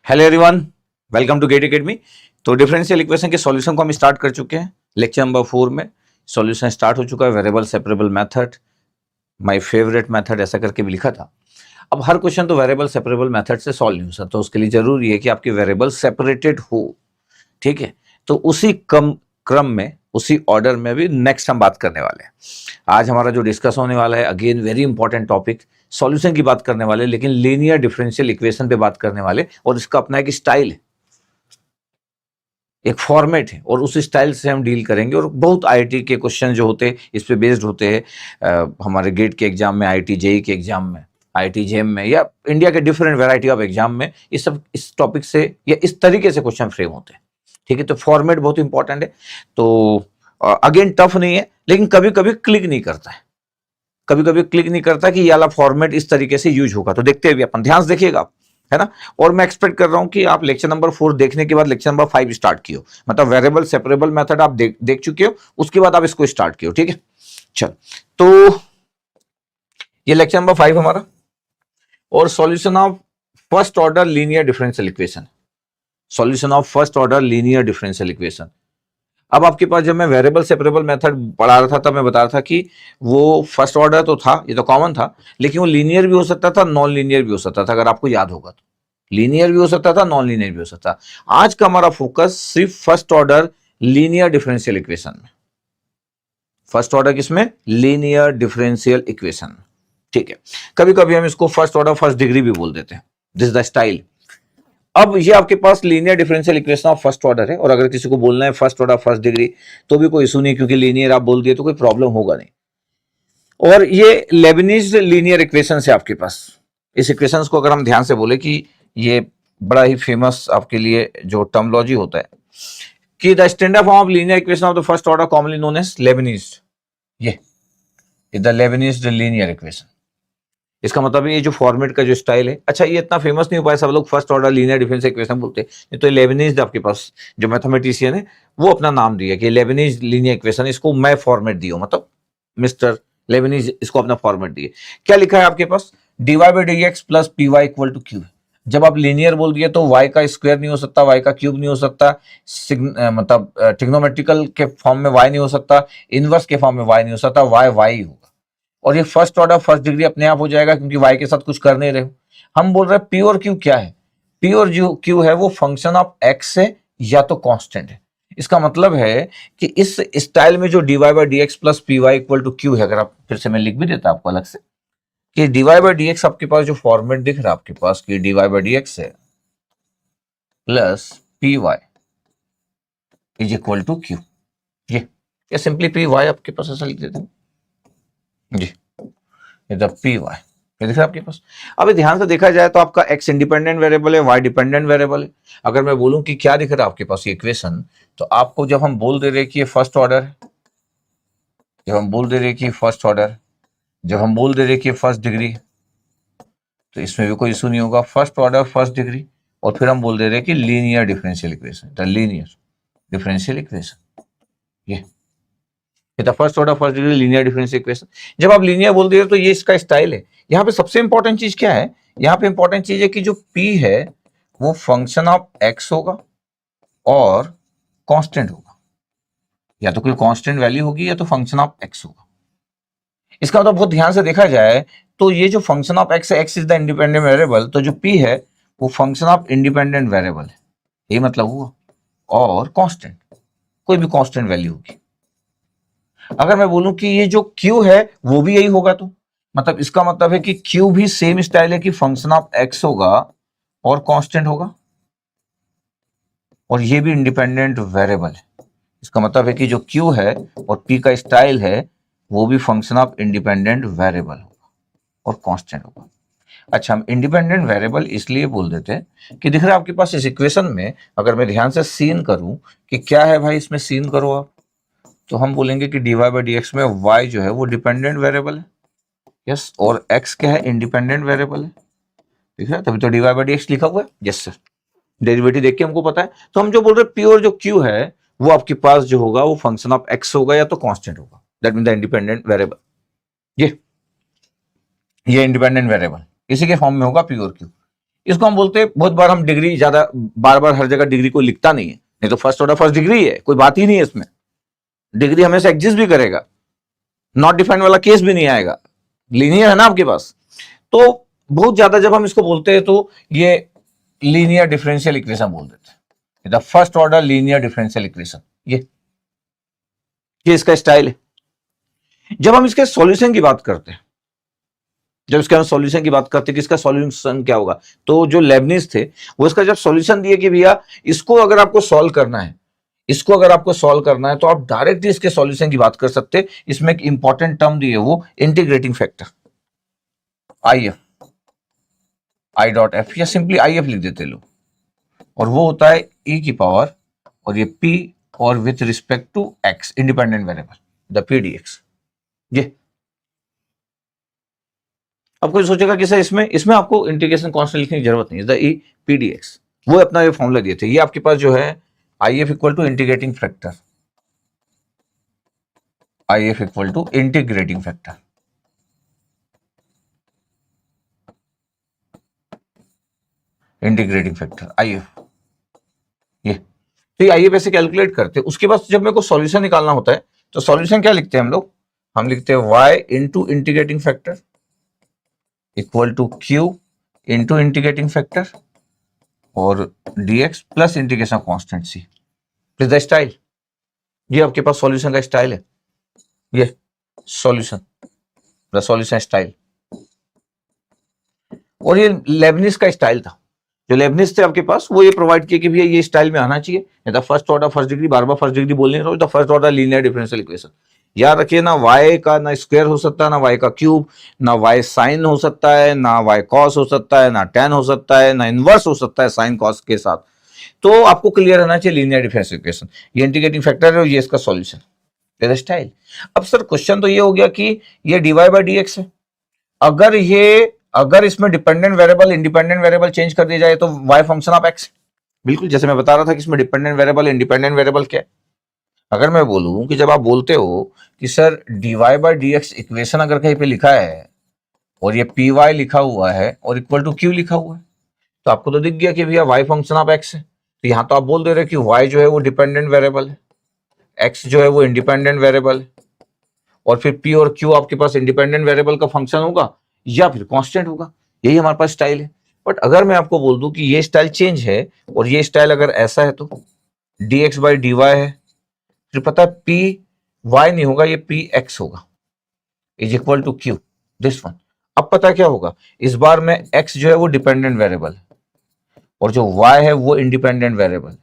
Hello everyone, welcome to GATE academy. तो differential equation के solution को हम स्टार्ट कर चुके हैं। लेक्चर नंबर 4 में सॉल्यूशन स्टार्ट हो चुका है। Variable separable method, my favourite method ऐसा करके भी लिखा था। अब हर क्वेश्चन तो वेरिएबल सेपरेबल मेथड से सॉल्व नहीं हो सकता, तो उसके लिए जरूरी है कि आपकी वेरिएबल सेपरेटेड हो। ठीक है, तो उसी क्रम में, उसी ऑर्डर में भी नेक्स्ट हम बात करने वाले हैं। आज हमारा जो डिस्कस होने वाला है, again very important topic, solution की बात करने वाले, लेकिन लीनियर डिफरेंशियल इक्वेशन पे बात करने वाले, और इसका अपना एक स्टाइल है, एक फॉर्मेट है, और उस स्टाइल से हम डील करेंगे। और बहुत आईआईटी के क्वेश्चन जो होते हैं इस पे बेस्ड होते हैं। हमारे गेट के एग्जाम में, आईआईटी जेई के एग्जाम में, आईआईटी जेएम में, या इंडिया के डिफरेंट वैरायटी ऑफ एग्जाम में इस सब इस टॉपिक से या इस तरीके से क्वेश्चन फ्रेम होते हैं। ठीक है, तो फॉर्मेट बहुत इंपॉर्टेंट है। तो अगेन टफ नहीं है, लेकिन कभी कभी क्लिक नहीं करता है, कभी कभी क्लिक नहीं करता कि ये वाला फॉर्मेट इस तरीके से यूज होगा। तो देखते हुए अपन ध्यान से देखिएगा आप, है ना। और मैं एक्सपेक्ट कर रहा हूं कि आप लेक्चर नंबर 4 देखने के बाद लेक्चर नंबर 5 स्टार्ट कियो, मतलब वेरिएबल सेपरेबल मेथड आप देख चुके हो, उसके बाद आप इसको स्टार्ट कियो। ठीक है, चल, तो ये लेक्चर नंबर 5 हमारा, और solution of first order linear differential equation. Solution of first order linear differential equation. अब आपके पास जब मैं वेरिएबल सेपरेबल मेथड पढ़ा रहा था तब मैं बता रहा था कि वो फर्स्ट ऑर्डर तो था, ये तो कॉमन था, लेकिन वो लीनियर भी हो सकता था, नॉन लीनियर भी हो सकता था। अगर आपको याद होगा तो लीनियर भी हो सकता था, नॉन लीनियर भी हो सकता था। आज का हमारा फोकस सिर्फ first order linear differential equation में। फर्स्ट ऑर्डर किसमें? Linear differential equation. ठीक है, कभी कभी हम इसको फर्स्ट ऑर्डर फर्स्ट डिग्री भी बोल देते हैं, दिस द स्टाइल। अब ये आपके पास linear differential equation of first order है, और अगर किसी को बोलना है फर्स्ट ऑर्डर फर्स्ट डिग्री तो भी कोई इशू नहीं, क्योंकि लीनियर आप बोल दिए तो कोई प्रॉब्लम होगा नहीं। और ये लेबनीज लीनियर इक्वेशन है आपके पास। इस इक्वेशन को अगर हम ध्यान से बोले कि ये बड़ा ही फेमस आपके लिए जो टर्मोलॉजी होता है कि the standard form of linear equation of the first order commonly known as Leibniz. ये द लेबनीज लीनियर इक्वेशन। इसका मतलब ये जो फॉर्मेट का जो स्टाइल है, अच्छा ये इतना फेमस नहीं हो पाया, सब लोग first order linear differential equation बोलते हैं। तो लेबनीज आपके पास जो मैथमेटिशियन है वो अपना नाम दिया कि लेबनीज लीनियर इक्वेशन, इसको मैं फॉर्मेट दिया, मतलब मिस्टर लेबनीज इसको अपना फॉर्मेट दिए। क्या लिखा है आपके पास? D y by d x plus p y equal to q. जब आप लीनियर बोल दिए तो y का स्क्वायर नहीं हो सकता, y का क्यूब नहीं हो सकता, मतलब ट्रिग्नोमेट्रिकल के फॉर्म में y नहीं हो सकता, इनवर्स के फॉर्म में y नहीं हो सकता, y ही होगा। और ये फर्स्ट ऑर्डर फर्स्ट डिग्री अपने आप हो जाएगा, क्योंकि y के साथ कुछ कर नहीं रहे हो। हम बोल रहे हैं पी और क्यू क्या है? पी और क्यू है वो फंक्शन ऑफ एक्स है या तो कांस्टेंट है। इसका मतलब है कि इस स्टाइल में जो d y by d x plus p y equal to q है, अगर आप फिर से मैं लिख भी देता आपको अलग से कि डीवाई बाई डी एक्स आपके पास जो फॉर्मेट दिख रहा है आपके पास कि डीवाई बाई डी एक्स है plus p y is equal to q. ये सिंपली पी वाई आपके पास ऐसा लिख देते हैं जी, पी वाई ये दिख रहा है आपके पास। अब ध्यान से देखा जाए तो आपका x इंडिपेंडेंट वेरिएबल है, y डिपेंडेंट वेरिएबल है। अगर मैं बोलूं कि क्या दिख रहा है आपके पास ये इक्वेशन, तो आपको जब हम बोल दे रहे कि ये फर्स्ट ऑर्डर है, जब हम बोल दे रहे कि फर्स्ट ऑर्डर, जब हम बोल दे रहे कि फर्स्ट डिग्री, तो इसमें भी कोई इशू नहीं होगा, फर्स्ट ऑर्डर फर्स्ट डिग्री। और फिर हम बोल दे रहे कि linear differential equation, the linear differential equation, ये first order first degree linear differential equation. जब आप लीनियर बोल दिए तो ये इसका स्टाइल है। यहाँ पे सबसे इंपॉर्टेंट चीज क्या है? यहाँ पे इंपॉर्टेंट चीज है कि जो P है वो फंक्शन ऑफ x होगा और कांस्टेंट होगा, या तो कोई कांस्टेंट वैल्यू होगी या तो फंक्शन ऑफ x होगा। इसका मतलब बहुत ध्यान से देखा जाए तो ये जो फंक्शन ऑफ x है, x is the independent variable, तो जो P है वो फंक्शन ऑफ इंडिपेंडेंट वेरिएबल है, ये मतलब हुआ। और कांस्टेंट, कोई भी कांस्टेंट वैल्यू होगी। अगर मैं बोलूं कि ये जो Q है वो भी यही होगा, तो मतलब इसका मतलब है कि Q भी सेम स्टाइल है कि फंक्शन ऑफ x होगा और कांस्टेंट होगा, और ये भी इंडिपेंडेंट वेरिएबल है। इसका मतलब है कि जो Q है और P का स्टाइल है वो भी फंक्शन ऑफ इंडिपेंडेंट वेरिएबल होगा और कांस्टेंट होगा। अच्छा, हम इंडिपेंडेंट वेरिएबल इसलिए बोल देते हैं कि दिख रहा है आपके पास इस इक्वेशन में, अगर मैं ध्यान से सीन करूं कि क्या है भाई, इसमें सीन करो आप, तो हम बोलेंगे कि dy बाई डी एक्स में y जो है वो डिपेंडेंट वेरिएबल है, यस, और x क्या है? इंडिपेंडेंट वेरिएबल है। ठीक है, तभी तो dy बाई डी एक्स लिखा हुआ है, यस सर। डेरिवेटिव देख के हमको पता है। तो हम जो बोल रहे हैं p और जो q है वो आपके पास जो होगा वो फंक्शन ऑफ x होगा या तो कांस्टेंट होगा, that mean the independent variable. ये इंडिपेंडेंट वेरिएबल इसी के फॉर्म में होगा p और q। इसको हम बोलते हैं, बहुत बार हम डिग्री ज्यादा बार बार हर जगह डिग्री को लिखता नहीं है, नहीं तो फर्स्ट ऑर्डर फर्स्ट डिग्री है, कोई बात ही नहीं है इसमें, डिग्री हमेशा एग्जिस्ट भी करेगा, नॉट डिफाइंड वाला केस भी नहीं आएगा, लीनियर है ना आपके पास। तो बहुत ज्यादा जब हम इसको बोलते हैं तो ये लीनियर डिफरेंशियल इक्वेशन बोल देते हैं, the first order linear differential equation, ये इसका स्टाइल है। जब हम इसके सॉल्यूशन की बात करते हैं, जब इसके हम सॉल्यूशन की बात करते हैं कि इसका सॉल्यूशन क्या होगा, तो जो लेबनिज थे वो इसका जब सॉल्यूशन दिए कि भैया इसको अगर आपको सॉल्व करना है, इसको अगर आपको सॉल्व करना है तो आप डायरेक्टली इसके सॉल्यूशन की बात कर सकते हैं। इसमें एक इंपॉर्टेंट टर्म दी है, वो integrating factor IF, I dot F, या सिंपली IF लिख देते लोग, और वो होता है e की पावर और ये p और with respect to x independent variable the pdx। ये अब कोई सोचेगा कि सर इसमें आपको इंटीग्रेशन कांस्टेंट लिखने की जरूरत नहीं है, द e pdx, वो अपना ये फॉर्मूला दिए थे। ये आपके पास जो है IF equal to integrating factor, IF equal to integrating factor, integrating factor IF, ये तो ये IF ऐसे कैलकुलेट करते हैं। उसके बाद जब मेरे को सॉल्यूशन निकालना होता है तो सॉल्यूशन क्या लिखते हैं हम लोग, हम लिखते हैं y into integrating factor equal to q into integrating factor और dx plus integration constant c plus the style. ये आपके पास सॉल्यूशन का स्टाइल है, ये सॉल्यूशन, द सॉल्यूशन स्टाइल। और ये लेबनिज का स्टाइल था, जो लेबनिज थे आपके पास वो ये प्रोवाइड किए कि भैया ये स्टाइल में आना चाहिए, नहीं तो फर्स्ट ऑर्डर फर्स्ट डिग्री, बार बार फर्स्ट डिग्री बोलने रहो, तो first order linear differential equation. याद रखिए ना y का ना स्क्वायर हो सकता है, ना y का क्यूब, ना y साइन हो सकता है, ना y कॉस हो सकता है, ना tan हो सकता है, ना इनवर्स हो सकता है साइन कॉस के साथ। तो आपको क्लियर रहना चाहिए लीनियर डिफरेंशियल इक्वेशन, ये इंटीग्रेटिंग फैक्टर है और ये इसका सॉल्यूशन स्टाइल। अब सर क्वेश्चन तो ये हो गया कि ये dy बाई dx है, अगर इसमें dependent variable independent variable change कर दिया जाए तो y फंक्शन ऑफ x, बिल्कुल जैसे मैं बता रहा था कि इसमें डिपेंडेंट वेरिएबल इंडिपेंडेंट वेरिएबल क्या है। अगर मैं बोलूं कि जब आप बोलते हो कि sir dy by dx equation अगर कहीं पे लिखा है और ये py लिखा हुआ है और इक्वल टू q लिखा हुआ है, तो आपको तो दिख गया कि भैया y फंक्शन ऑफ x है, तो यहां तो आप बोल दे रहे कि y जो है वो डिपेंडेंट वेरिएबल है, x जो है वो इंडिपेंडेंट वेरिएबल है, और फिर p और q आपके पास इंडिपेंडेंट वेरिएबल का फंक्शन होगा या फिर कांस्टेंट होगा, यही हमारे पास स्टाइल है। बट अगर मैं आपको बोल दूं कि ये स्टाइल चेंज है और ये स्टाइल अगर ऐसा है तो dx बाई dy है, फिर पता है पी वाई नहीं होगा, ये पी एक्स होगा, is equal to q, this one. अब पता क्या होगा, इस बार में एक्स जो है वो डिपेंडेंट वेरिएबल है और जो वाई है वो इंडिपेंडेंट वेरिएबल है,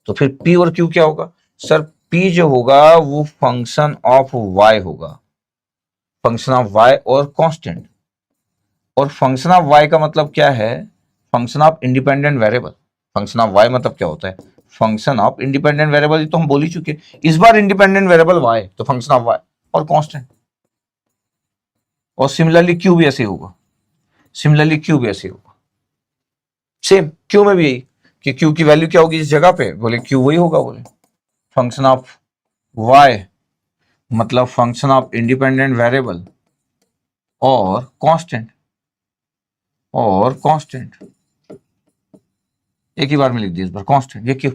तो फिर पी और क्यू क्या होगा सर, पी जो होगा वो फंक्शन ऑफ वाई होगा, फंक्शन ऑफ वाई और कांस्टेंट। और फंक्शन ऑफ वाई का मतलब क्या है, function of independent variable. Function of y मतलब क्या होता है, फंक्शन ऑफ इंडिपेंडेंट वेरिएबल, तो हम बोल ही चुके, इस बार इंडिपेंडेंट वेरिएबल वाई तो फंक्शन ऑफ वाई और कांस्टेंट। और सिमिलरली क्यू भी ऐसे होगा, सिमिलरली क्यू भी ऐसे होगा, सेम क्यू में भी यही कि क्यू की वैल्यू क्या होगी इस जगह पे, बोले क्यू वही होगा, बोले फंक्शन ऑफ वाई मतलब फंक्शन ऑफ इंडिपेंडेंट वेरिएबल और कांस्टेंट, और कांस्टेंट एक ही बार में लिख दिया इस बार कांस्टेंट, ये क्यों,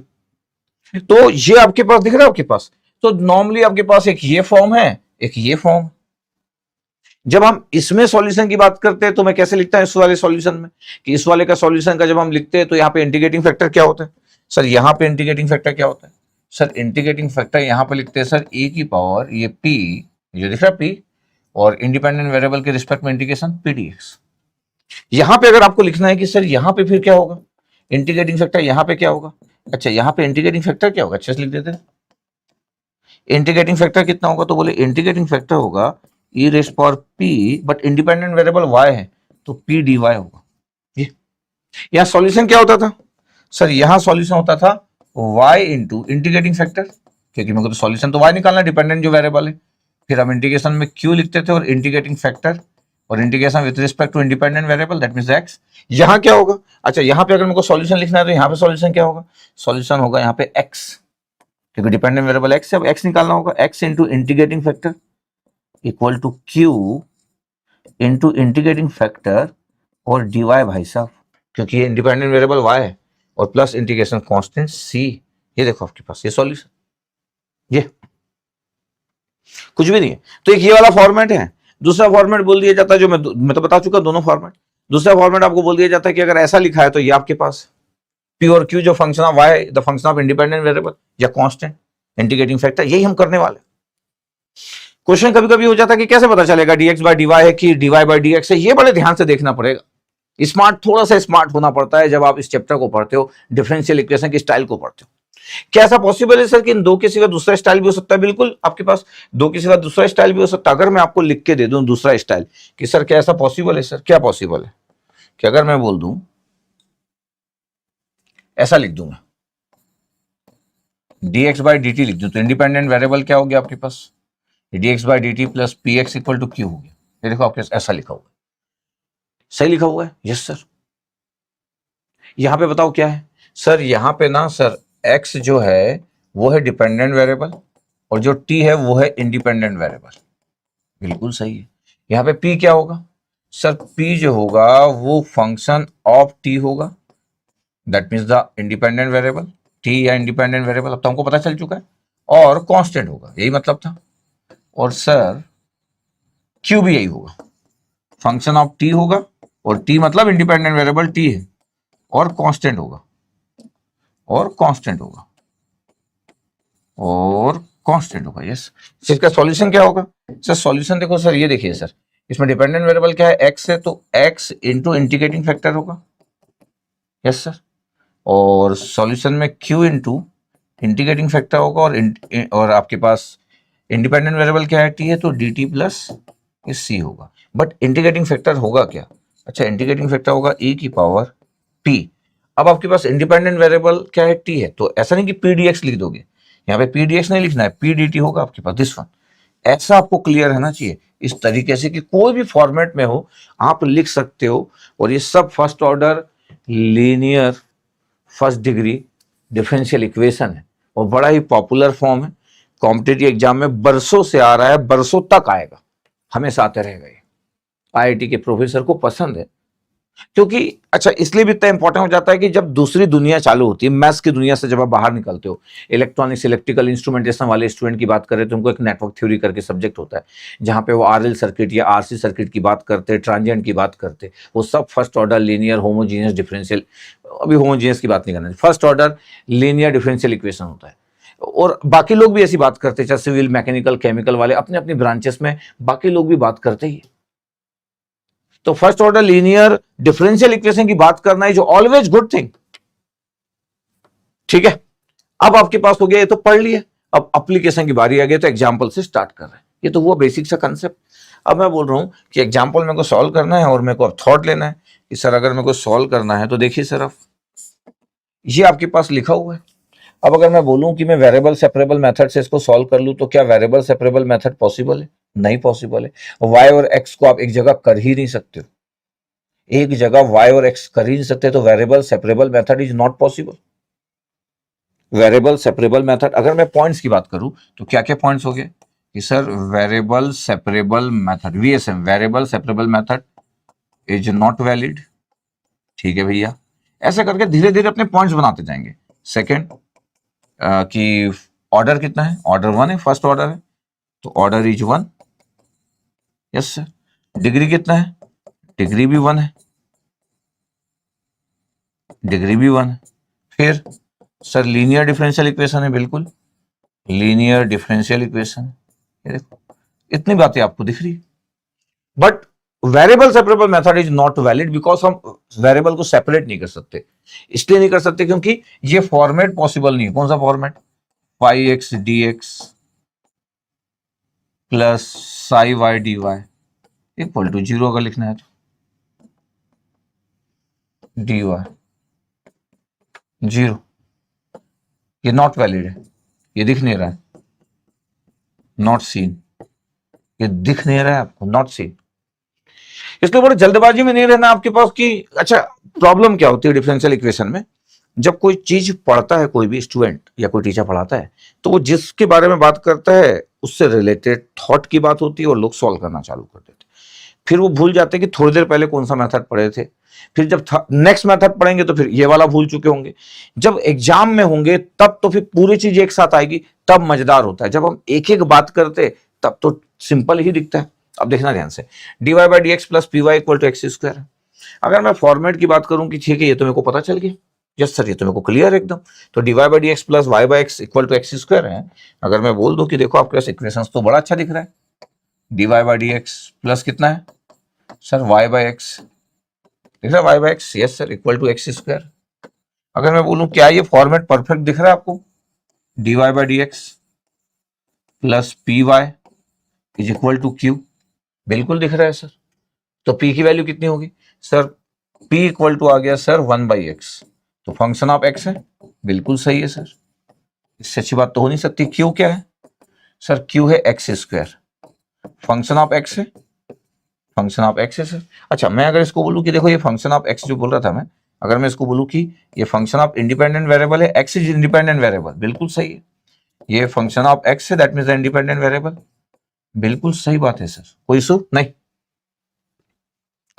तो ये आपके पास दिख रहा है आपके पास। तो नॉर्मली आपके पास एक ये फॉर्म है, एक ये फॉर्म। जब हम इसमें सॉल्यूशन की बात करते हैं तो मैं कैसे लिखता हूं इस वाले सॉल्यूशन में, कि इस वाले का सॉल्यूशन का जब हम लिखते हैं तो यहाँ पे इंटीग्रेटिंग फैक्टर क्या होता है सर, यहाँ पे इंटीग्रेटिंग फैक्टर क्या होता है सर, इंटीग्रेटिंग फैक्टर यहाँ पे लिखते हैं सर ए की पावर ये पी, जो दिख रहा है पी, और इंडिपेंडेंट वेरिएबल के रिस्पेक्ट में इंटीग्रेशन पीडीएक्स। यहां पे अगर आपको लिखना है कि सर यहां पे फिर क्या होगा, इंटीग्रेटिंग फैक्टर यहां पे क्या होगा, अच्छा यहां पे इंटीग्रेटिंग फैक्टर क्या होगा, अच्छे से लिख देते हैं। इंटीग्रेटिंग फैक्टर कितना होगा, तो बोले इंटीग्रेटिंग फैक्टर होगा e raise power p, but independent variable y है तो पी डी वाई होगा। ये यहां सॉल्यूशन क्या होता था सर, यहां सॉल्यूशन होता था y इंटू इंटीग्रेटिंग फैक्टर, क्योंकि मेरे को तो सॉल्यूशन तो y निकालना, डिपेंडेंट जो वेरिएबल है, फिर हम इंटीग्रेशन में q लिखते थे और इंटीग्रेटिंग फैक्टर और integration with respect to independent variable that means x। यहां क्या होगा, अच्छा यहां पे अगर मेरे को सॉल्यूशन लिखना है तो यहां पे सॉल्यूशन क्या होगा, सॉल्यूशन होगा यहां पे x, क्योंकि डिपेंडेंट वेरिएबल x है, अब x निकालना होगा, x into integrating factor equal to q into integrating factor और dy भाई साहब क्योंकि ये इंडिपेंडेंट वेरिएबल y है और प्लस इंटीग्रेशन कांस्टेंट c। ये देखो आपके पास ये सॉल्यूशन, ये कुछ भी नहीं है। तो एक ये वाला फॉर्मेट है। दूसरा फॉर्मेट बोल दिया जाता है, जो मैं तो बता चुका दोनों फॉर्मेट। दूसरा फॉर्मेट आपको बोल दिया जाता है कि अगर ऐसा लिखा है तो ये आपके पास p और q जो function of y, the function of independent variable या कांस्टेंट इंटीग्रेटिंग फैक्टर, यही हम करने वाले। क्वेश्चन कभी कभी हो जाता है कि कैसे पता चलेगा dx बाय dy है कि dy बाय dx है। ये बड़े ध्यान से देखना पड़ेगा। थोड़ा सा स्मार्ट होना पड़ता है जब आप इस चैप्टर को पढ़ते हो, डिफरेंशियल इक्वेशन की स्टाइल को पढ़ते हो। क्या ऐसा पॉसिबल है सर कि इन दो के सिवा दूसरा स्टाइल भी हो सकता है? बिल्कुल, आपके पास दो के सिवा दूसरा स्टाइल भी हो सकता है। अगर मैं आपको लिख के दे दूं दूसरा स्टाइल कि सर क्या ऐसा पॉसिबल है? सर क्या पॉसिबल है कि अगर मैं बोल दूं, ऐसा लिख दूं मैं dx बाई dt लिख दूं, तो इंडिपेंडेंट वेरिएबल क्या हो गया आपके पास? dx by dt plus p x equal to q हो गया। ये देखो आपके ऐसा लिखा हुआ है, सही लिखा हुआ है? Yes sir. यहां पे बताओ क्या है सर? यहां पे ना सर x जो है वो है डिपेंडेंट वेरिएबल और जो t है वो है इंडिपेंडेंट वेरिएबल। बिल्कुल सही है। यहां पे p क्या होगा सर? p जो होगा वो फंक्शन ऑफ t होगा, that means the independent variable t या इंडिपेंडेंट वेरिएबल, अब तो हमको पता चल चुका है, और कांस्टेंट होगा, यही मतलब था। और सर q भी यही होगा, फंक्शन ऑफ t होगा और t मतलब इंडिपेंडेंट वेरिएबल t है और कांस्टेंट होगा, और कांस्टेंट होगा, और कांस्टेंट होगा। यस। इसका सॉल्यूशन क्या होगा सर? सॉल्यूशन देखो सर, ये देखिए सर, इसमें डिपेंडेंट वेरिएबल क्या है? x है, तो x इंटू इंटीग्रेटिंग फैक्टर होगा। Yes sir. और सॉल्यूशन में q इंटू इंटीग्रेटिंग फैक्टर होगा, और आपके पास इंडिपेंडेंट वेरिएबल क्या है? t है, तो dt प्लस c होगा। बट इंटीग्रेटिंग फैक्टर होगा क्या? अच्छा, इंटीग्रेटिंग फैक्टर होगा e की पावर p। अब आपके पास इंडिपेंडेंट वेरिएबल क्या है? t है, तो ऐसा नहीं कि p dx लिख दोगे, यहाँ पे p dx नहीं लिखना है, p dt होगा आपके पास, दिस वन। ऐसा आपको क्लियर रहना चाहिए इस तरीके से कि कोई भी फॉर्मेट में हो आप लिख सकते हो। और ये सब first order linear first degree differential equation है और बड़ा ही पॉपुलर फॉर्म है। कॉम्पिटिटिव एग्जाम में बरसों से आ रहा है, बरसों तक आएगा, हमेशा आते रहेगा। ये आईआईटी के प्रोफेसर को पसंद है, क्योंकि अच्छा इसलिए भी इतना इंपॉर्टेंट हो जाता है कि जब दूसरी दुनिया चालू होती है, मैथ्स की दुनिया से जब आप बाहर निकलते हो, इलेक्ट्रॉनिक्स इलेक्ट्रिकल इंस्ट्रूमेंटेशन वाले स्टूडेंट की बात करें तो उनको एक नेटवर्क थ्योरी करके सब्जेक्ट होता है, जहां पे वो आरएल सर्किट या आरसी सर्किट की बात करते, ट्रांजिएंट की बात करते, वो सब first order linear homogeneous differential, अभी होमोजीनियस की बात नहीं करना, first order linear differential equation होता है। और बाकी लोग भी ऐसी बात करते हैं, चाहे सिविल मैकेनिकल केमिकल वाले अपने अपनी ब्रांचेस में बाकी लोग भी बात करते ही। तो first order linear differential equation की बात करना इज ऑलवेज गुड थिंग। ठीक है, अब आपके पास हो गया, ये तो पढ़ लिया, अब एप्लीकेशन की बारी आ गई, तो एग्जांपल से स्टार्ट कर रहे हैं। ये तो हुआ बेसिक सा कंसेप्ट। अब मैं बोल रहा हूं कि एग्जांपल मेरे को सॉल्व करना है और मेरे को अब थॉट लेना है कि सर अगर मेरे को सॉल्व करना है तो देखिए सर, अब ये आपके पास लिखा हुआ है। अब अगर मैं बोलूं कि मैं वेरिएबल सेपरेबल मेथड से इसको सॉल्व कर लूं, तो क्या वेरिएबल सेपरेबल मेथड पॉसिबल है? नहीं पॉसिबल है। y और x को आप एक जगह कर ही नहीं सकते हो, एक जगह y और x कर ही नहीं सकते, तो variable separable method is not possible. Variable separable method, अगर मैं पॉइंट्स की बात करूं तो क्या क्या पॉइंट्स हो गए कि sir variable separable method, VSM, variable separable method is not valid. ठीक है भैया, ऐसे करके धीरे धीरे अपने पॉइंट्स बनाते जाएंगे। सेकंड कि ऑर्डर कितना है? ऑर्डर 1 है, फर्स्ट ऑर्डर है, तो order is 1। Yes sir. Degree कितना है? डिग्री भी 1 है, डिग्री भी 1 है। फिर सर लीनियर डिफरेंशियल इक्वेशन है, बिल्कुल लीनियर डिफरेंशियल इक्वेशन। ये देखो, इतनी बातें आपको दिख रही है। But variable separable method is not valid because हम वेरिएबल को सेपरेट नहीं कर सकते। इसलिए नहीं कर सकते क्योंकि ये फॉर्मेट पॉसिबल नहीं है। कौन सा format? Pi x d x plus psi y d y equal to 0 अगर लिखना है तो डी वाई 0, ये नॉट वैलिड है, ये दिख नहीं रहा है, नॉट सीन, ये दिख नहीं रहा है आपको, नॉट सीन। इसलिए बड़े जल्दबाजी में नहीं रहना आपके पास कि अच्छा प्रॉब्लम क्या होती है डिफरेंशियल इक्वेशन में। जब कोई चीज पढ़ता है, कोई भी स्टूडेंट या कोई टीचर पढ़ाता है, तो वो जिसके बारे में बात करता है उससे रिलेटेड थॉट की बात होती है और लोग सॉल्व करना चालू कर देते हैं। फिर वो भूल जाते हैं कि थोड़ी देर पहले कौन सा मेथड पढ़े थे, फिर जब नेक्स्ट मेथड पढ़ेंगे तो फिर ये वाला भूल चुके होंगे। जब एग्जाम में होंगे तब तो फिर पूरी चीज एक साथ आएगी, तब मजेदार होता है। जब हम एक एक बात करते तब तो सिंपल ही दिखता है। अब देखना ध्यान से, dy by d x plus p y equal to x square है। अगर मैं फॉर्मेट की बात करूं कि ठीक है ये तो मेरे को पता चल गया, यस सर ये तो मेरे को क्लियर है एकदम, तो dy by d x plus y by x equal to x square है। अगर मैं बोल दूं कि देखो आपके पास इक्वेशंस तो बड़ा अच्छा दिख रहा है, dy by d x plus कितना है सर y बाई एक्स, दिख रहा है y by x, yes sir equal to x square. अगर मैं बोलूं क्या ये फॉर्मेट परफेक्ट दिख रहा है आपको, dy by d x plus p y is equal to q, बिल्कुल दिख रहा है सर। तो p की वैल्यू कितनी होगी सर, p इक्वल टू आ गया सर 1 बाई एक्स, तो फंक्शन ऑफ x है, बिल्कुल सही है सर, इससे अच्छी बात तो हो नहीं सकती। q क्या है सर, q है x square, function of x है, फंक्शन ऑफ x है सर। अच्छा मैं अगर इसको बोलूं कि देखो ये फंक्शन ऑफ x जो बोल रहा था मैं, अगर मैं इसको बोलूं कि ये फंक्शन ऑफ इंडिपेंडेंट वेरिएबल है, x इज इंडिपेंडेंट वेरिएबल, बिल्कुल सही है। ये फंक्शन ऑफ x है, दैट मींस इंडिपेंडेंट वेरिएबल, बिल्कुल सही बात है सर। कोई इशू नहीं,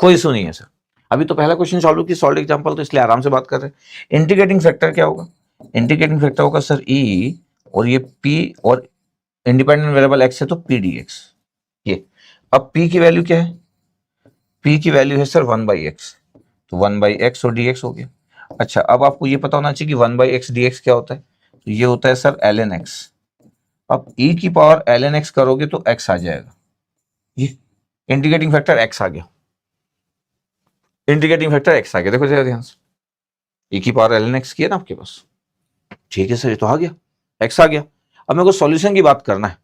कोई इशू नहीं है सर। अभी तो पहला क्वेश्चन सॉल्व की सॉल्व एग्जांपल, तो इसलिए आराम से बात कर रहे हैं। इंटीग्रेटिंग फैक्टर क्या होगा, इंटीग्रेटिंग फैक्टर होगा सर e, और ये p और इंडिपेंडेंट वेरिएबल x है तो p dx। ये अब p की वैल्यू क्या है, p की वैल्यू है सर 1 बाई एक्स, तो 1 बाई एक्स और dx हो गया। अच्छा अब आपको ये पता होना चाहिए कि 1 बाई एक्स dx क्या होता है, तो ये होता है सर ln x। अब e की पावर ln x करोगे तो x आ जाएगा, ये इंटीग्रेटिंग फैक्टर x आ गया, इंटीग्रेटिंग फैक्टर x आ गया। देखो जरा ध्यान से, e की पावर ln x किया ना आपके पास, ठीक है सर ये तो आ गया, x आ गया। अब मेरे को सॉल्यूशन की बात करना है,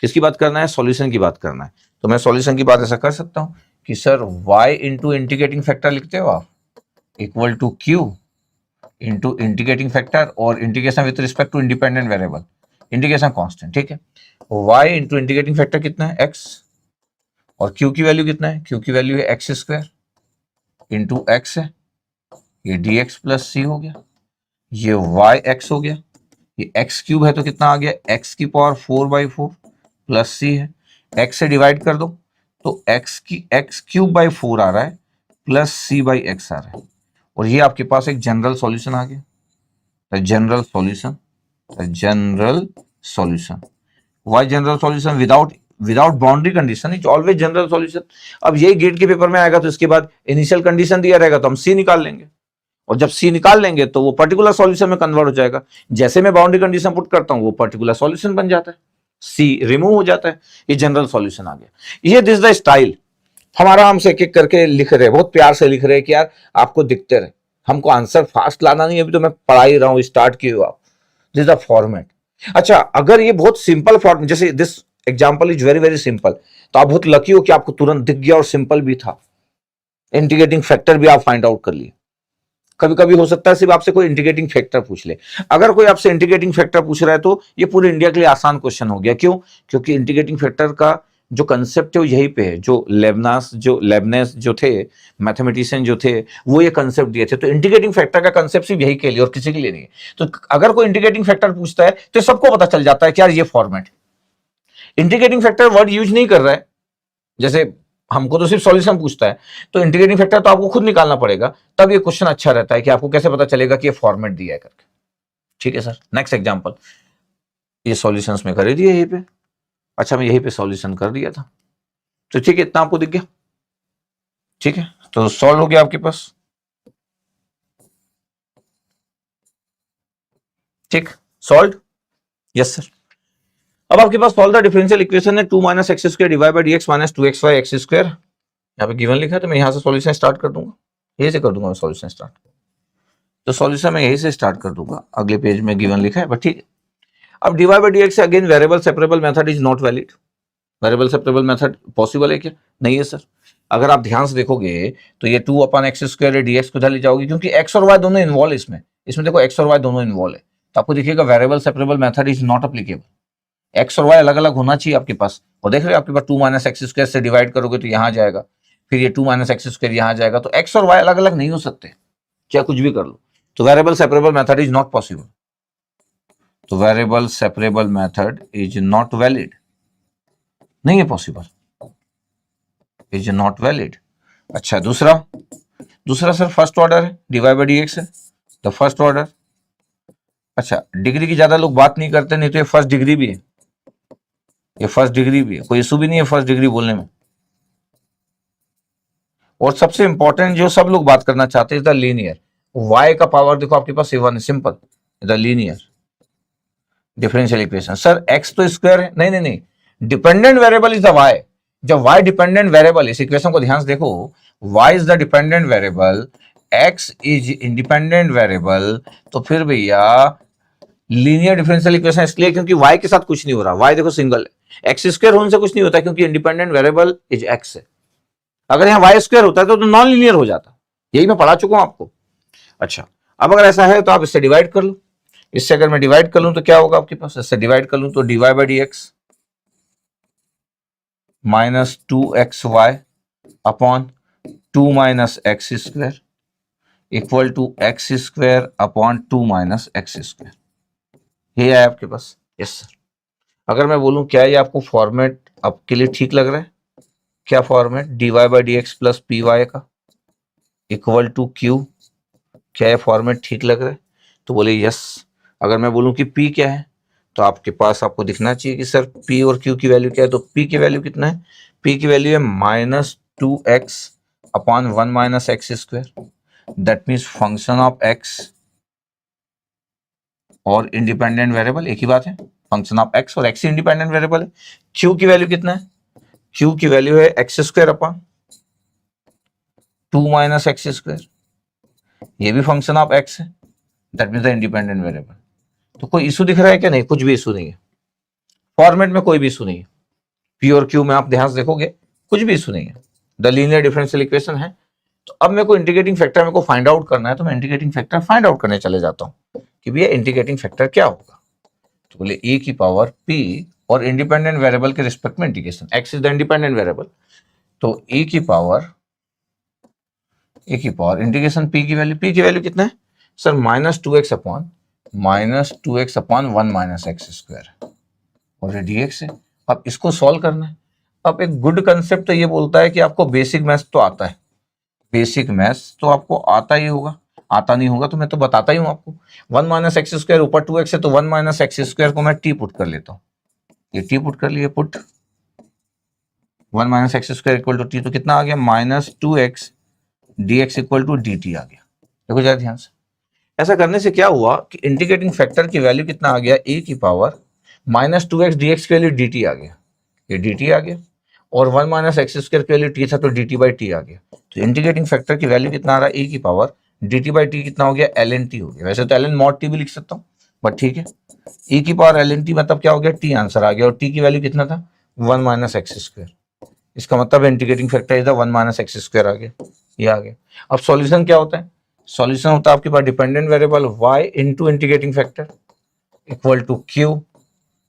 किसकी बात करना है, सॉल्यूशन की बात करना है। तो मैं सॉल्यूशन की बात ऐसा कर सकता हूं कि sir y into integrating factor लिखते हो आप, equal to q into integrating factor और integration with respect to independent variable, integration constant, ठीक है। y इंटू इंटीग्रेटिंग फैक्टर कितना है x, और q की वैल्यू कितना है, q की वैल्यू है एक्स स्क्वायर इंटू एक्स है, ये dx प्लस सी हो गया, ये y x हो गया, ये x क्यूब है तो कितना आ गया, x की पावर 4 बाई 4 प्लस c है, x से डिवाइड कर दो तो x क्यूब बाई 4 आ रहा है प्लस c बाई x आ रहा है, और ये आपके पास एक जनरल सॉल्यूशन आ गया। General solution, general solution, y general solution without boundary condition, it's always general solution. अब यही गेट के पेपर में आएगा तो इसके बाद इनिशियल कंडीशन दिया रहेगा तो हम सी निकाल लेंगे, और जब सी निकाल लेंगे तो वो पर्टिकुलर सॉल्यूशन में कन्वर्ट हो जाएगा। जैसे मैं बाउंड्री कंडीशन पुट करता हूं वो पर्टिकुलर सॉल्यूशन बन जाता है, सी रिमूव हो जाता है, ये जनरल सॉल्यूशन आ गया। ये दिस द स्टाइल, हम आराम से एक एक करके लिख रहे हैं, बहुत प्यार से लिख रहे हैं कि यार आपको दिखते रहे, हमको आंसर फास्ट लाना नहीं, अभी तो मैं पढ़ा ही रहा हूं, स्टार्ट किए हो आप, दिस द फॉर्मेट। अच्छा अगर ये बहुत सिंपल फॉर्मेट, जैसे this example is very very simple, तो आप बहुत लकी हो कि आपको तुरंत दिख गया और सिंपल भी था, इंटीग्रेटिंग फैक्टर भी आप फाइंड आउट कर लिए। कभी कभी हो सकता है सिर्फ आपसे कोई इंटीग्रेटिंग फैक्टर पूछ ले, अगर कोई आपसे इंटीग्रेटिंग फैक्टर पूछ रहा है तो ये पूरे इंडिया के लिए आसान क्वेश्चन हो गया। क्यों, क्योंकि इंटीग्रेटिंग फैक्टर का जो कंसेप्ट है वो यही पे है, जो लेबनेस जो थे मैथमेटिशियन जो थे वो ये कंसेप्ट दिए थे, तो इंटीग्रेटिंग फैक्टर का कंसेप्ट सिर्फ यही के लिए और किसी के लिए नहीं है। तो अगर कोई इंटीग्रेटिंग फैक्टर पूछता है तो सबको पता चल जाता है कि यार ये format, integrating factor word use नहीं कर रहा है, जैसे हमको तो सिर्फ सॉल्यूशन पूछता है, तो इंटीग्रेटिंग फैक्टर तो आपको खुद निकालना पड़ेगा, तब ये क्वेश्चन अच्छा रहता है कि आपको कैसे पता चलेगा कि ये फॉर्मेट दिया है करके। ठीक है सर, नेक्स्ट एग्जांपल, ये सॉल्यूशंस में कर दिए यहीं पे, अच्छा मैं यहीं पे सॉल्यूशन कर दिया था, तो ठीक है इतना आपको दिख गया, ठीक है तो सॉल्व हो गया आपके पास, ठीक सॉल्व, यस सर। अब आपके पास सॉल्व द डिफरेंशियल इक्वेशन है 2 minus x square divide by d x minus 2xy x square, यहाँ पे गिवन लिखा है तो मैं यहाँ से सॉल्यूशन स्टार्ट कर दूंगा, यही से कर दूंगा मैं सॉल्यूशन स्टार्ट, तो सॉल्यूशन मैं यही से स्टार्ट कर दूंगा, अगले पेज में गिवन लिखा है बट ठीक है। अब divide by d x again variable separable method is not valid, variable separable method possible है क्या, नहीं है सर। अगर आप ध्यान से देखोगे तो ये 2 अपॉन एक्स स्क्वायर डीएक्स को इधर ले जाओगे, क्योंकि एक्स और वाई दोनों इन्वॉल्व है इसमें देखो एक्स और वाई दोनों इन्वॉल्व है, तो आपको देखिएगा variable separable method is not applicable, x और वाई अलग अलग होना चाहिए आपके पास, और देख रहे हो आपके पास 2 माइनस एक्स स्क्वायर से डिवाइड करोगे तो यहाँ जाएगा, फिर ये 2 माइनस एक्स स्क्वायर यहाँ जाएगा, तो एक्स और वाई अलग अलग नहीं हो सकते, चाहे कुछ भी कर लो, तो variable separable method is not possible, तो variable separable method is not valid, नहीं है पॉसिबल, इज नॉट वैलिड। अच्छा दूसरा सर फर्स्ट ऑर्डर है, dy बाई dx है, द फर्स्ट ऑर्डर। अच्छा डिग्री की ज्यादा लोग बात नहीं करते, नहीं तो ये फर्स्ट डिग्री भी है, ये फर्स्ट डिग्री भी है, कोई इशू भी नहीं है फर्स्ट डिग्री बोलने में। और सबसे इंपॉर्टेंट जो सब लोग बात करना चाहते हैं द लीनियर। y का पावर देखो आपके पास a1 है, simple, the linear differential equation. Sir x तो स्क्वायर है, नहीं नहीं नहीं, dependent variable is the y। जब y डिपेंडेंट वेरिएबल, इस इक्वेशन को ध्यान से देखो, y is the dependent variable, x is independent variable, तो फिर भैया लीनियर डिफरेंशियल इक्वेशन इसलिए क्योंकि y के साथ कुछ नहीं हो रहा, y देखो सिंगल है, एक्स स्क्वायर होने से कुछ नहीं होता क्योंकि इंडिपेंडेंट वेरिएबल इज x है। अगर यहाँ वाई स्क्वायर होता है तो नॉन लीनियर हो जाता, यही मैं पढ़ा चुका हूं आपको। अच्छा अब अगर ऐसा है तो आप इससे डिवाइड कर लो, इससे अगर मैं डिवाइड कर लूं तो क्या होगा आपके पास, इससे डिवाइड कर लूं तो dy by d x minus 2xy upon 2 minus x square equal to x square upon 2 minus x square. ये है आपके पास। Yes sir. अगर मैं बोलूं क्या ये आपको फॉर्मेट आपके लिए ठीक लग रहा है, क्या format, dy by d x plus p y का इक्वल टू क्यू, क्या ये फॉर्मेट ठीक लग रहा है? तो बोले यस। अगर मैं बोलूं कि p क्या है, तो आपके पास आपको दिखना चाहिए कि सर p और q की वैल्यू क्या है, तो p की वैल्यू कितना है, p की वैल्यू है minus 2x upon 1 minus x square, that means function of x और इंडिपेंडेंट वेरिएबल एक ही बात है, फंक्शन ऑफ x और x इंडिपेंडेंट वेरिएबल है। q की वैल्यू कितना है, q की वैल्यू है x square upon 2 minus x square, ये भी फंक्शन ऑफ x है, that means the independent variable. तो कोई इशू दिख रहा है क्या, नहीं, कुछ भी इशू नहीं है, फॉर्मेट में कोई भी इशू नहीं है, p और q में आप ध्यान से देखोगे कुछ भी इशू नहीं है, द लीनियर डिफरेंशियल इक्वेशन है। तो अब मेरे को इंटीग्रेटिंग फैक्टर मेरे को फाइंड आउट करना है, तो मैं इंटीग्रेटिंग फैक्टर फाइंड आउट करने चले जाता हूं कि भैया इंटीग्रेटिंग फैक्टर क्या होगा। तो बोले e की पावर p और इंडिपेंडेंट वेरिएबल के रिस्पेक्ट में integration, x is the independent variable, तो e की पावर इंटीग्रेशन p की वैल्यू कितना है sir, minus 2x upon 1 minus x square और dx है। अब इसको सॉल्व करना है। अब एक गुड कंसेप्ट तो ये बोलता है कि आपको बेसिक मैथ्स तो आता है, बेसिक मैथ्स तो आपको आता ही होगा, आता नहीं होगा तो मैं तो बताता ही हूं आपको। 1 माइनस एक्स स्क्वायर ऊपर 2x है, तो 1 माइनस एक्स स्क्वायर को मैं t पुट कर लेता हूं, ये t पुट कर लिए, put 1 minus x square equal to t, तो कितना आ गया, minus 2x dx equal to dt आ गया। देखो जरा ध्यान से, ऐसा करने से क्या हुआ कि इंटीग्रेटिंग फैक्टर की वैल्यू कितना आ गया, a की पावर माइनस 2x dx की वैल्यू dt आ गया, ये dt आ गया, और 1 माइनस एक्स स्क्वायर की वैल्यू t था तो dt बाई टी आ गया। तो इंटीग्रेटिंग फैक्टर की वैल्यू कितना आ रहा है, a की पावर dt बाई टी कितना हो गया, ln t हो गया। वैसे तो ln mod t भी लिख सकता हूँ, बट ठीक है, e की पावर ln t मतलब क्या हो गया, t आंसर आ गया, और t की वैल्यू कितना था, 1 माइनस एक्स स्क्वायर। इसका मतलब integrating factor is 1 minus x square आ गया, ये आ गया। अब सॉल्यूशन क्या होता है, सॉल्यूशन होता है आपके पास dependent variable y into integrating factor equal to q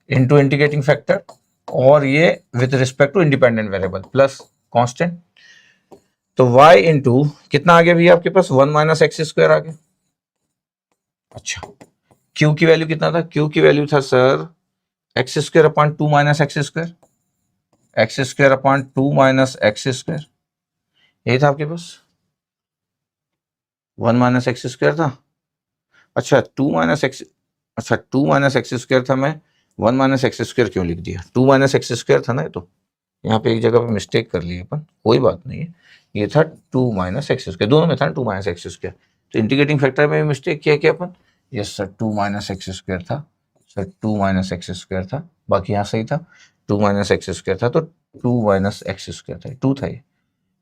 into integrating factor, और ये with respect to independent variable plus constant. तो y इंटू कितना आ गया भैया आपके पास, 1 माइनस एक्स स्क्वायर आ गया। अच्छा q की वैल्यू कितना था, q की वैल्यू था sir x square upon 2 minus x square, x square upon 2 minus x square, यही था आपके पास, 1 माइनस एक्स स्क्वायर था। अच्छा 2 माइनस एक्स, अच्छा 2 माइनस एक्स स्क्वायर था, मैं 1 माइनस एक्स स्क्वायर क्यों लिख दिया, 2 माइनस एक्स स्क्वायर था ना, ये तो यहाँ पे एक जगह पे मिस्टेक कर ली अपन, कोई बात नहीं है, ये था 2 माइनस एक्स स्क्वायर, दोनों में था 2 माइनस एक्स स्क्वायर, तो इंटीग्रेटिंग फैक्टर में मिस्टेक किया क्या अपन, yes sir 2 minus x square था, सर 2 माइनस एक्स स्क्वायर था, बाकी यहाँ सही था, 2 माइनस एक्स स्क्वायर था, तो 2 माइनस एक्स स्क्वायर था, 2 था ये।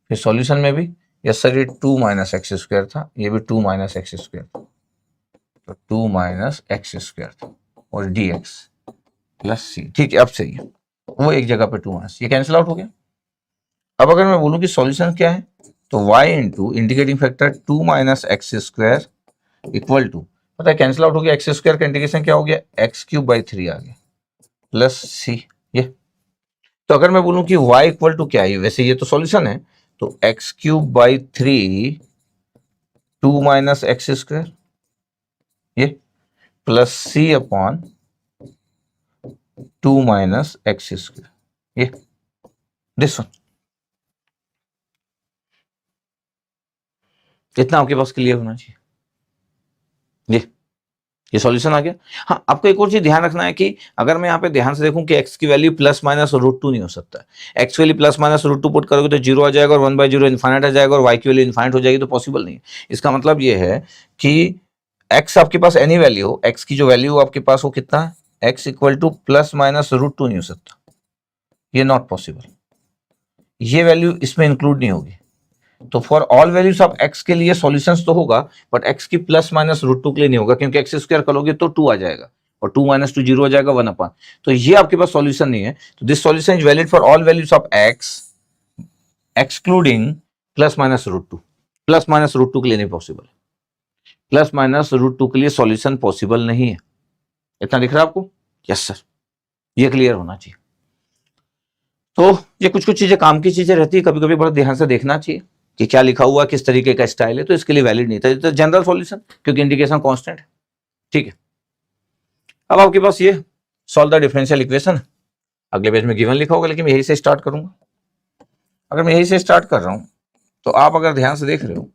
फिर सॉल्यूशन में भी यस सर ये 2 माइनस एक्स स्क्वायर था, ये भी 2 माइनस एक्स स्क्वायर था, तो 2 माइनस एक्स स्क्वायर था, और डी एक्स प्लस सी, ठीक है अब सही है, वो एक जगह पे 2 माइनस, ये कैंसिल आउट हो गया। अब अगर मैं बोलूं कि सॉल्यूशन क्या है, तो y into integrating factor 2 minus x square equal to, पता है कैंसिल आउट हो गया, एक्स स्क्वायर का इंटीग्रेशन क्या हो गया, एक्स क्यूब बाई 3 आ गया प्लस सी, ये। तो अगर मैं बोलूं कि y इक्वल टू क्या है, वैसे ये तो सॉल्यूशन है, तो x cube by 3 2 minus x square, ये plus c upon 2 minus x square, ये दिस वन। इतना आपके पास क्लियर होना चाहिए। ये सॉल्यूशन आ गया। हाँ, आपको एक और चीज ध्यान रखना है कि अगर मैं यहाँ पे ध्यान से देखूं कि x की वैल्यू प्लस माइनस √2 नहीं हो सकता। x की वैल्यू प्लस माइनस √2 पुट करोगे तो 0 आ जाएगा और 1/0 इन्फाइनाइट आ जाएगा और y की वैल्यू इन्फाइनाइट हो जाएगी, तो पॉसिबल नहीं है। इसका मतलब ये है कि x आपके पास एनी वैल्यू हो, x की जो वैल्यू आपके पास हो कितना है, x equal two plus minus √2 नहीं हो सकता, ये नॉट पॉसिबल। ये वैल्यू इसमें इंक्लूड नहीं होगी। तो for all values of x के लिए सॉल्यूशंस तो होगा, बट x की प्लस माइनस √2 के लिए नहीं होगा, क्योंकि x स्क्वायर करोगे तो 2 आ जाएगा और 2 माइनस 2 0 आ जाएगा 1/। तो ये आपके पास सॉल्यूशन नहीं है। तो this solution is valid for all values of x excluding plus minus √2। Plus minus √2 के लिए नहीं पॉसिबल, प्लस माइनस √2 के लिए सॉल्यूशन पॉसिबल नहीं है। इतना दिख रहा है आपको? यस सर, ये क्लियर होना चाहिए। तो ये कुछ कुछ चीजें काम की चीजें रहती है, कभी कभी बड़ा ध्यान से देखना चाहिए कि क्या लिखा हुआ, किस तरीके का स्टाइल है, तो इसके लिए वैलिड नहीं था। तो जनरल सॉल्यूशन, क्योंकि इंडिकेशन कांस्टेंट है। ठीक है, अब आपके पास ये सॉल्व द डिफरेंशियल इक्वेशन, अगले पेज में गिवन लिखा होगा, लेकिन मैं यही से स्टार्ट करूंगा। अगर मैं यही से स्टार्ट कर रहा हूं तो आप अगर ध्यान से देख रहे हो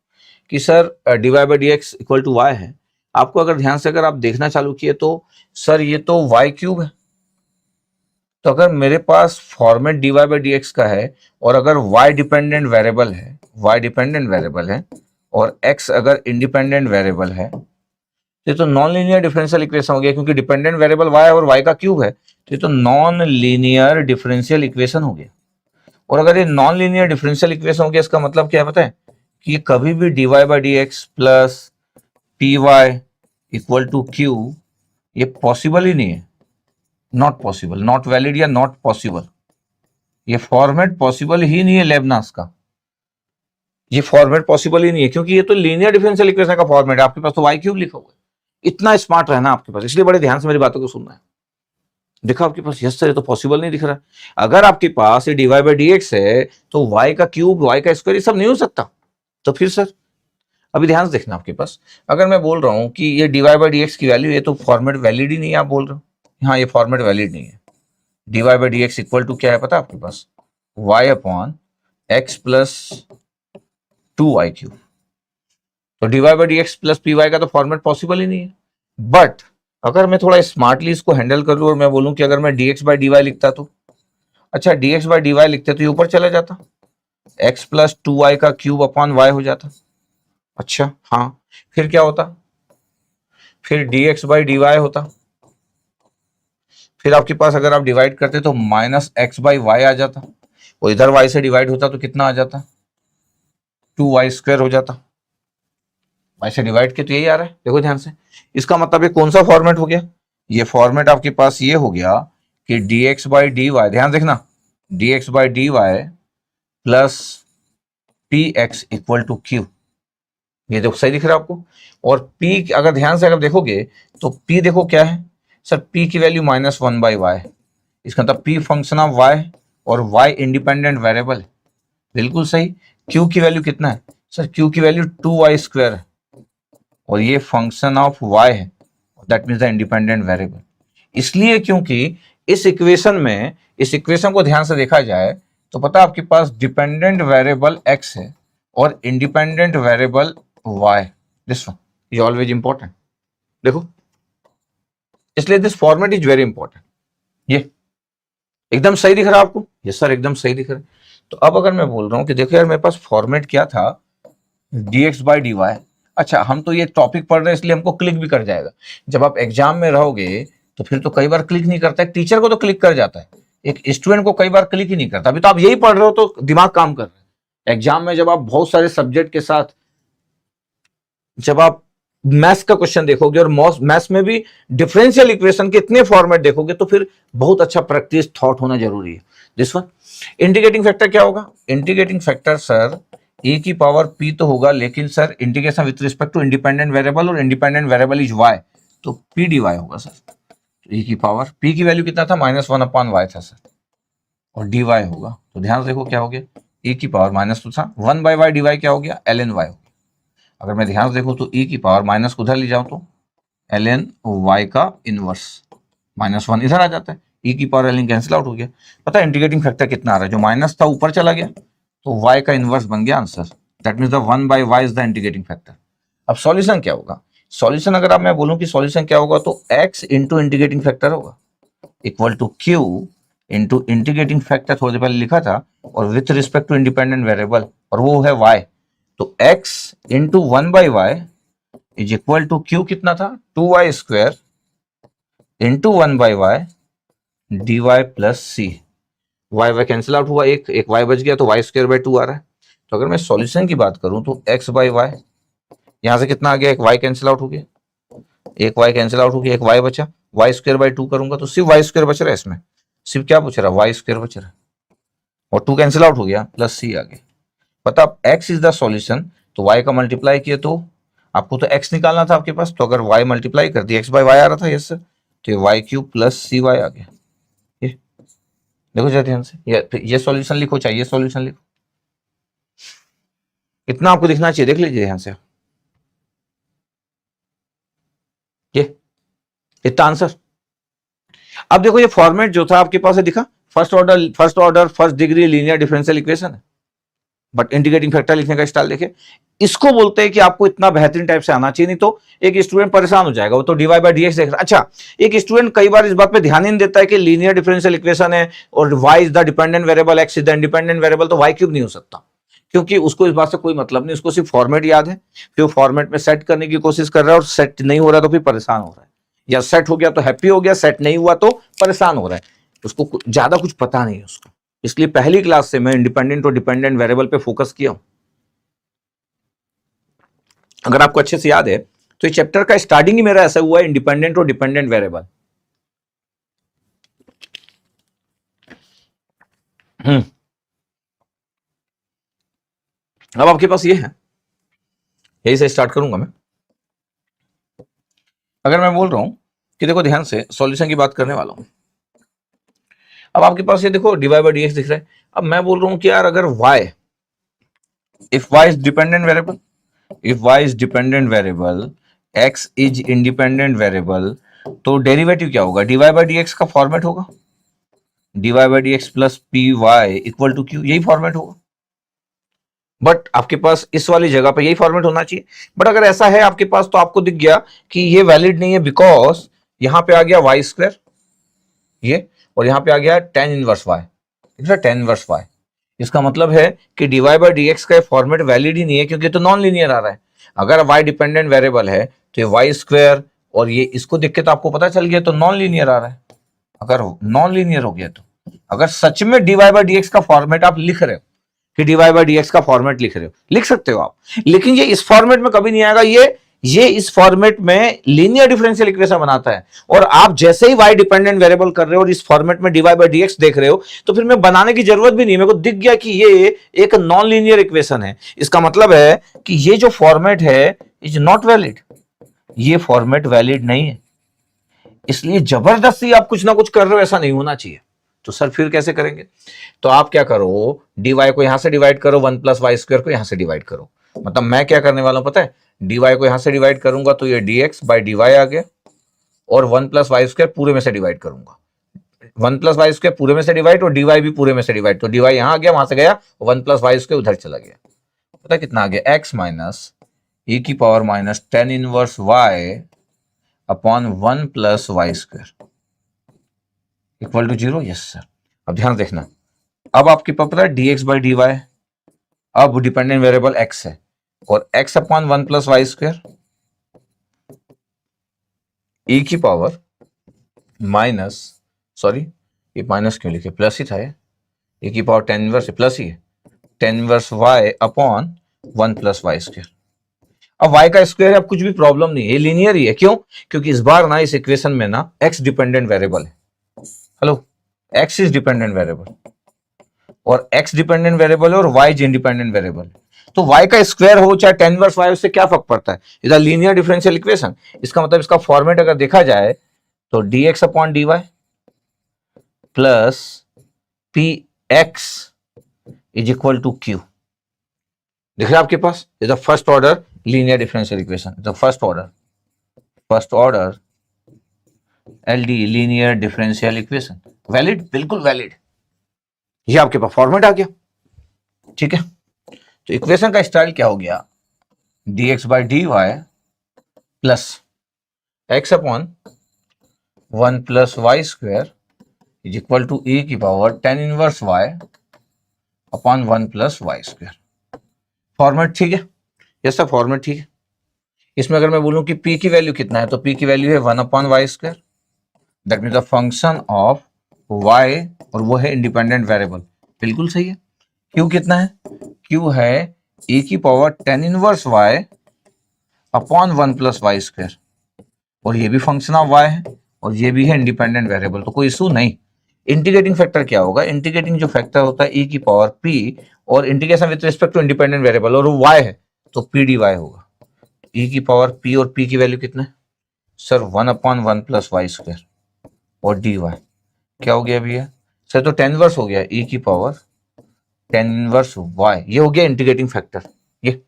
कि sir dy/dx equal to y है, आपको अगर ध्यान से अगर आप देखना चालू किए तो सर ये तो y³ है। तो अगर मेरे पास फॉर्मेट dy/dx का है और अगर y डिपेंडेंट वेरिएबल है, y डिपेंडेंट वेरिएबल है और x अगर इंडिपेंडेंट वेरिएबल है, ये तो नॉन लीनियर डिफरेंशियल इक्वेशन हो गया, क्योंकि डिपेंडेंट वेरिएबल y और y का क्यूब है, तो ये तो नॉन लीनियर डिफरेंशियल इक्वेशन हो गया। और अगर ये नॉन लीनियर डिफरेंशियल इक्वेशन हो गया, इसका मतलब क्या है पता है कि ये कभी भी dy/dx plus py equal to q ये पॉसिबल ही नहीं है, नॉट पॉसिबल, नॉट वैलिड या नॉट पॉसिबल। ये फॉर्मेट पॉसिबल ही नहीं है लेबनास का, ये फॉर्मेट पॉसिबल ही नहीं है, क्योंकि ये तो लीनियर डिफरेंशियल इक्वेशन का फॉर्मेट है। आपके पास तो y³ लिखा हुआ है। इतना स्मार्ट रहना आपके पास, इसलिए बड़े ध्यान से मेरी बातों को सुनना है। देखा आपके पास, यस सर ये तो पॉसिबल नहीं दिख रहा। अगर आपके पास ये dy/dx है तो y का क्यूब, y का स्क्वायर, ये सब नहीं हो सकता। तो फिर सर अभी ध्यान से देखना, आपके पास अगर मैं बोल रहा हूं कि ये dy/dx की वैल्यू, ये तो फॉर्मेट वैलिड ही नहीं है, आप बोल रहे हो हाँ ये फॉर्मेट वैलिड नहीं है। dy/dx इक्वल टू क्या है पता आपके पास, y/x प्लस 2y³। तो dy/dx प्लस py का तो फॉर्मेट पॉसिबल ही नहीं है। बट अगर मैं थोड़ा स्मार्टली इसको हैंडल कर लूं और मैं बोलूं कि अगर मैं dx/dy लिखता तो, अच्छा dx/dy लिखते तो ये ऊपर चला जाता, x प्लस 2y का क्यूब अपॉन y हो जाता। अच्छा हाँ, फिर क्या होता, फिर dx/dy होता। फिर आपके पास अगर आप डिवाइड करते तो माइनस x/y आ जाता, और इधर y से डिवाइड होता तो कितना आ जाता, 2y² हो जाता। y से डिवाइड के तो यही आ रहा है, देखो ध्यान से। इसका मतलब ये कौन सा फॉर्मेट हो गया, ये फॉर्मेट आपके पास ये हो गया कि dx/dy, ध्यान देखना, dx/dy plus px equal to q। ये देखो सही दिख रहा है आपको। और p अगर ध्यान से अगर देखोगे तो p देखो क्या है सर, p की वैल्यू -1/y, इसका मतलब p फंक्शन ऑफ y और y इंडिपेंडेंट वेरिएबल। बिल्कुल सही। q की वैल्यू कितना है सर, q की वैल्यू 2y² है और ये फंक्शन ऑफ y है, that means the independent variable. इसलिए क्योंकि इस इक्वेशन में, इस इक्वेशन को ध्यान से देखा जाए तो पता आपके पास डिपेंडेंट वेरिएबल x है और independent variable y, this one is always important. देखो, इसलिए this format is very important. ये एकदम सही दिख रहा है आपको? यस सर एकदम सही दिख रहा है। तो अब अगर मैं बोल रहा हूं कि देखो यार मेरे पास फॉर्मेट क्या था, dx/dy। अच्छा हम तो ये टॉपिक पढ़ रहे हैं इसलिए हमको क्लिक भी कर जाएगा। जब आप एग्जाम में रहोगे तो फिर तो कई बार क्लिक नहीं करता है, टीचर को तो क्लिक कर जाता है, एक स्टूडेंट को कई बार क्लिक ही नहीं करता। अभी तो आप यही पढ़ रहे हो तो दिमाग काम कर रहा है। एग्जाम में जब आप बहुत सारे सब्जेक्ट के साथ, जब आप मैथ्स का क्वेश्चन देखोगे और मैथ्स में भी डिफरेंशियल इक्वेशन के इतने फॉर्मेट देखोगे तो फिर बहुत अच्छा प्रैक्टिस थॉट होना जरूरी है। दिस वन इंटीग्रेटिंग फैक्टर क्या होगा, इंटीग्रेटिंग फैक्टर सर e की पावर p तो होगा, लेकिन sir integration with respect to independent variable और इंडिपेंडेंट वेरिएबल इज y, तो p dy होगा सर। तो e की पावर p की वैल्यू कितना था, -1/y था सर, और dy होगा। तो ध्यान देखो क्या हो गया, e की पावर माइनस तो था 1/y, dy क्या हो गया, ln y हो गया। अगर मैं ध्यान से देखूं तो e की पावर माइनस को उधर ले जाऊं तो ln y का इनवर्स, -1 इधर आ जाता है, e की पावर ln कैंसिल आउट हो गया। पता है इंटीग्रेटिंग फैक्टर कितना आ रहा है, जो माइनस था ऊपर चला गया तो y का इनवर्स बन गया answer, that means the 1/y is the integrating factor. अब सॉल्यूशन क्या होगा? सॉल्यूशन अगर आप मैं बोलूं कि सॉल्यूशन क्या होगा तो x इंटू इंटीग्रेटिंग फैक्टर होगा equal to q into integrating factor थोड़ी देर पहले लिखा था और with respect to independent variable और वो है y। तो x into 1/y is equal to q कितना था 2y square into 1/y dy plus c. Y y cancel out हुआ, एक वाई बच गया तो वाई स्क्वायर बाई 2 आ रहा है। तो अगर मैं सॉल्यूशन की बात करूं तो x बाई वाई, यहां से कितना आ गया, एक वाई कैंसिल आउट हो गया, एक वाई कैंसिल आउट हो गया, एक वाई बचा, वाई स्क्वायर बाई 2 करूंगा तो सिर्फ वाई स्क्वायर बच रहा है, इसमें सिर्फ क्या पूछ रहा है वाई स्क्वायर बच रहा है और 2 कैंसिल आउट हो गया प्लस सी आ गया। पता अब x इज द सॉल्यूशन तो y का मल्टीप्लाई किया तो आपको तो x निकालना था आपके पास, तो अगर y मल्टीप्लाई कर दिया x बाई वाई आ रहा था यस सर, तो y cube plus c Y आ गया। देखो जरा ध्यान से, ये सॉल्यूशन लिखो चाहिए सॉल्यूशन लिखो, इतना आपको दिखना चाहिए, देख लीजिए ध्यान से ये इतना आंसर। अब देखो ये फॉर्मेट जो था आपके पास है दिखा, first order first degree linear differential equation है, बट इंटीग्रेटिंग फैक्टर लिखने का स्टाइल देखे, इसको बोलते हैं कि आपको इतना बेहतरीन टाइप से आना चाहिए, नहीं तो एक स्टूडेंट परेशान हो जाएगा, वो तो डीवाई बाई डीएक्स देख रहा है। अच्छा, एक स्टूडेंट कई बार इस बात पे ध्यान ही नहीं देता है कि लीनियर डिफरेंशियल इक्वेशन है और y is the dependent variable, x is the independent variable, तो वाई क्यूब नहीं हो सकता, क्योंकि उसको इस बात से कोई मतलब नहीं, उसको सिर्फ फॉर्मेट याद है, फिर फॉर्मेट में सेट करने की कोशिश कर रहा है और सेट नहीं हो रहा तो फिर परेशान हो रहा है, या सेट हो गया तो हैप्पी हो गया, सेट नहीं हुआ तो परेशान हो रहा है, उसको ज्यादा कुछ पता नहीं है उसको। इसलिए पहली क्लास से मैं इंडिपेंडेंट और डिपेंडेंट वेरिएबल पे फोकस किया हूं। अगर आपको अच्छे से याद है तो इस चैप्टर का स्टार्टिंग ही मेरा ऐसा हुआ है, इंडिपेंडेंट और डिपेंडेंट वेरिएबल। अब आपके पास ये है, यही से स्टार्ट करूंगा मैं। अगर मैं बोल रहा हूं कि देखो ध्यान से सॉल्यूशन की बात करने वाला हूं, अब आपके पास ये देखो d y by d x दिख रहा है। अब मैं बोल रहा हूं कि यार अगर y, if y is dependent variable, if y is dependent variable, x is independent variable, तो डेरिवेटिव क्या होगा, dy by dx का फॉर्मेट होगा dy by dx plus p y equal to q, यही फॉर्मेट होगा। बट आपके पास इस वाली जगह पे यही फॉर्मेट होना चाहिए, बट अगर ऐसा है आपके पास तो आपको दिख गया कि ये वैलिड नहीं है, बिकॉज यहां पे आ गया वाई स्क्वायर ये, और यहां पे आ गया tan inverse y, tan inverse y, इसका मतलब है कि dy बाई डी एक्स का फॉर्मेट वैलिड ही नहीं है, क्योंकि तो नॉन लीनियर आ रहा है। अगर y डिपेंडेंट वेरिएबल है तो ये वाई स्क्वायर और ये इसको देख के तो आपको पता चल गया तो नॉन लीनियर आ रहा है। अगर नॉन लीनियर हो गया तो अगर सच में dy बाई डी एक्स का फॉर्मेट आप लिख रहे हो कि dy बाई डी एक्स का फॉर्मेट लिख रहे हो, लिख सकते हो आप, लेकिन ये इस फॉर्मेट में कभी नहीं आएगा, ये इस फॉर्मेट में लीनियर डिफरेंशियल इक्वेशन बनाता है, और आप जैसे ही y डिपेंडेंट वेरिएबल कर रहे हो और इस फॉर्मेट में dy बाई डी एक्स देख रहे हो तो फिर मैं बनाने की जरूरत भी नहीं, मेरे को दिख गया कि ये एक नॉन लीनियर इक्वेशन है। इसका मतलब है कि ये जो फॉर्मेट है इज नॉट वैलिड, ये फॉर्मेट वैलिड नहीं है, इसलिए जबरदस्ती आप कुछ ना कुछ कर रहे हो, ऐसा नहीं होना चाहिए। तो सर फिर कैसे करेंगे, तो आप क्या करो, dy को यहां से डिवाइड करो, 1 प्लस वाई स्क्वायर को यहां से डिवाइड करो। मतलब मैं क्या करने वाला हूं पता है, dy को यहां से डिवाइड करूंगा तो ये dx बाई dy आ गया, और 1 प्लस वाई स्क्वायर पूरे में से डिवाइड करूंगा, 1 प्लस वाई स्क्वायर पूरे में से डिवाइड और dy भी पूरे में से डिवाइड, तो dy यहां आ गया, वहां से गया, 1 प्लस वाई स्क्वायर उधर चला गया, पता कितना आ गया, x माइनस e की power minus tan inverse y upon 1 plus y square equal to 0। Yes sir. अब ध्यान देखना, अब आपके पास पता है dx बाई dy, अब डिपेंडेंट वेरिएबल x है और x upon 1 plus y square e की पावर माइनस, सॉरी ये माइनस क्यों लिखे, प्लस ही था ये, e की पावर टेन इनवर्स प्लस ही है, tan inverse y upon 1 plus y square. अब y का स्क्वायर है, अब कुछ भी प्रॉब्लम नहीं है, ये लीनियर ही है, क्यों, क्योंकि इस बार ना इस इक्वेशन में ना x डिपेंडेंट वेरिएबल है, hello x is dependent variable और x डिपेंडेंट वेरिएबल है और y इज इंडिपेंडेंट वेरिएबल, तो y का स्क्वायर हो चाहे टेन इनवर्स y, उससे क्या फर्क पड़ता है, is a linear differential equation. इसका मतलब इसका फॉर्मेट अगर देखा जाए तो dx upon dy plus p x is equal to q, दिख रहा है आपके पास, is the first order linear differential equation, the first order LD linear differential equation, valid, बिल्कुल वैलिड, ये आपके पास फॉर्मेट आ गया, ठीक है। तो इक्वेशन का स्टाइल क्या हो गया, dx by d y plus x upon 1 plus y square is equal to e की power tan inverse y upon 1 plus y square. Format ठीक है, यस सर फॉर्मेट ठीक है। इसमें अगर मैं बोलूं कि p की वैल्यू कितना है, तो p की वैल्यू है 1 upon y square, that mean the function of y, और वो है इंडिपेंडेंट वेरिएबल, बिल्कुल सही है। q कितना है, q है e की power tan inverse y upon 1 plus y square, और ये भी फंक्शन ऑफ y है और ये भी है इंडिपेंडेंट वेरिएबल, तो कोई इशू नहीं। इंटीग्रेटिंग फैक्टर क्या होगा, इंटीग्रेटिंग जो फैक्टर होता है e की पावर p, और integration with respect to independent variable, और वो y है तो p dy होगा। e की पावर p और p की वैल्यू कितना है sir, 1 upon 1 plus y square, और dy क्या हो गया भैया सर, तो tan इनवर्स हो गया e की पावर tan इनवर्स y, ये हो गया इंटीग्रेटिंग फैक्टर। ये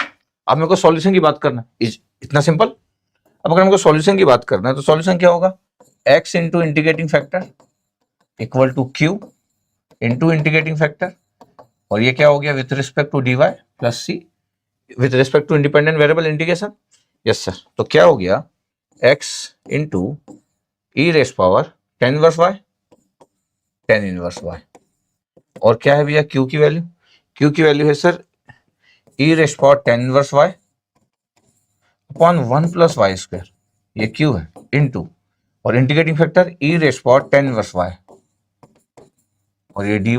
अब मेरे को सॉल्यूशन की बात करना है, इतना सिंपल। अब अगर मेरे को सॉल्यूशन की बात करना है तो सॉल्यूशन क्या होगा, x into integrating factor equal to q into integrating factor, और ये क्या हो गया with respect to dy plus c with respect to independent variable integration. Yes sir, तो क्या हो गया x into e raise power tan inverse y, tan inverse y, और क्या है भैया q की वैल्यू, q की वैल्यू है sir e raise power tan inverse y upon 1 plus y square, ये q है, इंटू और integrating factor e raise power tan inverse y, और ये dy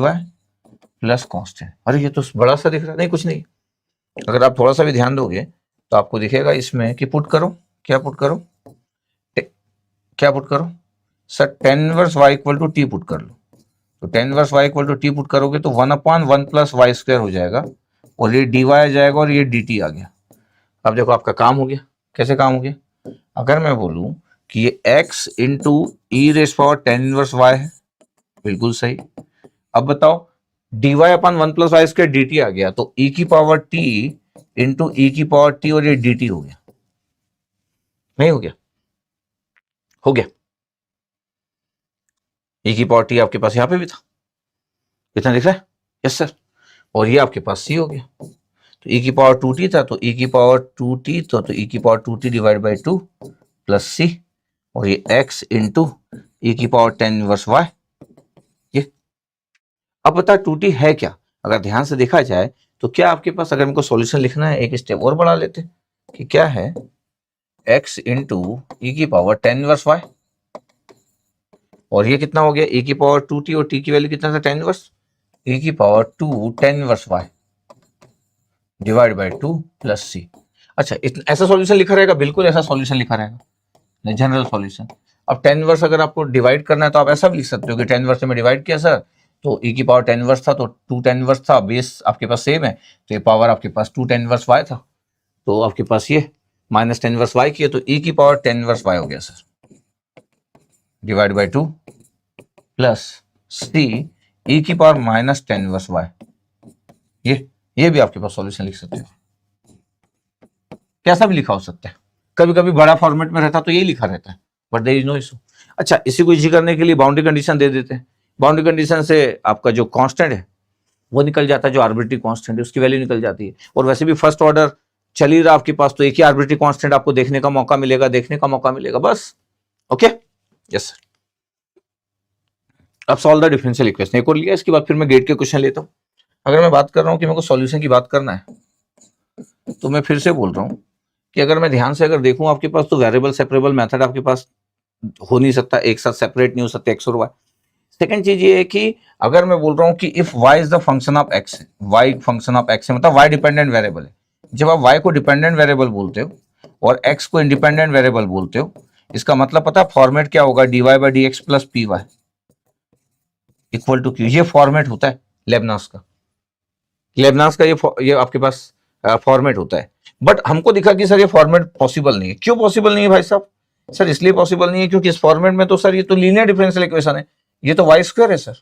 प्लस कांस्टेंट। अरे ये तो बड़ा सा दिख रहा है, नहीं कुछ नहीं, अगर आप थोड़ा सा भी ध्यान दोगे तो आपको दिखेगा इसमें कि पुट करो, क्या पुट करो, क्या पुट करो sir, tan inverse y equal to t put कर लो, तो tan inverse y equal to t put करोगे तो 1 अपॉन 1 प्लस वाई स्क्वायर हो जाएगा, और ये dy आ जाएगा, और ये dt आ गया। अब देखो आपका काम हो गया, कैसे काम हो गया, अगर मैं बोलूं कि ये x into e raise power tan inverse y है, बिल्कुल सही। अब बताओ dy upon 1 plus y square dt आ गया, तो e की पावर t इंटू ई की पावर t, और ये dt हो गया, नहीं हो गया, हो गया। e की पावर t आपके पास यहां पे भी था, कितना दिख रहा है, यस सर, और ये आपके पास c हो गया, तो e की पावर 2t था, तो e की पावर 2t, तो e की power 2t divide by 2 plus c, और ये x इंटू e की पावर tan इनवर्स y। ये अब बता 2t है क्या, अगर ध्यान से देखा जाए तो क्या आपके पास, अगर इनको सॉल्यूशन लिखना है एक स्टेप और बढ़ा लेते कि क्या है x इंटू ई की पावर tan इनवर्स y, और ये कितना हो गया e की पावर 2t, और t की वैल्यू कितना था tan इनवर्स, e की power 2 tan inverse y divide by 2 plus c. अच्छा ऐसा सॉल्यूशन लिखा रहेगा, बिल्कुल ऐसा सॉल्यूशन लिखा रहेगा, जनरल सॉल्यूशन। अब tan इनवर्स अगर आपको डिवाइड करना है तो आप ऐसा भी लिख सकते हो कि tan इनवर्स में डिवाइड किया सर, तो e की पावर tan इनवर्स था तो 2 tan इनवर्स था, बेस आपके पास सेम है, तो ये पावर आपके पास 2 tan इनवर्स y था, तो आपके पास ये माइनस tan इनवर्स y की है, तो e की पावर tan इनवर्स y हो गया sir, divide by 2 plus C e की power minus tan inverse y। ये भी आपके पास सॉल्यूशन लिख सकते हो, कैसा भी लिखा हो सकता है, कभी कभी बड़ा फॉर्मेट में रहता तो यही लिखा रहता है, but there is no issue. अच्छा इसी को इजी करने के लिए बाउंड्री कंडीशन दे देते हैं, बाउंड्री कंडीशन से आपका जो कांस्टेंट है वो निकल जाता है, जो आर्बिट्री कांस्टेंट है उसकी वैल्यू निकल जाती है, और वैसे भी फर्स्ट ऑर्डर चल ही रहा आपके पास, तो एक ही आर्बिट्री कांस्टेंट आपको देखने का मौका मिलेगा, बस। Okay yes sir. अब सॉल्व द डिफरेंशियल इक्वेशन एक और लिया, इसके बाद फिर मैं गेट के क्वेश्चन लेता हूँ। अगर मैं बात कर रहा हूँ कि मेरे को सॉल्यूशन की बात करना है, तो मैं फिर से बोल रहा हूँ कि अगर मैं ध्यान से अगर देखूं आपके पास, तो वेरिएबल सेपरेबल मेथड आपके पास हो नहीं सकता, एक साथ सेपरेट नहीं हो सकते एक्स और वाई। सेकंड चीज ये है कि अगर मैं बोल रहा हूँ कि if y is the function of x, y function of x है, मतलब y डिपेंडेंट वेरिएबल है। जब आप y को डिपेंडेंट वेरिएबल बोलते हो और x को इंडिपेंडेंट वेरिएबल बोलते हो, इसका मतलब पता है फॉर्मेट क्या होगा, dy by d x plus p y equal to q. ये फॉर्मेट होता है लेबनास का, ये आपके पास फॉर्मेट होता है। बट हमको दिखा कि सर ये फॉर्मेट पॉसिबल नहीं है। क्यों पॉसिबल नहीं है भाई साहब? सर इसलिए पॉसिबल नहीं है क्योंकि इस फॉर्मेट में तो सर ये तो लीनियर डिफरेंशियल इक्वेशन है, ये तो वाई स्क्वायर है सर,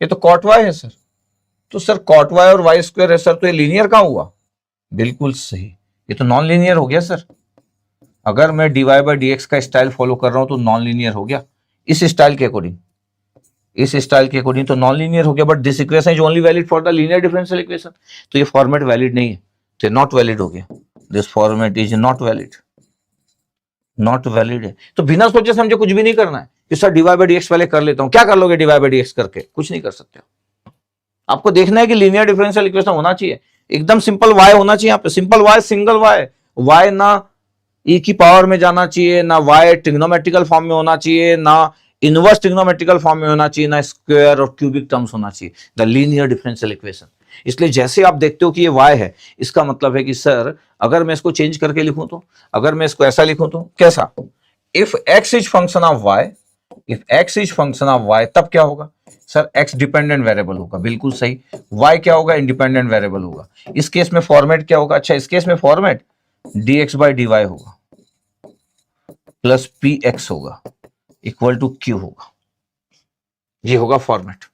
ये तो कॉट वाई है सर, तो सर कॉट वाई और वाई स्क्वायर है सर, तो ये लीनियर कहाँ हुआ? बिल्कुल सही, ये तो नॉन लीनियर हो गया सर। अगर मैं dy बाई डी एक्स का स्टाइल फॉलो कर रहा हूं तो नॉन लीनियर हो गया इस स्टाइल के अकॉर्डिंग। इस स्टाइल के अकॉर्डिंग तो नॉन लीनियर हो गया, but this equation is only valid for the linear differential equation, तो ये फॉर्मेट वैलिड नहीं है, तो नॉट वैलिड हो गया, this format is not valid, not valid है। तो बिना सोचे समझे कुछ भी नहीं करना है कि सर dy बाई dx पहले कर लेता हूं, क्या कर लोगे dy बाई dx करके, कुछ नहीं कर सकते। आपको देखना है कि लीनियर डिफरेंशियल इक्वेशन होना चाहिए, एकदम सिंपल y होना चाहिए, यहाँ पे सिंपल y, सिंगल y ना e की पावर में जाना चाहिए, ना y ट्रिग्नोमेट्रिकल फॉर्म में होना चाहिए, ना इनवर्स ट्रिग्नोमेट्रिकल फॉर्म में होना चाहिए, ना स्क्वायर और क्यूबिक टर्म्स होना चाहिए, द लीनियर डिफरेंशियल इक्वेशन। इसलिए जैसे आप देखते हो कि ये y है, इसका मतलब है कि सर अगर मैं इसको चेंज करके लिखूं तो, अगर मैं इसको ऐसा लिखूं तो कैसा, if x is function of y, if x is function of y, तब क्या होगा सर, x डिपेंडेंट वेरिएबल होगा, बिल्कुल सही। y क्या होगा, इंडिपेंडेंट वेरिएबल होगा। इस केस में फॉर्मेट क्या होगा, अच्छा इस केस में फॉर्मेट dx बाई dy होगा प्लस px होगा इक्वल टू q होगा, ये होगा फॉर्मेट।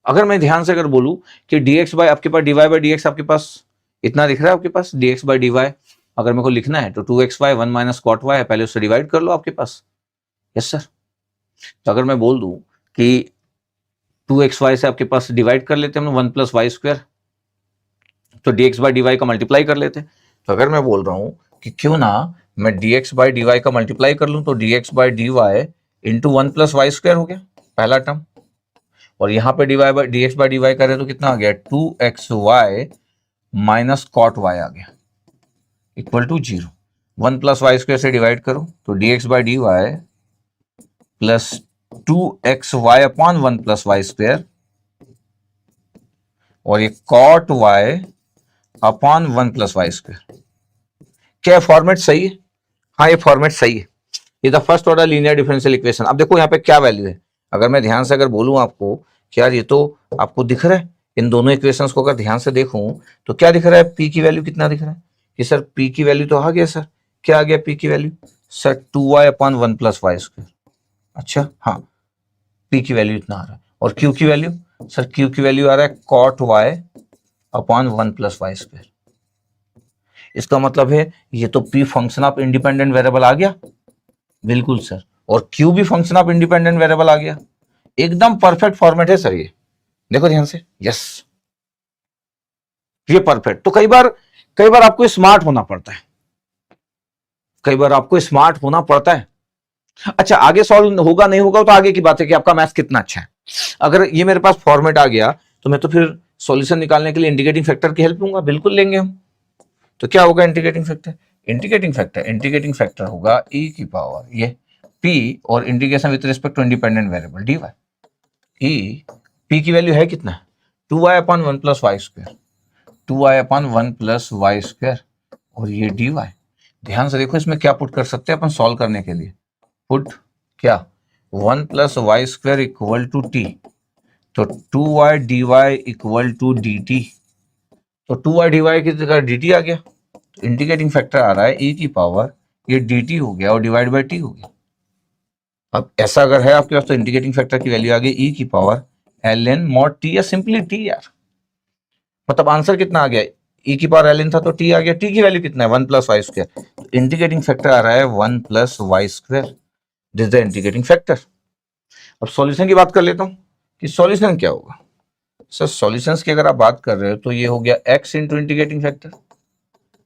अगर मैं ध्यान से अगर बोलूं कि dx बाई आपके पास dy बाई dx आपके पास इतना दिख रहा है, आपके पास dx बाई dy अगर मेरे को लिखना है तो 2xy 1 माइनस कॉट y है, पहले उससे डिवाइड कर लो आपके पास, यस सर। तो अगर मैं बोल दूं कि 2xy से आपके पास डिवाइड कर लेते हैं हम 1 प्लस वाई स्क्वायर, तो dx बाई dy का मल्टीप्लाई कर लेते हैं। तो अगर मैं बोल रहा हूं कि क्यों ना मैं dx बाई dy का मल्टीप्लाई कर लूं, तो dx by dy into 1 plus y square हो गया पहला टर्म, और यहां पे dx बाई dy करें तो कितना आ गया 2xy माइनस कॉट y आ गया equal to 0। 1 plus y square से डिवाइड करो तो dx by dy plus 2xy upon 1 plus y square, और ये cot y upon 1 plus y square. क्या फॉर्मेट सही है? हाँ ये फॉर्मेट सही है, ये the first order linear differential equation. अब देखो यहाँ पे क्या वैल्यू है, अगर मैं ध्यान से अगर बोलूं आपको कि यार ये तो आपको दिख रहा है, इन दोनों इक्वेशंस को अगर ध्यान से देखूं तो क्या दिख रहा है, p की वैल्यू कितना दिख रहा है कि सर p की वैल्यू तो आ गया सर, क्या आ गया p की value sir 2y upon 1 plus y square. अच्छा हाँ, p की वैल्यू इतना आ रहा है, और q की वैल्यू सर q की वैल्यू आ रहा है cot y upon 1 plus y square. इसका मतलब है ये तो p function of independent variable आ गया, बिल्कुल सर, और q भी फंक्शन ऑफ इंडिपेंडेंट वेरिएबल आ गया, एकदम परफेक्ट फॉर्मेट है सर ये, देखो ध्यान से, यस ये परफेक्ट। तो कई बार आपको स्मार्ट होना पड़ता है, कई बार आपको स्मार्ट होना पड़ता है। अच्छा आगे सॉल्व होगा नहीं होगा तो आगे की बात है कि आपका मैथ्स कितना अच्छा है। अगर ये मेरे पास फॉर्मेट आ गया तो मैं तो फिर सॉल्यूशन निकालने के लिए इंटीग्रेटिंग फैक्टर की हेल्प लूंगा, बिल्कुल लेंगे हम। तो क्या होगा इंटीग्रेटिंग फैक्टर, इंटीग्रेटिंग फैक्टर होगा e की पावर ये p और integration with respect to independent variable dy। e p की वैल्यू है कितना, 2y upon 1 plus y square, 2y upon 1 plus y square, और ये dy। ध्यान से देखो इसमें क्या पुट कर सकते हैं अपन सॉल्व करने के लिए, पुट क्या 1 plus y square equal to T, तो 2y dy equal to dt, तो 2y dy की जगह dt आ गया, तो इंटीग्रेटिंग फैक्टर आ रहा है e की पावर ये dt हो गया और डिवाइड बाई t हो गया। अब ऐसा अगर है आपके पास तो इंटीग्रेटिंग फैक्टर की वैल्यू आ गई e की पावर ln mod t या सिंपली t यार, मतलब आंसर कितना आ गया, e की पावर ln था तो t आ गया, t की वैल्यू कितना है 1 plus y square, integrating factor आ रहा है 1 plus y square, this the integrating factor. अब सॉल्यूशन की बात कर लेता हूं कि सॉल्यूशन क्या होगा। सर सॉल्यूशंस की अगर आप बात कर रहे हो तो ये हो गया x into integrating factor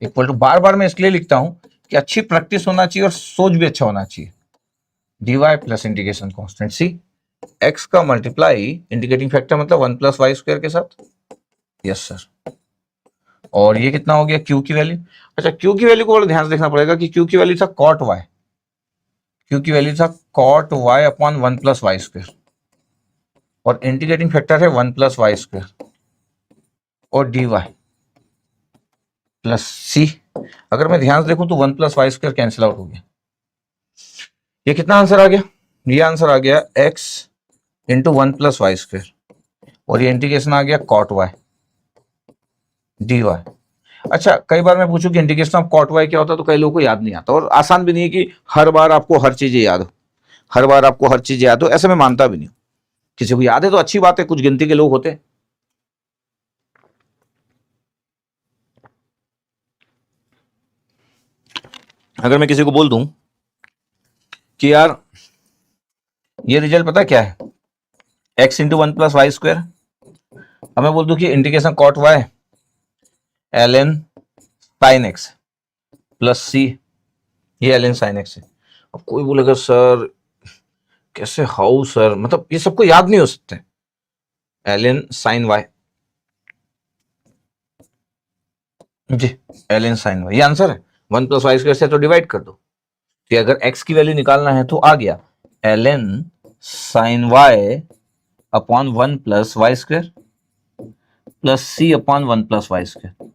equal to, बार बार मैं इसलिए लिखता हूं कि अच्छी प्रैक्टिस होना चाहिए और सोच भी अच्छा होना चाहिए, dy प्लस इंटीग्रेशन कांस्टेंट सी x का मल्टीप्लाई इंटीग्रेटिंग फैक्टर मतलब 1 प्लस वाई स्क्वायर के साथ, यस सर, और ये कितना हो गया q की वैल्यू। अच्छा q की वैल्यू को बड़ा ध्यान से देखना पड़ेगा कि q की वैल्यू था कॉट y, q की वैल्यू था cot y upon 1 plus y square, और इंटीग्रेटिंग फैक्टर है 1 प्लस वाई स्क्वायर और dy प्लस सी। अगर मैं ध्यान से देखूं तो 1 plus y square cancel out हो गया, ये कितना आंसर आ गया, ये आंसर आ गया x into 1 plus y square, और ये इंटीग्रेशन आ गया कॉट y dy। अच्छा कई बार मैं पूछूं कि इंटीग्रेशन ऑफ कॉट y क्या होता है तो कई लोगों को याद नहीं आता, और आसान भी नहीं है कि हर बार आपको हर चीजें याद हो, हर बार आपको हर चीज याद हो, ऐसे मैं मानता भी नहीं हूं। किसी को याद है तो अच्छी बात है, कुछ गिनती के लोग होते हैं। अगर मैं किसी को बोल दूं कि यार ये रिजल्ट पता क्या है, x into one plus y square. अब मैं बोल दूं कि integration cot y l n sine x plus c, ये एल एन साइन एक्स है। अब कोई बोलेगा सर कैसे, हाउ सर, मतलब ये सबको याद नहीं हो सकते। एल एन साइन वाई जी, एल एन साइन वाई, ये आंसर है। वन प्लस वाई स्क्वायर से तो डिवाइड कर दो, कि अगर x की वैल्यू निकालना है तो आ गया l n sine y upon one plus y square plus c upon one plus y square.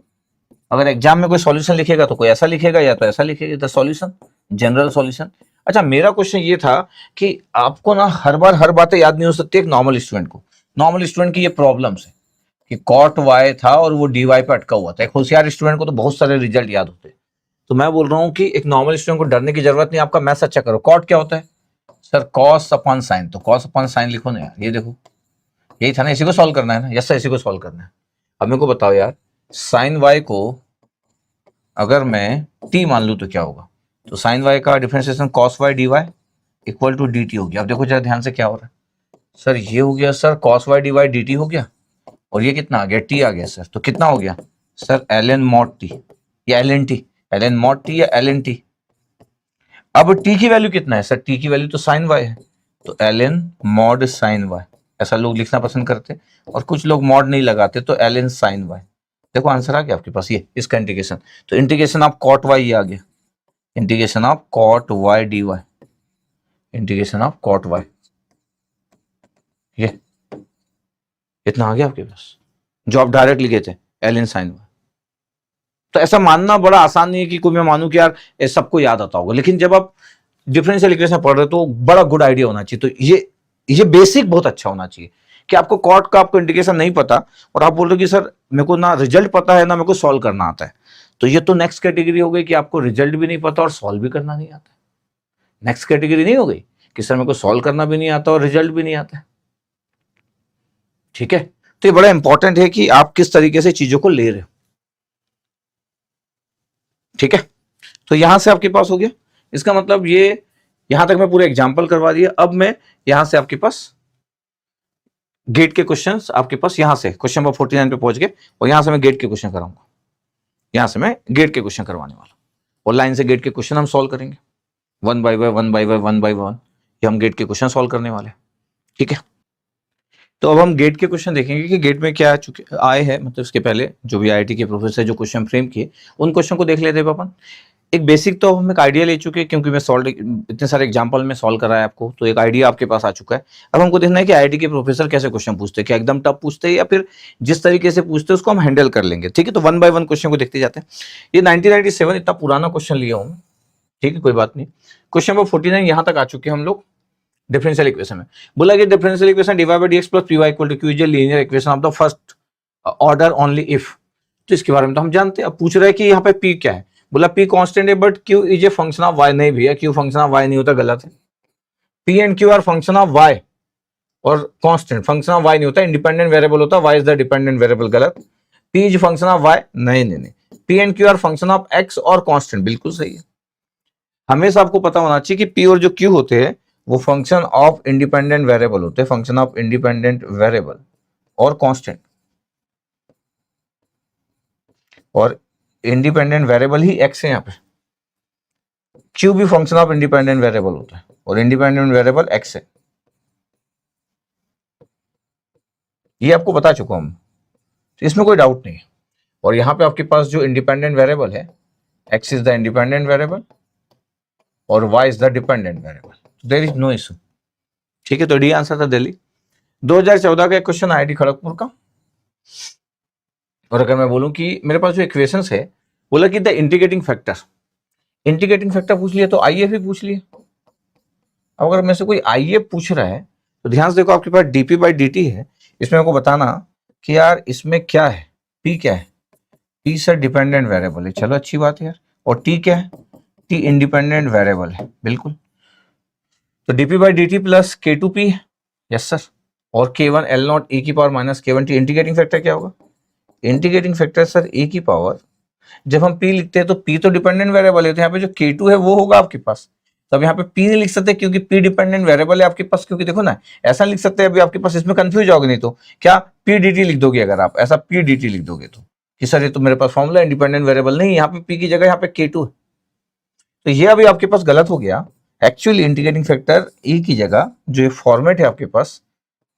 अगर एग्जाम में कोई सॉल्यूशन लिखेगा तो कोई ऐसा लिखेगा या तो ऐसा लिखेगा, द सॉल्यूशन, जनरल सॉल्यूशन। अच्छा, मेरा क्वेश्चन ये था कि आपको ना हर बार हर बातें याद नहीं हो सकती एक नॉर्मल स्टूडेंट को। नॉर्मल स्टूडेंट की ये प्रॉब्लम्स है कि कॉट वाई था और वो डी वाई पे अटका हुआ था। एक होशियार स्टूडेंट को तो बहुत सारे रिजल्ट याद होते हैं। तो मैं बोल रहा हूं कि एक नॉर्मल स्टूडेंट को डरने की जरूरत नहीं, आपका मैथ्स अच्छा करो। कॉट क्या होता है सर? कॉस अपॉन साइन, तो कॉस अपॉन साइन लिखो ना यार, ये देखो यही था ना, इसी को सॉल्व करना है ना। यस सर, इसी को सॉल्व करना है। अब मेरे को बताओ यार, साइन वाई को अगर मैं t मान लूं तो क्या होगा? तो साइन वाई का differentiation cos y d y equal to d t हो गया। अब देखो जरा ध्यान से क्या हो रहा है सर, ये हो गया sir cos y d y d t हो गया, और ये कितना आ गया? टी आ गया सर। तो कितना हो गया sir? L n mod t या l n t, l n mod t या एल एन टी। अब टी की वैल्यू कितना है सर? टी की वैल्यू तो साइन वाई है, तो l n mod sine y, ऐसा लोग लिखना पसंद करते, और कुछ लोग मॉड नहीं लगाते, तो एल एन साइन वाई। देखो आंसर आ गया आपके पास, ये इसका इंटीग्रेशन। तो इंटीग्रेशन ऑफ कॉट वाई ये आ गया, integration of cot y d y, integration of cot y, ये इतना आ गया आपके पास, जो आप डायरेक्ट लिखे थे एल इन साइन वाई। तो ऐसा मानना बड़ा आसान नहीं है कि कोई मैं मानूं कि यार ये सबको याद आता होगा, लेकिन जब आप डिफरेंशियल इक्वेशन पढ़ रहे हो तो बड़ा गुड आइडिया होना चाहिए। तो ये बेसिक बहुत अच्छा होना चाहिए कि आपको कॉट का आपको इंटीग्रेशन नहीं पता और आप बोल रहे हो कि सर मेरे को ना रिजल्ट पता है ना मेरे को सॉल्व करना आता है, तो ये तो नेक्स्ट कैटेगरी हो गई कि आपको रिजल्ट भी नहीं पता और सॉल्व भी करना नहीं आता। नेक्स्ट कैटेगरी नहीं हो गई कि सर मेरे को सॉल्व करना भी नहीं आता और रिजल्ट भी नहीं आता। ठीक है, तो ये बड़ा इंपॉर्टेंट है कि आप किस तरीके से चीजों को ले रहे हो। ठीक है, तो यहां से आपके पास हो गया, इसका मतलब ये यहां तक मैं पूरे एग्जाम्पल करवा दिया। अब मैं यहां से आपके पास गेट के क्वेश्चंस, आपके पास यहां से क्वेश्चन नंबर 49 पे पहुंच गए, और यहां से मैं गेट के क्वेश्चन कराऊंगा। यहां से मैं गेट के क्वेश्चन करवाने वाला, और लाइन से गेट के क्वेश्चन हम सॉल्व करेंगे one by one by one by one, ये हम गेट के क्वेश्चन सॉल्व करने वाले हैं। ठीक है, तो अब हम गेट के क्वेश्चन देखेंगे कि गेट में क्या आए हैं, मतलब इसके पहले जो भी आईआईटी के प्रोफेसर जो क्वेश्चन फ्रेम किए उन क्वेश्चन को देख लेते हैं अपन। एक बेसिक तो हम एक आइडिया ले चुके हैं, क्योंकि मैं सॉल्व इतने सारे एग्जांपल में सॉल्व कराया आपको, तो एक आइडिया आपके पास आ चुका है। अब हमको देखना है कि आईआईटी के प्रोफेसर कैसे क्वेश्चन पूछते हैं, क्या एकदम टफ पूछते हैं या फिर जिस तरीके से पूछते हैं उसको हम हैंडल कर लेंगे। ठीक है, तो वन बाय वन क्वेश्चन को देखते जाते हैं। ये 1997 इतना पुराना क्वेश्चन लिया हूँ, ठीक है कोई बात नहीं। क्वेश्चन नंबर 49 यहाँ तक आ चुके हैं हम लोग डिफरेंशियल इक्वेशन में। बोला कि differential equation d y by d x plus p y equal to q is a linear equation of the first order only if. तो इसके बारे में तो हम जानते हैं। अब पूछ रहे हैं कि यहाँ पे पी क्या है, बोला पी कांस्टेंट है but q is a function of y. नहीं भैया, क्यू फंक्शन ऑफ वाई नहीं होता, गलत है। P and q are function of y और कांस्टेंट फंक्शन ऑफ वाई नहीं होता, इंडिपेंडेंट वेरिएबल होता है। Y is the dependent variable, गलत। P is function of y, नहीं नहीं नहीं। P and q are function of x और कांस्टेंट, बिल्कुल सही है। हमेशा आपको पता होना चाहिए कि पी और जो क्यू होते हैं वो फंक्शन ऑफ इंडिपेंडेंट वेरिएबल होते हैं, फंक्शन ऑफ इंडिपेंडेंट वेरिएबल और कांस्टेंट, और इंडिपेंडेंट वेरिएबल ही एक्स है यहाँ पे। क्यू भी फंक्शन ऑफ इंडिपेंडेंट वेरिएबल होता है और इंडिपेंडेंट वेरिएबल एक्स है, ये आपको बता चुका हूं, तो इसमें कोई डाउट नहीं है। और यहां पे आपके पास जो इंडिपेंडेंट वेरिएबल है, x is the independent variable और y is the dependent variable, there is no issue. ठीक है, तो डी आंसर था दिल्ली। 2014 का एक क्वेश्चन आईआईटी खड़गपुर का, और अगर मैं बोलूं कि मेरे पास जो इक्वेशंस है, बोला कि the integrating factor, integrating factor पूछ लिया तो आईएफ भी पूछ लिया। अब अगर मेरे से कोई आईएफ पूछ रहा है तो ध्यान से देखो, आपके पास डीपी बाई डी है, इसमें आपको बताना कि यार इसमें क्या है, पी क्या है। पी सर डिपेंडेंट वेरिएबल है, चलो अच्छी बात है यार। और टी क्या है? टी इंडिपेंडेंट वेरिएबल है, बिल्कुल। तो DP by d t plus के टू पी, यस सर। और के वन एल नॉट ए की पावर माइनस के वन टी, इंटीग्रेटिंग फैक्टर क्या होगा? इंटीग्रेटिंग फैक्टर सर ए की पावर, जब हम p लिखते हैं तो p तो डिपेंडेंट वेरिएबल है, तो यहाँ पे जो k2 है वो होगा आपके पास तो अब यहाँ पे पी नहीं लिख सकते क्योंकि पी डिपेंडेंट वेरिएबल है आपके पास, क्योंकि देखो ना ऐसा लिख सकते हैं, अभी आपके पास इसमें कंफ्यूज होगे नहीं तो क्या पी डी टी लिख दोगे, अगर आप ऐसा पी डी टी लिख दोगे तो कि सर ये तो मेरे पास फॉर्मूला इंडिपेंडेंट वेरिएबल नहीं, यहाँ पे पी की जगह यहाँ पे K2 है, तो ये अभी आपके पास गलत हो गया। एक्चुअली इंटीग्रेटिंग फैक्टर ई की जगह जो ये फॉर्मेट है आपके पास,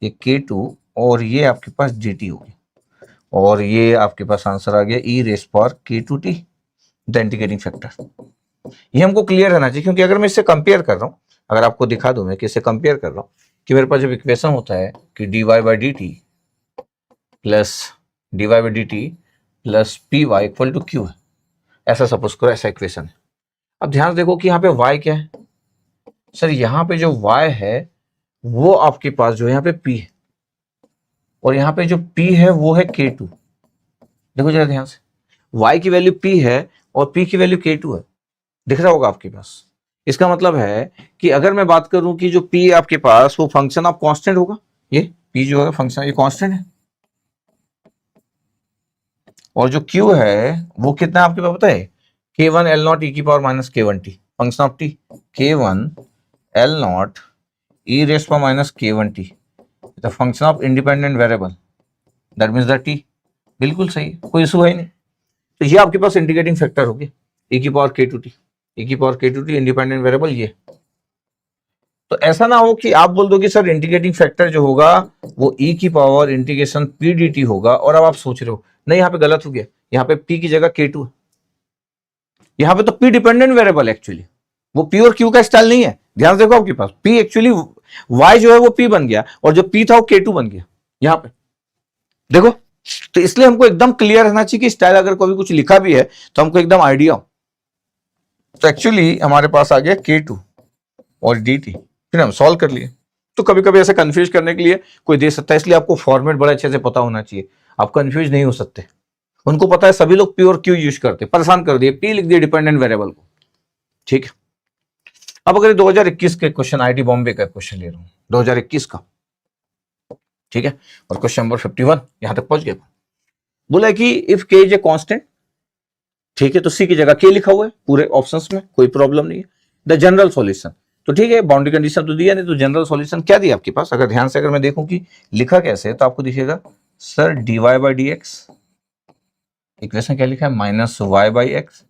ये K2 और ये आपके पास dt होगी, और ये आपके पास आंसर आ गया e raise power K2t the integrating factor. ये हमको क्लियर रहना चाहिए, क्योंकि अगर मैं इससे कंपेयर कर रहा हूँ, अगर आपको दिखा दूं मैं कि इससे कंपेयर कर रहा हूँ कि मेरे पास जब इक्वेशन होता है कि dy by d t plus dy by d t plus p y equal to q है, ऐसा सपोज करो, ऐसा इक्वेशन है। अब ध्यान देखो कि यहाँ पे y क्या है, सर यहाँ पे जो y है वो आपके पास जो है यहाँ पे p है, और यहाँ पे जो p है वो है K2। देखो जरा ध्यान से, y की वैल्यू p है और p की वैल्यू K2 है, दिख रहा होगा आपके पास। इसका मतलब है कि अगर मैं बात करूं कि जो p आपके पास वो फंक्शन ऑफ कांस्टेंट होगा, ये p जो है फंक्शन ये कांस्टेंट है, और जो q है वो कितना है आपके पास पता है, k1 l नॉट e की power minus k1t function of t, k1 l not e raise power minus k1t the function of independent variable that means the t। बिल्कुल सही, कोई इशू है नहीं। तो ये आपके पास इंटीग्रेटिंग फैक्टर हो गया e की पावर k2t, e की पावर k2t इंडिपेंडेंट वेरिएबल ये। तो ऐसा ना हो कि आप बोल दो कि सर इंटीग्रेटिंग फैक्टर जो होगा वो e की पावर इंटीग्रेशन p dt होगा, और अब आप सोच रहे हो नहीं यहाँ पे गलत हो गया, यहाँ पे p की जगह k2 है, यहाँ पे तो p डिपेंडेंट वेरिएबल एक्चुअली, वो p और q का स्टाइल नहीं है। ध्यान से देखो आपके पास p एक्चुअली y जो है वो p बन गया, और जो p था वो k2 बन गया यहाँ पे, देखो। तो इसलिए हमको एकदम क्लियर रहना चाहिए कि स्टाइल अगर कोई कुछ लिखा भी है तो हमको एकदम आइडिया हो। तो एक्चुअली हमारे पास आ गया K2 और dt, फिर हम सॉल्व कर लिए। तो कभी कभी ऐसे कंफ्यूज करने के लिए कोई दे सकता है, इसलिए आपको फॉर्मेट बड़ा अच्छे से पता होना चाहिए, आप कंफ्यूज नहीं हो सकते। उनको पता है सभी लोग p और q यूज करते, परेशान कर दिए, p लिख दिए डिपेंडेंट वेरिएबल को, ठीक है। अब अगर 2021 के क्वेश्चन आईआईटी बॉम्बे का क्वेश्चन ले रहा हूं 2021 का, ठीक है, और क्वेश्चन नंबर 51 यहां तक पहुंच गया। बोला कि if k is a constant, ठीक है, तो c की जगह k लिखा हुआ है पूरे ऑप्शंस में, कोई प्रॉब्लम नहीं है। द जनरल सॉल्यूशन, तो ठीक है, बाउंड्री कंडीशन तो दिया नहीं, तो जनरल सॉल्यूशन क्या दिया आपके पास, अगर ध्यान से अगर मैं देखूं कि लिखा कैसे है तो आपको दिखेगा sir dy by d x, equation क्या लिखा है minus y by x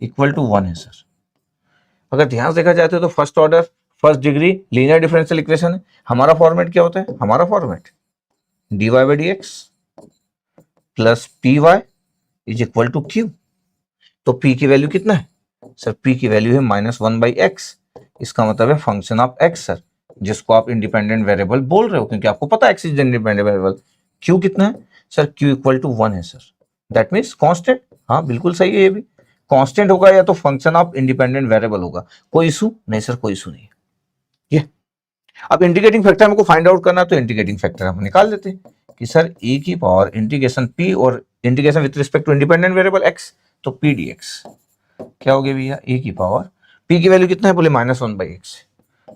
equal to 1 है सर। अगर ध्यान से देखा जाए तो first order first degree linear differential equation है। हमारा फॉर्मेट क्या होता है, हमारा format dy by d x plus p y is equal to q. तो p की वैल्यू कितना है सर, p की वैल्यू है माइनस 1 बाई एक्स, इसका मतलब है फंक्शन ऑफ x सर, जिसको आप इंडिपेंडेंट वेरिएबल बोल रहे हो, क्योंकि आपको पता है x is independent variable. q कितना है सर, q इक्वल टू 1 है सर, दैट मीन्स कांस्टेंट। हाँ बिल्कुल सही है, ये भी कांस्टेंट होगा या तो फंक्शन ऑफ इंडिपेंडेंट वेरिएबल होगा। कोई इशू नहीं सर, कोई इशू नहीं है। ये अब इंटीग्रेटिंग फैक्टर हमको फाइंड आउट करना, तो इंटीग्रेटिंग फैक्टर हम निकाल देते हैं कि सर e की पावर इंटीग्रेशन p और integration with respect to independent variable x, तो p dx क्या हो गया भैया, e की पावर p की वैल्यू कितना है बोले माइनस 1 बाई एक्स,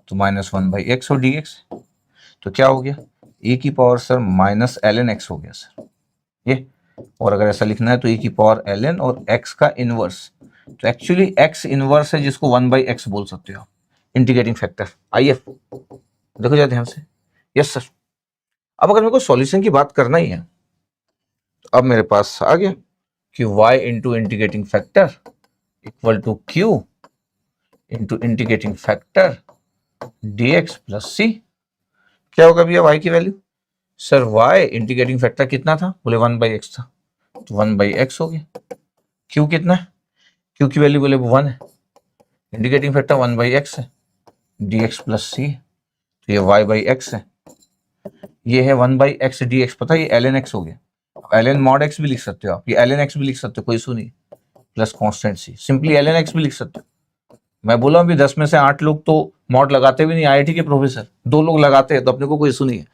तो माइनस 1 बाई एक्स और dx, तो क्या हो गया e की power sir minus ln x हो गया सर ये। और अगर ऐसा लिखना है तो e की पावर ln और x का इनवर्स, तो एक्चुअली x इनवर्स है जिसको 1 बाई एक्स बोल सकते हो इंटीग्रेटिंग फैक्टर IF। देखो जरा ध्यान से, यस सर। अब अगर मेरे को सॉल्यूशन की बात करना ही है तो अब मेरे पास आ गया कि y into integrating factor equal to q into integrating factor dx plus c। क्या होगा भैया y की value, sir y integrating factor कितना था बोले 1 बाई एक्स था, तो 1 बाई एक्स हो गया। q कितना है, q की वैल्यू बोले 1 है, इंटीग्रेटिंग फैक्टर 1 बाई एक्स है, dx प्लस c, तो ये y बाई एक्स है, ये है 1 बाई एक्स dx, पता है ये ln x हो गया। ln मॉड x भी लिख सकते हो आप, ये ln x भी लिख सकते हो, कोई इशू नहीं, plus constant c, simply ln x भी लिख सकते हो। मैं बोला अभी 10 में से 8 लोग तो मॉड लगाते भी नहीं, आईआईटी के प्रोफेसर 2 लोग लगाते हैं, तो अपने को कोई इशू नहीं है।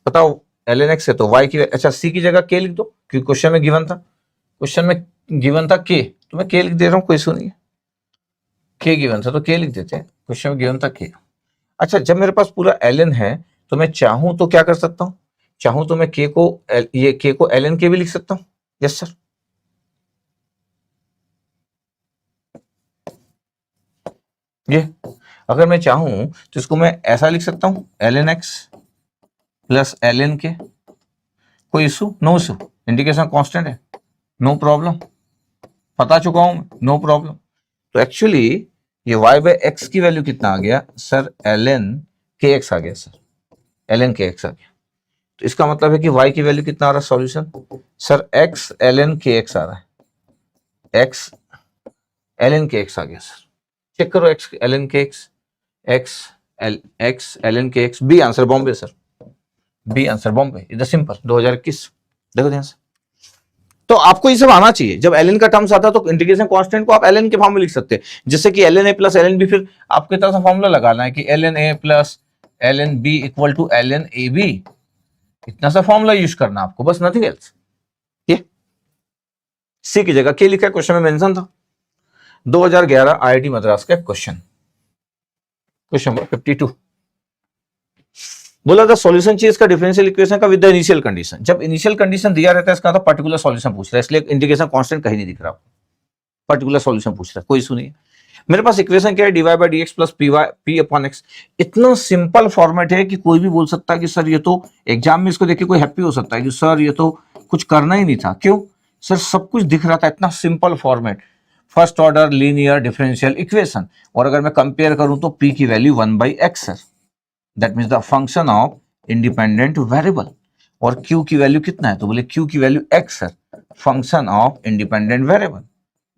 बताओ ln x है तो y की, अच्छा c की जगह k लिख दो, क्योंकि क्वेश्चन में गिवन था, क्वेश्चन में गिवन था k, तो मैं k लिख दे रहा हूँ, कोई इशू नहीं है। k गिवन था तो k लिख देते हैं, क्वेश्चन में गिवन था k। अच्छा जब मेरे पास पूरा ln है तो मैं चाहूं तो क्या कर सकता हूं, चाहूं तो मैं k को ये k को ln k भी लिख सकता हूं, यस सर। ये अगर मैं चाहूं तो इसको मैं ऐसा लिख सकता हूं, ln x plus ln k, कोई issue? No issue, indication constant है, नो प्रॉब्लम, बता चुका हूं, नो प्रॉब्लम। तो एक्चुअली ये y बाय एक्स की वैल्यू कितना आ गया सर, ln kx आ गया सर, ln kx आ गया। तो इसका मतलब है कि y की वैल्यू कितना आ रहा है solution sir, x ln kx आ रहा है, x ln kx आ गया सर। चेक करो x ln kx, x ln kx, b answer Bombay sir, b answer Bombay, इधर सिंपल 2021। देखो ध्यान से, तो आपको ये सब आना चाहिए। जब ln का टर्म्स आता है तो इंटीग्रेशन कांस्टेंट को आप ln के फॉर्म में लिख सकते हैं, जैसे कि ln a plus ln b, फिर आपके तरफ से फॉर्मूला लगाना है कि ln a plus ln b equal to ln ab, इतना सा फॉर्मूला यूज करना आपको, बस नथिंग एल्स। ये सी की जगह के लिखा है, क्वेश्चन में मेंशन था 2011 आईआईटी मद्रास का क्वेश्चन, क्वेश्चन नंबर 52। बोला था सॉल्यूशन चाहिए इसका डिफरेंशियल इक्वेशन का विद द इनिशियल कंडीशन। जब इनिशियल कंडीशन दिया रहता है इसका तो पर्टिकुलर सॉल्यूशन पूछ रहा है, इसलिए इंडिकेशन कांस्टेंट कहीं नहीं दिख रहा, पर्टिकुलर सॉल्यूशन पूछ रहा है, कोई इशू नहीं है। मेरे पास इक्वेशन क्या है, dy by d x plus P upon x. इतना सिंपल फॉर्मेट है कि कोई भी बोल सकता है कि सर ये तो, एग्जाम में इसको देख के कोई हैप्पी हो सकता है कि सर ये तो कुछ करना ही नहीं था। क्यों सर, सब कुछ दिख रहा था, इतना simple format, first order linear differential equation. और अगर मैं कंपेयर करूं तो p की value 1/x sir, that means the function of independent variable. और q की वैल्यू कितना है, तो बोले q की value x sir, function of independent variable.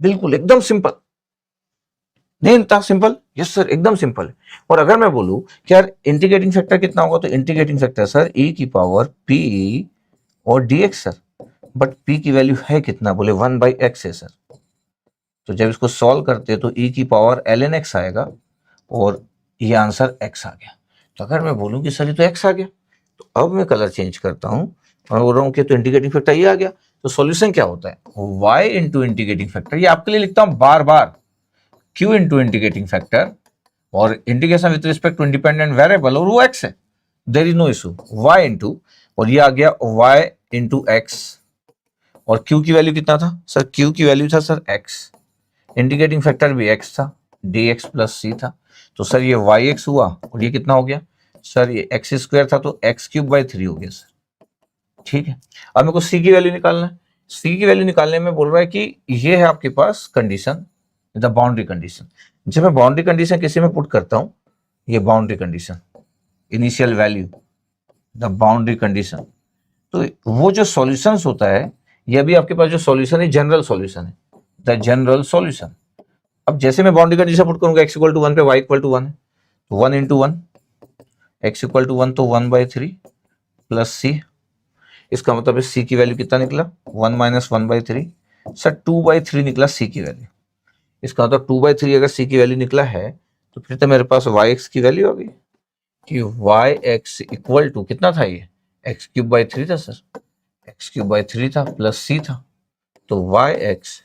बिल्कुल एकदम सिंपल, नहीं इतना सिंपल? यस सर एकदम सिंपल है। और अगर मैं बोलूं कि यार इंटीग्रेटिंग फैक्टर कितना होगा, तो इंटीग्रेटिंग फैक्टर सर e की पावर p और dx सर, बट p की वैल्यू है कितना, बोले 1/x है सर। तो जब इसको सॉल्व करते हैं तो e की पावर ln x आएगा और ये आंसर x आ गया। तो अगर मैं बोलूं कि सर ये तो x आ गया, तो अब मैं कलर चेंज करता हूं और बोल रहा हूं कि तो इंटीग्रेटिंग फैक्टर ये आ गया। तो सॉल्यूशन क्या होता है, y इंटू इंटीग्रेटिंग फैक्टर, ये आपके लिए लिखता हूं बार बार, q इंटू इंटीग्रेटिंग फैक्टर और integration with respect to independent variable, और वो x है, there is no issue, y into, और ये आ गया y इंटू x, और q की वैल्यू कितना था सर, q की वैल्यू था सर x, इंटीग्रेटिंग फैक्टर भी x था, dx प्लस c था। तो सर ये yx हुआ और ये कितना हो गया सर, ये x स्क्वायर था तो x क्यूब बाई 3 हो गया सर। ठीक है, अब मेरे को c की वैल्यू निकालना है। c की वैल्यू निकालने में बोल रहा है कि ये है आपके पास कंडीशन, द बाउंड्री कंडीशन। जब मैं बाउंड्री कंडीशन किसी में पुट करता हूं, ये boundary condition, initial value, the boundary condition, तो वो जो सॉल्यूशंस होता है, ये भी आपके पास जो सॉल्यूशन है जनरल सॉल्यूशन है, द जनरल सॉल्यूशन। अब जैसे मैं बाउंड्री कंडीशन पुट करूंगा, x इक्वल टू 1 पे y इक्वल टू 1 है, तो 1 इंटू 1, x इक्वल टू 1 तो 1/3 प्लस c, इसका मतलब है c की वैल्यू कितना निकला, 1 माइनस 1/3 सर, 2/3 निकला c की वैल्यू। इसका मतलब 2/3 अगर c की वैल्यू निकला है तो फिर तो मेरे पास yx की वैल्यू आ गई कि yx इक्वल टू कितना था, ये x क्यूब बाई 3 था सर, x क्यूब बाई 3 था प्लस c था, तो yx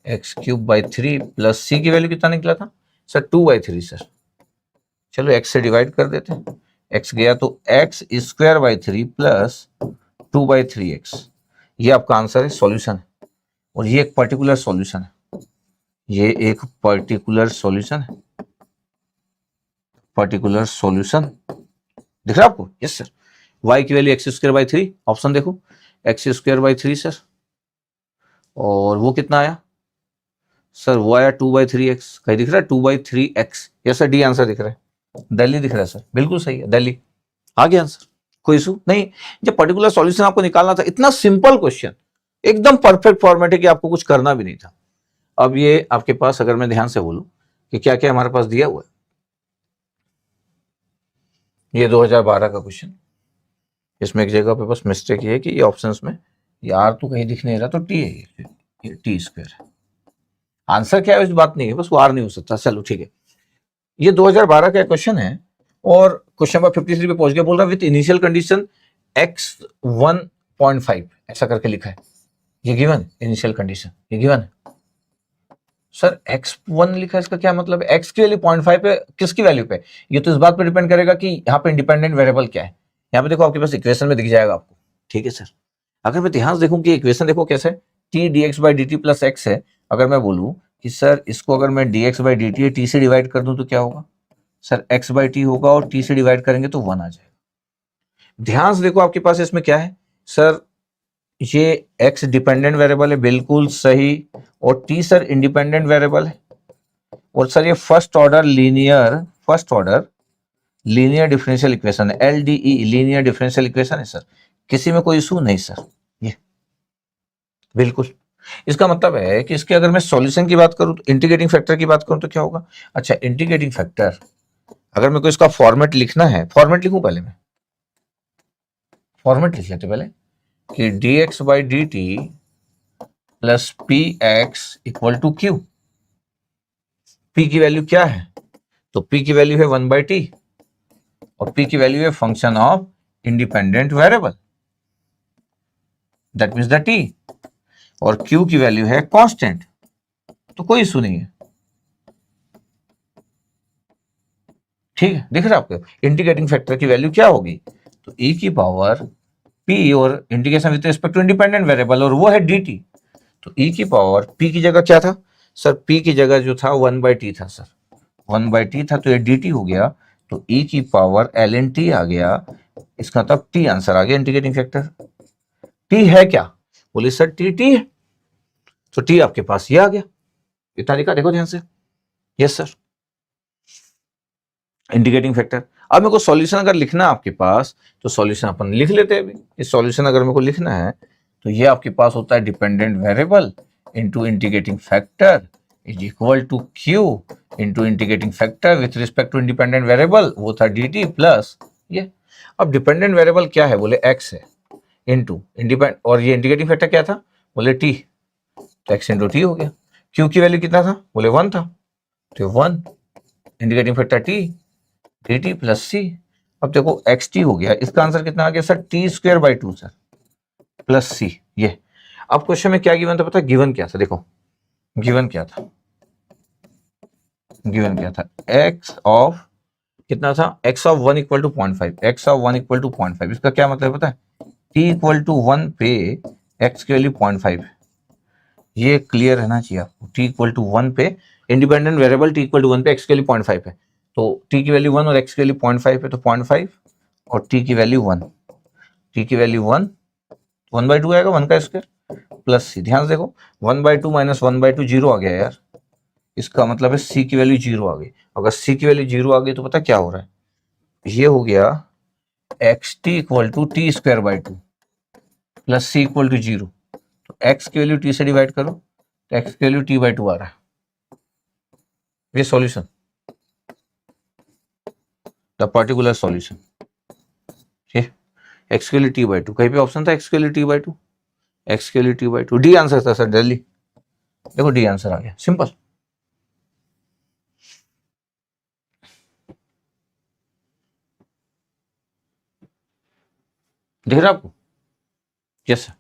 x cube by 3 plus c की वैल्यू कितना निकला था सर, 2/3 सर। चलो x से डिवाइड कर देते हैं, x गया तो x square by 3 plus 2/3x, ये आपका आंसर है, सॉल्यूशन है। और ये एक पर्टिकुलर सॉल्यूशन है, ये एक पर्टिकुलर सॉल्यूशन है, पर्टिकुलर सॉल्यूशन दिख रहा है आपको? Yes sir. y की value x square by 3, option देखो x स्क्वायर बाई 3 सर, और वो कितना आया सर, वो आया 2/3x, कहीं दिख रहा है 2/3x? Yes sir, D answer दिख रहा है, दिल्ली दिख रहा है सर, बिल्कुल सही है, दिल्ली आ गया आंसर, कोई इशू नहीं। जब पर्टिकुलर सॉल्यूशन आपको निकालना था, इतना सिंपल क्वेश्चन, एकदम परफेक्ट फॉर्मेट है कि आपको कुछ करना भी नहीं था। अब ये आपके पास अगर मैं ध्यान से बोलूं कि क्या क्या हमारे पास दिया हुआ है, ये 2012 का क्वेश्चन, इसमें एक जगह पे बस मिस्टेक ये है कि ये ऑप्शंस में ये आर तो कहीं दिख नहीं रहा, तो टी है, ये टी स्क्वायर है। आंसर क्या है इस बात नहीं है, बस वो आर नहीं हो सकता। चलो ठीक है, ये 2012 का क्वेश्चन है और क्वेश्चन नंबर 53 पे पहुंच गया। बोल रहा है विद इनिशियल कंडीशन x 1.5 ऐसा करके लिखा है, ये गिवन इनिशियल कंडीशन, ये गिवन है सर। x1 लिखा है, इसका क्या मतलब है? x की वैल्यू 0.5 पे, किसकी वैल्यू पे? ये तो इस बात पे डिपेंड करेगा कि यहाँ पे इंडिपेंडेंट वेरिएबल क्या है। यहाँ पे देखो आपके पास इक्वेशन में दिख जाएगा आपको, ठीक है सर। अगर मैं ध्यान से देखूं कि इक्वेशन देखो कैसे, t dx by dt plus x है। अगर मैं बोलूं कि सर इसको अगर मैं dx बाई dt टी से डिवाइड कर दूं तो क्या होगा सर x बाई टी होगा और t से डिवाइड करेंगे तो 1 आ जाएगा। ध्यान से देखो आपके पास इसमें क्या है सर, ये x डिपेंडेंट वेरिएबल है, बिल्कुल सही, और t सर इंडिपेंडेंट वेरिएबल है, और सर ये first order linear differential equation है, LDE लीनियर डिफरेंशियल इक्वेशन है सर, किसी में कोई इशू नहीं सर, ये बिल्कुल। इसका मतलब है कि इसके अगर मैं सॉल्यूशन की बात करूं तो इंटीग्रेटिंग फैक्टर की बात करूं तो क्या होगा, अच्छा इंटीग्रेटिंग फैक्टर अगर मेरे को इसका फॉर्मेट लिखना है, फॉर्मेट लिखूं पहले, मैं फॉर्मेट लिख लेते पहले कि dx by d t plus p x equal to q. p की वैल्यू क्या है, तो p की वैल्यू है 1 बाई टी और p की वैल्यू है function of independent variable, that means the t, और q की वैल्यू है कांस्टेंट, तो कोई इशू नहीं है, ठीक है। दिख रहा है आपको इंटीग्रेटिंग फैक्टर की वैल्यू क्या होगी, तो e की पावर p और integration with respect to independent variable और वो है dt, तो e की पावर p की जगह क्या था सर, p की जगह जो था 1 बाई टी था सर, 1 बाई टी था, तो ये dt हो गया, तो e की पावर ln t आ गया, इसका मतलब t आंसर आ गया इंटीग्रेटिंग फैक्टर। t है क्या, बोले सर t है, तो t आपके पास ये आ गया, इतना लिखा देखो ध्यान से, यस सर इंटीग्रेटिंग फैक्टर। अब मेरे को सॉल्यूशन अगर लिखना है आपके पास, तो सॉल्यूशन अपन लिख लेते हैं अभी। इस सॉल्यूशन अगर मेरे को लिखना है तो ये आपके पास होता है dependent variable into integrating factor is equal to q into integrating factor with respect to independent variable, वो था dt प्लस ये। अब डिपेंडेंट वेरिएबल क्या है, बोले x है, इनटू इंडिपेंडेंट, और ये इंटीग्रेटिंग फैक्टर क्या था, बोले t, तो x इंटू टी हो गया। q की वैल्यू कितना था, बोले 1 था, तो 1 integrating factor t dt plus c. अब देखो एक्स टी हो गया, इसका आंसर कितना आ गया sir, t square by 2 sir plus c, ये। अब क्वेश्चन में क्या गिवन था पता है, गिवन क्या था, देखो गिवन क्या था, एक्स ऑफ कितना था, x of 1 equal to 0.5, x of 1 equal to 0.5, इसका क्या मतलब पता है, टी इक्वल टू 1 पे एक्स की वैल्यू 0.5, ये क्लियर रहना चाहिए आपको, टी इक्वल टू 1 पे independent variable t equal to 1 पे एक्स की वैल्यू 0.5 है, तो t की वैल्यू 1 और x की वैल्यू 0.5 है, तो 0.5 और t की वैल्यू 1, t की वैल्यू 1, 1 बाई 2 आएगा 1 का स्क्वायर प्लस सी। ध्यान से देखो 1 बाई 2 माइनस 1 बाई 2 जीरो आ गया यार, इसका मतलब है c की वैल्यू जीरो आ गई। अगर c की वैल्यू जीरो आ गई तो पता क्या हो रहा है, ये हो गया x t equal to t square by 2 plus c equal to zero, तो x की वैल्यू t से डिवाइड करो तो x की वैल्यू t बाई 2 आ रहा है, ये सॉल्यूशन, द पर्टिकुलर सॉल्यूशन, ठीक, एक्स के लिए टी बाई 2, कहीं पे ऑप्शन था एक्स के लिए टी बाई 2, एक्स के लिए टी बाई 2, डी आंसर था सर जल्दी, देखो डी आंसर आ गया, सिंपल। दिख रहा आपको, यस सर।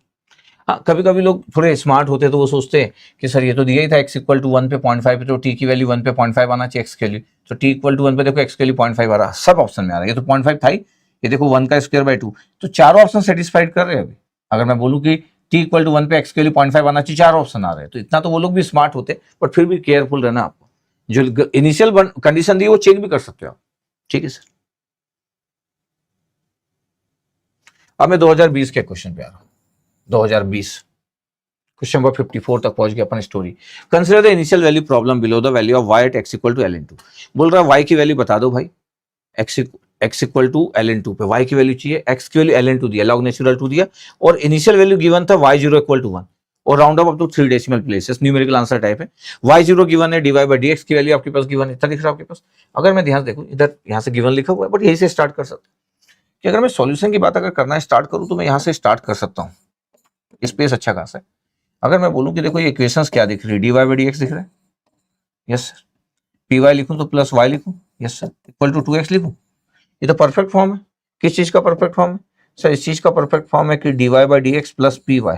हाँ कभी कभी लोग थोड़े स्मार्ट होते हैं तो वो सोचते हैं कि सर ये तो दिया ही था एक्स इक्वल टू 1 पे 0.5 पे, तो टी की वैल्यू 1 पे 0.5 आना चाहिए एक्स के लिए, तो टी इक्वल टू 1 पे देखो एक्स के लिए 0.5 आ रहा, सब ऑप्शन में आ रहा है, ये तो 0.5 था ही, ये देखो 1 का स्क्वायर बाई 2, तो चारों ऑप्शन सेटिस्फाइड कर रहे हैं अभी। अगर मैं बोलूँ कि टी इक्वल टू 1 पे एक्स के लिए 0.5 आना चाहिए, चार ऑप्शन आ रहे हैं, तो इतना तो वो लोग भी स्मार्ट होते, बट फिर भी केयरफुल रहना आपको, जो इनिशियल कंडीशन दी वो चेक भी कर सकते हो आप, ठीक है सर। अब मैं 2020 के क्वेश्चन पे आ रहा हूँ, 2020 क्वेश्चन नंबर 54 तक पहुंच गया अपन story. Consider the initial value problem below the value of y at x equal to ln2, बोल रहा है y की वैल्यू बता दो भाई, x इक्वल टू ln2 पे y की वैल्यू चाहिए, x की वैल्यू ln2 दिया, log नेचुरल 2 दिया, और इनिशियल वैल्यू गिवन था y0 इक्वल टू 1 और round up to 3 decimal places, numerical answer type है, y0 गिवन है, dy बाय dx की वैल्यू आपके पास गिवन है, इतना दिख रहा है आपके पास। अगर मैं ध्यान देखूं इधर यहाँ से गिवन लिखा हुआ है, बट यही से स्टार्ट कर सकते हैं कि अगर मैं सॉल्यूशन की बात अगर करना स्टार्ट करूं तो मैं यहाँ से स्टार्ट कर सकता हूँ, स्पेस अच्छा खासा है। अगर मैं बोलूं कि देखो ये इक्वेशंस क्या दिख रही है, dy बाई dx दिख रहा है, यस सर, पी वाई लिखूं तो प्लस वाई लिखूं, yes sir, equal to 2x लिखूं, ये तो परफेक्ट फॉर्म है। किस चीज का परफेक्ट फॉर्म है सर, इस चीज का परफेक्ट फॉर्म है कि dy by dx plus p y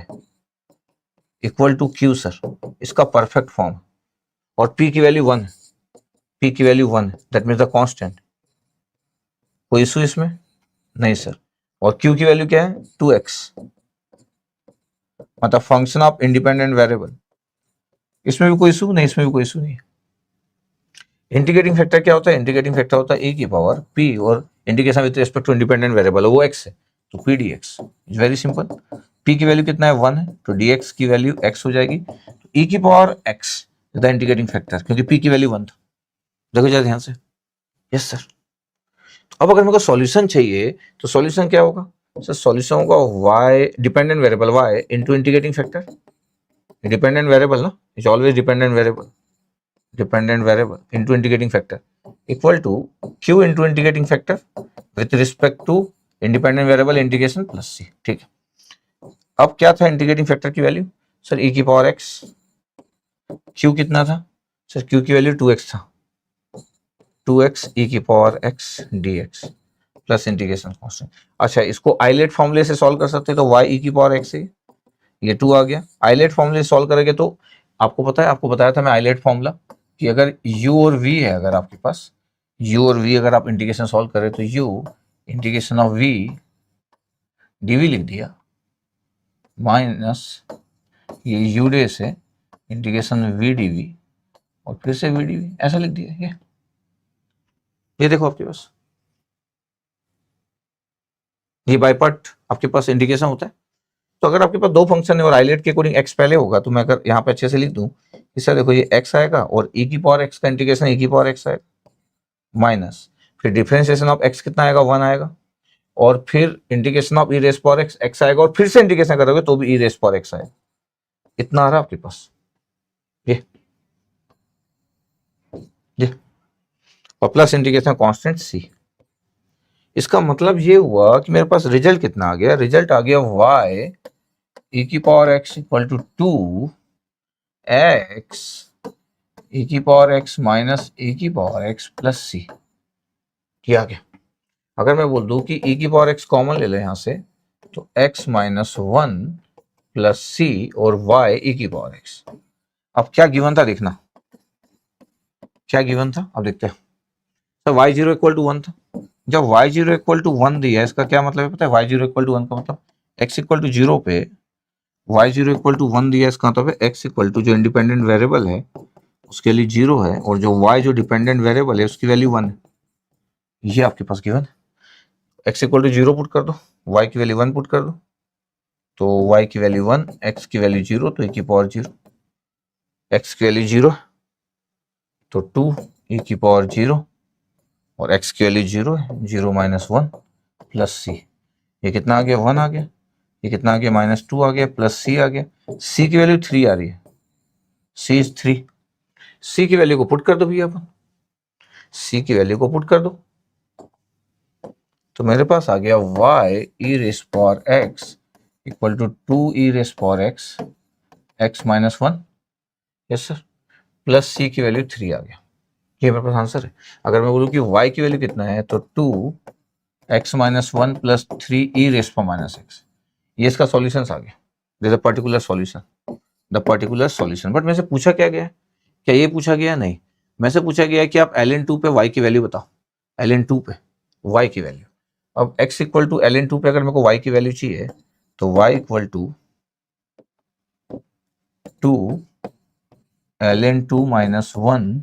equal to q sir, इसका परफेक्ट फॉर्म, और p की वैल्यू 1 है, p की वैल्यू 1 है, दैट मीन्स द कांस्टेंट, कोई इशू इसमें नहीं सर, और q की वैल्यू क्या है 2x, मतलब फंक्शन ऑफ इंडिपेंडेंट वेरिएबल, इसमें भी कोई इशू नहीं, इसमें भी कोई इशू नहीं। इंटीग्रेटिंग फैक्टर क्या होता है? इंटीग्रेटिंग फैक्टर होता है e की पावर p और integration with respect to independent variable है वो x है, तो p dx is very simple. p की वैल्यू कितना है 1 है, तो dx की वैल्यू x हो जाएगी, तो e की power x the integrating factor, क्योंकि p की वैल्यू 1 था। देखो जरा ध्यान से। Yes sir. अब अगर मेरे को सॉल्यूशन चाहिए तो सॉल्यूशन क्या होगा सर? सॉल्यूशन होगा y dependent variable y into integrating factor. Dependent variable ना, is always dependent variable, dependent variable into integrating factor equal to q into integrating factor with respect to independent variable integration plus c। ठीक है। अब क्या था integrating factor की value? Sir e की power x, q कितना था sir? q की वैल्यू 2x था, 2x e की power x dx plus integration constant. अच्छा, इसको आइलेट फॉर्मूले से सॉल्व कर सकते हैं, तो y e की पावर x है, ये 2 आ गया। आइलेट फॉर्मूले से सॉल्व करेंगे तो आपको पता है, आपको बताया था मैं आइलेट फॉर्मूला कि अगर u और v है, अगर आपके पास u और v अगर आप इंटीग्रेशन सॉल्व करें तो u integration of v dv लिख दिया माइनस ये u डे से इंटीग्रेशन v dv और फिर से v dv ऐसा लिख दिया। ये देखो आपके पास ये बाय पार्ट आपके पास इंटीग्रेशन होता है। तो अगर आपके पास दो फंक्शन है और आइलेट के अकॉर्डिंग x पहले होगा, तो मैं अगर यहाँ पे अच्छे से लिख दूं, इससे देखो ये x आएगा और e की पावर x का इंटीग्रेशन e की पावर x आएगा माइनस फिर डिफरेंशिएशन ऑफ x कितना आएगा 1 आएगा और फिर integration of e raise power x x आएगा और फिर से इंटीग्रेशन करोगे तो भी e रेस पावर x आएगा। इतना आ रहा है आपके पास ये और प्लस इंटीग्रेशन कांस्टेंट c। इसका मतलब ये हुआ कि मेरे पास रिजल्ट कितना आ गया? रिजल्ट आ गया y e की power x equal to 2 x e की पावर x माइनस e की पावर x प्लस c। क्या गया? अगर मैं बोल दूं कि e की पावर x कॉमन ले लो यहां से, तो x माइनस 1 प्लस c और y e की पावर x। अब क्या गिवन था देखना, क्या गिवन था अब देखते हैं। तो y जीरो इक्वल टू 1 था। जब y जीरो इक्वल टू 1 दिया, इसका क्या मतलब है पता है? y जीरो इक्वल टू 1 का मतलब x इक्वल टू 0 पे y जीरो इक्वल टू 1 दिया, इसका मतलब है x इक्वल टू जो इंडिपेंडेंट वेरिएबल है उसके लिए 0 है और जो y जो डिपेंडेंट वेरिएबल है उसकी वैल्यू 1 है। ये आपके पास गिवन है। x इक्वल टू 0 पुट कर दो, y की वैल्यू 1 पुट कर दो, तो y की वैल्यू 1, x की वैल्यू 0, तो e की पावर 0, x की वैल्यू 0 तो 2 e की पावर 0 और x की वैल्यू 0 है, 0 माइनस 1 प्लस c। ये कितना आ गया? 1 आ गया। ये कितना आ गया? माइनस 2 आ गया प्लस c आ गया। c की वैल्यू 3 आ रही है, c इज 3। c की वैल्यू को पुट कर दो भैया, अपन c की वैल्यू को पुट कर दो, तो मेरे पास आ गया y e raise power x equal to 2 e raise power x x minus 1, yes sir, plus c की वैल्यू 3 आ गया। ये मेरे पास आंसर है। अगर मैं बोलूं कि y की वैल्यू कितना है, तो 2 x minus 1 plus 3 e raise power minus x। ये इसका सॉल्यूशन आ गया, this a particular solution, the particular solution. But मेरे से पूछा क्या गया है? क्या ये पूछा गया? नहीं, मैं से पूछा गया है कि आप ln2 पे y की वैल्यू बताओ, ln2 पे y की वैल्यू। अब x इक्वल टू ln2 पे अगर मेरे को y की वैल्यू चाहिए, तो y equal to 2 ln2 minus 1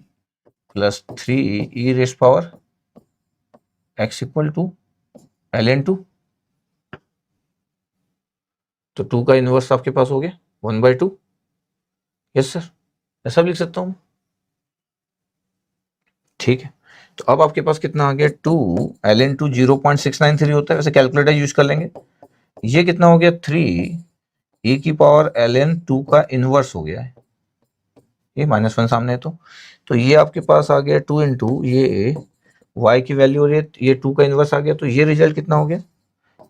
plus 3 e raise power x equal to ln2, तो 2 का इनवर्स आपके पास हो गया 1/2। यस सर, ऐसा भी लिख सकता हूं। ठीक है, तो अब आपके पास कितना आ गया? 2 ln2 0.693 होता है, वैसे कैलकुलेटर यूज कर लेंगे। ये कितना हो गया? 3 e की पावर ln2 का इनवर्स हो गया है, ये -1 सामने है, तो ये आपके पास आ गया 2 इंटू ये y की वैल्यू और ये 2 का इनवर्स आ गया, तो ये रिजल्ट कितना हो गया?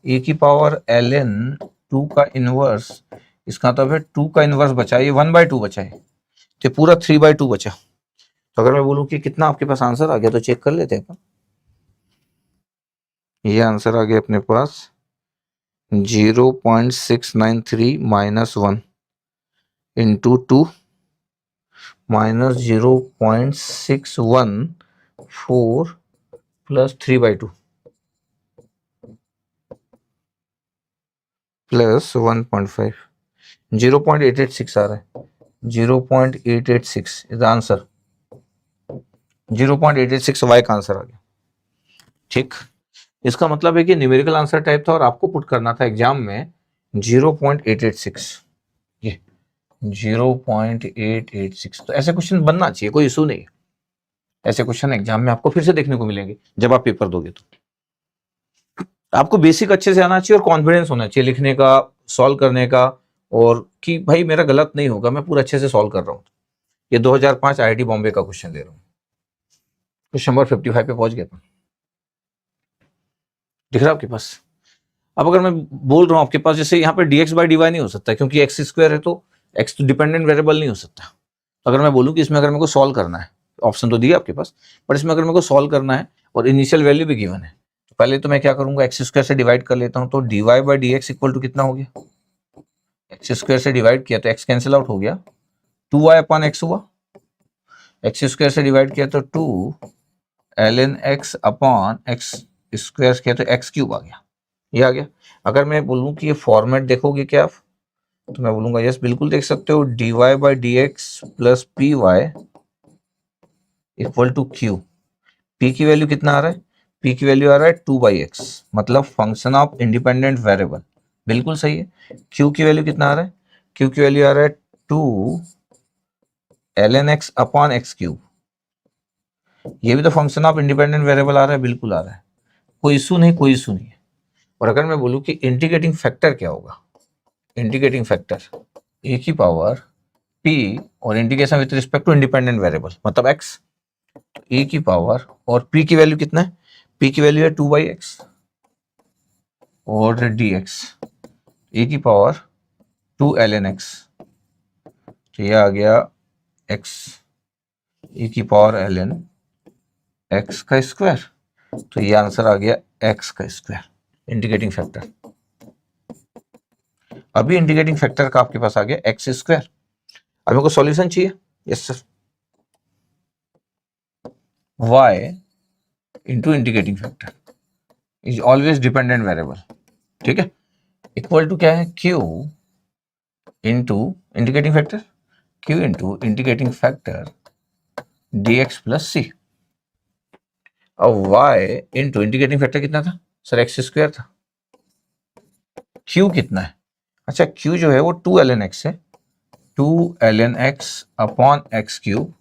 e की पावर ln2 का इनवर्स, इसका मतलब है 2 का इनवर्स बचा, ये 1/2 बचा है, तो पूरा 3/2 बचा। तो अगर मैं बोलूं कि कितना आपके पास आंसर आ गया, तो चेक कर लेते हैं अपन। ये आंसर आ गया अपने पास 0.693 minus 1 into 2 minus 0.614 plus 3/2 plus 1.5, 0.886 आ रहा है, 0.886 इज द आंसर। 0.886 वाई का आंसर आ गया। ठीक, इसका मतलब है कि न्यूमेरिकल आंसर टाइप था और आपको पुट करना था एग्जाम में 0.886, ये 0.886। तो ऐसे क्वेश्चन बनना चाहिए, कोई इशू नहीं। ऐसे क्वेश्चन एग्जाम में आपको फिर से देखने को मिलेंगे जब आप पेपर दोगे। तो आपको बेसिक अच्छे से आना चाहिए और कॉन्फिडेंस होना चाहिए लिखने का, सॉल्व करने का, और कि भाई मेरा गलत नहीं होगा, मैं पूरा अच्छे से सॉल्व कर रहा हूँ। ये 2005 आईआईटी बॉम्बे का क्वेश्चन ले रहा हूँ, क्वेश्चन नंबर 55 पे पहुंच गया था। दिख रहा है आपके पास? अब अगर मैं बोल रहा हूँ आपके पास जैसे यहाँ पे dx बाई dy नहीं हो सकता क्योंकि x स्क्वायर है, तो x तो डिपेंडेंट वेरिएबल नहीं हो सकता। तो अगर मैं बोलूँ कि इसमें अगर मेरे को सॉल्व करना है, ऑप्शन तो दिया आपके पास, पर इसमें अगर मेरे को सॉल्व करना है और इनिशियल वैल्यू भी गिवन है, तो पहले तो मैं क्या करूंगा, एक्स स्क्वायर से डिवाइड कर लेता हूँ। तो dy by d x equal to कितना हो गया, एक्स स्क्वायर से डिवाइड किया तो x कैंसिल आउट हो गया, 2y अपॉन एक्स हुआ। एक्स स्क्वायर से डिवाइड किया तो 2 ln x upon x square किया तो एक्स क्यूब आ गया, ये आ गया। अगर मैं बोलूं कि ये फॉर्मेट देखोगे क्या आप, तो मैं बोलूंगा यस बिल्कुल देख सकते हो, dy by d x plus p y equal to q. p की वैल्यू कितना आ रहा है, p की वैल्यू आ रहा है 2/x, मतलब फंक्शन ऑफ इंडिपेंडेंट वेरिएबल, बिल्कुल सही है। q की वैल्यू कितना आ रहा है, q की वैल्यू आ रहा है 2 ln x upon x cube, ये भी तो फंक्शन ऑफ इंडिपेंडेंट वेरिएबल आ रहा है, बिल्कुल आ रहा है, कोई इशू नहीं, कोई इशू नहीं है। और अगर मैं बोलूं कि इंटीग्रेटिंग फैक्टर क्या होगा, इंटीग्रेटिंग फैक्टर ए की पावर p और integration with respect to independent variable मतलब x, ए की पावर और p की वैल्यू कितना है, p की वैल्यू है 2/x और dx, ए की पावर 2 ln x, तो ये आ गया x ए की पावर ln x का स्क्वायर, तो ये आंसर आ गया x का स्क्वायर, इंटीग्रेटिंग फैक्टर। अभी इंटीग्रेटिंग फैक्टर का आपके पास आ गया एक्स स्क्वायर। अब मेरे को सॉल्यूशन चाहिए, yes sir, y into integrating factor is always dependent variable, ठीक है, इक्वल टू क्या है, q into integrating factor, q into integrating factor dx plus c. अब y इंटू इंटीग्रेटिंग फैक्टर कितना था सर, एक्स स्क्वायर था, q कितना है, अच्छा q जो है वो 2 ln x है, 2 ln x upon x cube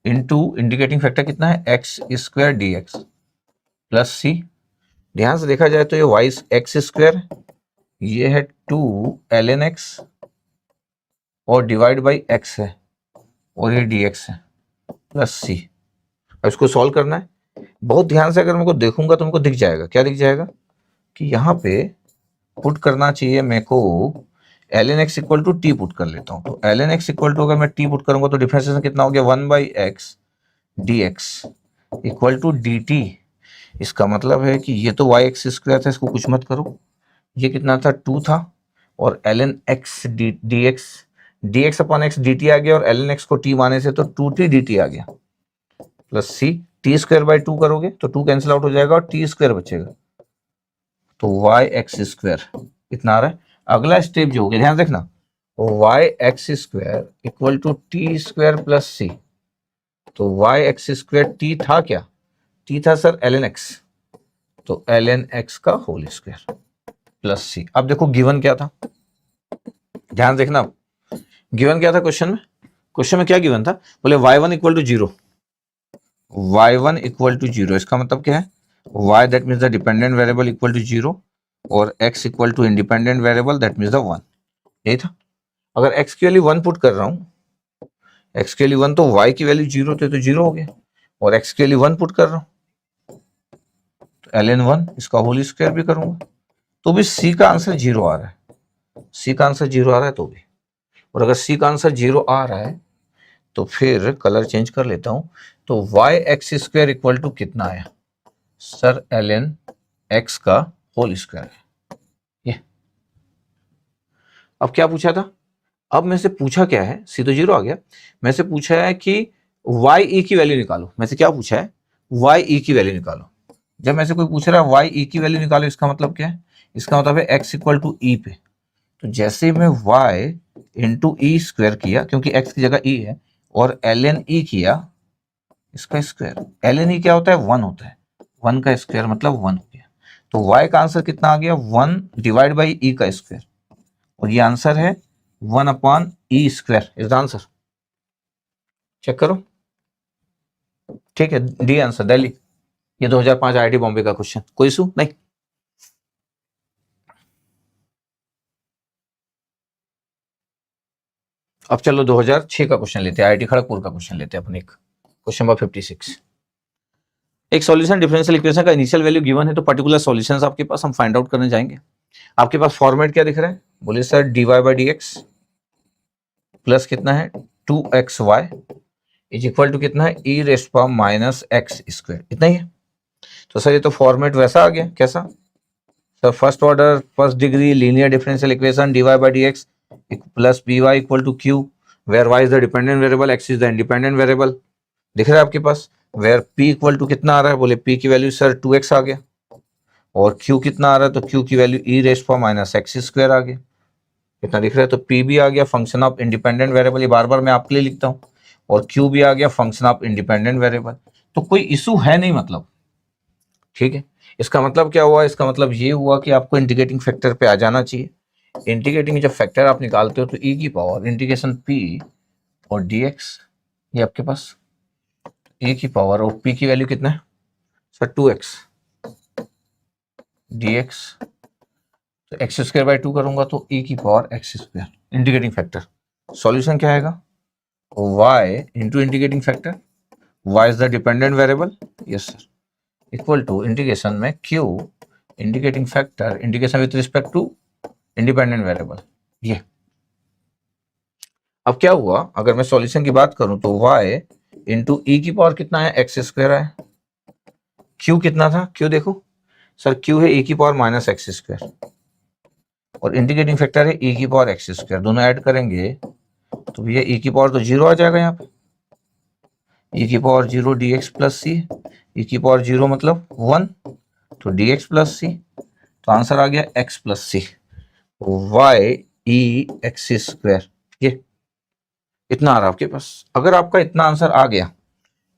into integrating factor कितना है, x square d x plus c. ध्यान से देखा जाए तो ये वाई एक्स स्क्वायर, ये है 2 ln x और डिवाइड बाई एक्स है और ये डी एक्स है प्लस सी। अब इसको सॉल्व करना है, बहुत ध्यान से अगर मेरे को देखूंगा तो मेरे को दिख जाएगा, क्या दिख जाएगा कि यहाँ पे पुट करना चाहिए मेरे को ln x equal to t put कर लेता हूँ। तो ln x इक्वल टू अगर मैं टी पुट करूंगा तो डिफरेंशिएशन कितना हो गया, 1/x dx equal to dt। इसका मतलब है कि ये तो वाई एक्स स्क्वायर था, इसको कुछ मत करो, ये कितना था 2 था और ln x dx dx upon x dt आ गया और ln x को t माने से तो 2t dt आ गया plus c, t square by 2 करोगे तो 2 कैंसिल आउट हो जाएगा और टी स्क्वायर बचेगा, तो वाई एक्स स्क्वायर इतना आ रहा है। अगला स्टेप जो हो गया, ध्यान रखना, y x square equal to t square plus c. तो वाई एक्स स्क्वायर टी था क्या, टी था सर ln x, तो ln x का होल स्क्वायर प्लस सी। अब देखो गिवन क्या था, ध्यान देखना, गिवन क्या था क्वेश्चन में, क्वेश्चन में क्या गिवन था, बोले y1 equal to 0, y1 equal to 0, इसका मतलब क्या है, y that means the dependent variable equal to 0 और x equal to independent variable that means the 1, यही था। अगर x की वैल्यू 1 पुट कर रहा हूं, x की वैल्यू 1 तो y की वैल्यू 0 तो 0 हो गया, और x की वैल्यू 1 पुट कर रहा हूं तो ln 1 इसका होल स्क्वायर भी करूंगा, तो भी c का आंसर 0 आ रहा है, c का आंसर 0 आ रहा है तो भी। और अगर c का आंसर 0 आ रहा है तो फिर कलर चेंज कर लेता हूं, तो y x square equal to कितना आया सर, ln x का होल स्क्वायर है ये। अब क्या पूछा था, अब मैं से पूछा क्या है, सी तो 0 आ गया, मैं से पूछा है कि वाई ई की वैल्यू निकालो, मैं से क्या पूछा है, वाई ई की वैल्यू निकालो। जब मैं से कोई पूछ रहा है वाई ई की वैल्यू निकालो, इसका मतलब क्या है, इसका मतलब है x इक्वल टू ई पे, तो जैसे मैं y इंटू ई स्क्वायर किया क्योंकि x की जगह e है और ln e किया इसका स्क्वायर, ln ई क्या होता है 1 होता है, 1 का स्क्वायर मतलब 1 हो गया। तो y का आंसर कितना आ गया 1 डिवाइड बाई ई का स्क्वायर, और ये आंसर है 1 upon e square is the answer. Check करो, ठीक है, डी आंसर दिल्ली। ये 2005 आईआईटी बॉम्बे का क्वेश्चन, कोई इशू नहीं। अब चलो 2006 का क्वेश्चन लेते हैं, आईआईटी खड़गपुर का क्वेश्चन लेते हैं अपन, एक क्वेश्चन नंबर 56। एक सॉल्यूशन डिफरेंशियल इक्वेशन का इनिशियल वैल्यू गिवन है, तो पर्टिकुलर सॉल्यूशंस आपके पास हम फाइंड आउट करने जाएंगे। आपके पास फॉर्मेट क्या दिख रहा है, बोले sir dy by d x plus कितना है 2xy इज इक्वल टू कितना है e raised power minus x square, इतना ही है। तो सर ये तो फॉर्मेट वैसा आ गया, कैसा sir, first order first degree linear differential equation dy by d x plus b y equal to q, where y is the dependent variable, x is the independent variable, दिख रहा है आपके पास। वेयर p इक्वल टू कितना आ रहा है, बोले p की वैल्यू सर 2x आ गया, और q कितना आ रहा है, तो q की value e raised power minus x square आ गया, कितना दिख रहा है। तो p भी आ गया फंक्शन ऑफ इंडिपेंडेंट वेरिएबल, ये बार बार मैं आपके लिए लिखता हूँ, और q भी आ गया फंक्शन ऑफ इंडिपेंडेंट वेरिएबल। तो कोई इशू है नहीं मतलब, ठीक है। इसका मतलब क्या हुआ, इसका मतलब ये हुआ कि आपको इंटीग्रेटिंग फैक्टर पे आ जाना चाहिए। इंटीग्रेटिंग जब फैक्टर आप निकालते हो तो e की पावर इंटीग्रेशन p और dx, ये आपके पास e की पावर, और p की वैल्यू कितना है सर 2x dx, तो एक्स स्क्वायर बाई 2 करूंगा तो e की power x square, integrating factor. Solution क्या आएगा, y into integrating factor, y is the dependent variable, yes sir, equal to integration में q integrating factor integration with respect to independent variable, ये। अब क्या हुआ, अगर मैं सॉल्यूशन की बात करूं तो y इंटू ई की पावर कितना है एक्स स्क्वायर है, q कितना था, q देखो सर q है e की पावर माइनस एक्स स्क्वायर, और इंटीग्रेटिंग फैक्टर है e की पावर एक्स स्क्वायर, दोनों ऐड करेंगे तो भैया e की पावर तो 0 आ जाएगा यहाँ पे, e की power 0 dx plus C, e की पावर 0 मतलब 1, तो dx प्लस सी, तो आंसर आ गया x प्लस सी, y e एक्स स्क्वायर, ये इतना आ रहा आपके पास। अगर आपका इतना आंसर आ गया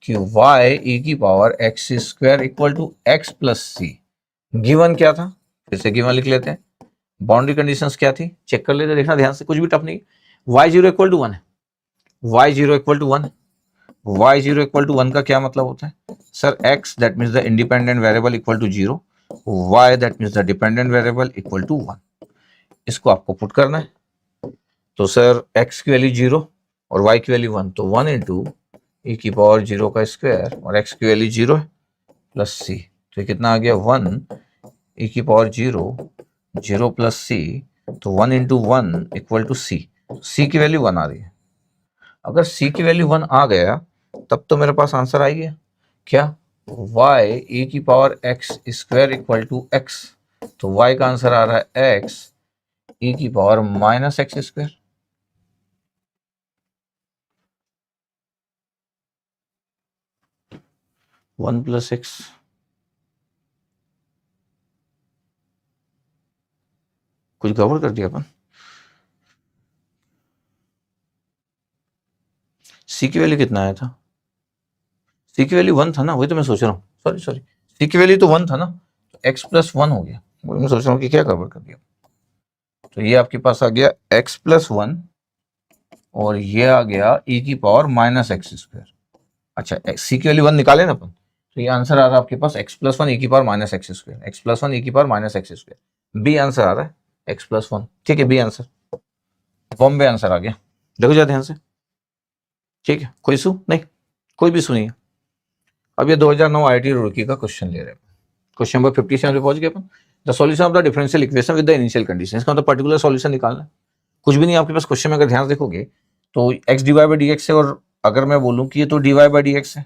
कि y e की power x square equal to x plus c, given क्या था, फिर से गिवन लिख लेते हैं, बाउंड्री कंडीशंस क्या थी चेक कर लेते, देखना ध्यान से, कुछ भी टफ नहीं। y0 इक्वल टू 1 है, y0 equal to 1, y0 equal to 1 का क्या मतलब होता है sir, x that means the independent variable equal to 0, y that means the dependent variable equal to 1, इसको आपको पुट करना है। तो सर x की वैल्यू 0 और y की वैल्यू 1, तो 1 इंटू ई की पावर 0 का स्क्वायर, और x की वैल्यू 0 है प्लस सी, तो ये कितना आ गया 1 ई की पावर 0 0 प्लस सी, तो 1 इंटू 1 इक्वल टू सी, सी की वैल्यू 1 आ रही है। अगर सी की वैल्यू 1 आ गया तब तो मेरे पास आंसर आ गया क्या, y e की power x square equal to x, तो y का आंसर आ रहा है x e की power minus x square, one plus x, कुछ गड़बड़ कर दिया अपन, सी की वैल्यू कितना आया था, सी की वैल्यू 1 था ना, वही तो मैं सोच रहा हूँ, सॉरी सी की वैल्यू तो 1 था ना, तो एक्स प्लस 1 हो गया, वही मैं सोच रहा हूँ कि क्या गड़बड़ कर दिया। तो ये आपके पास आ गया एक्स प्लस 1, और ये आ गया ई की पावर माइनस एक्स स्क्वायर। अच्छा सी की वैल्यू 1 निकाले ना अपन, तो ये आंसर आ रहा है आपके पास एक्स प्लस 1 ई की power minus x square, x plus 1 e की power minus x square, b answer आ रहा है एक्स प्लस 1, ठीक है, बी आंसर, बॉम्बे आंसर आ गया, देखो जा ध्यान से, ठीक है, कोई इशू नहीं, कोई भी इशू नहीं है। अब ये 2009 आईआईटी रुड़की का क्वेश्चन ले रहे हैं, क्वेश्चन नंबर 57 पे पहुंच गए अपन, the solution of the differential equation with the initial condition, इसका मतलब पर्टिकुलर सॉल्यूशन निकालना है, कुछ भी नहीं आपके पास क्वेश्चन में, अगर ध्यान से देखोगे तो x d y by d x है, और अगर मैं बोलूँ कि ये तो d y by d x है,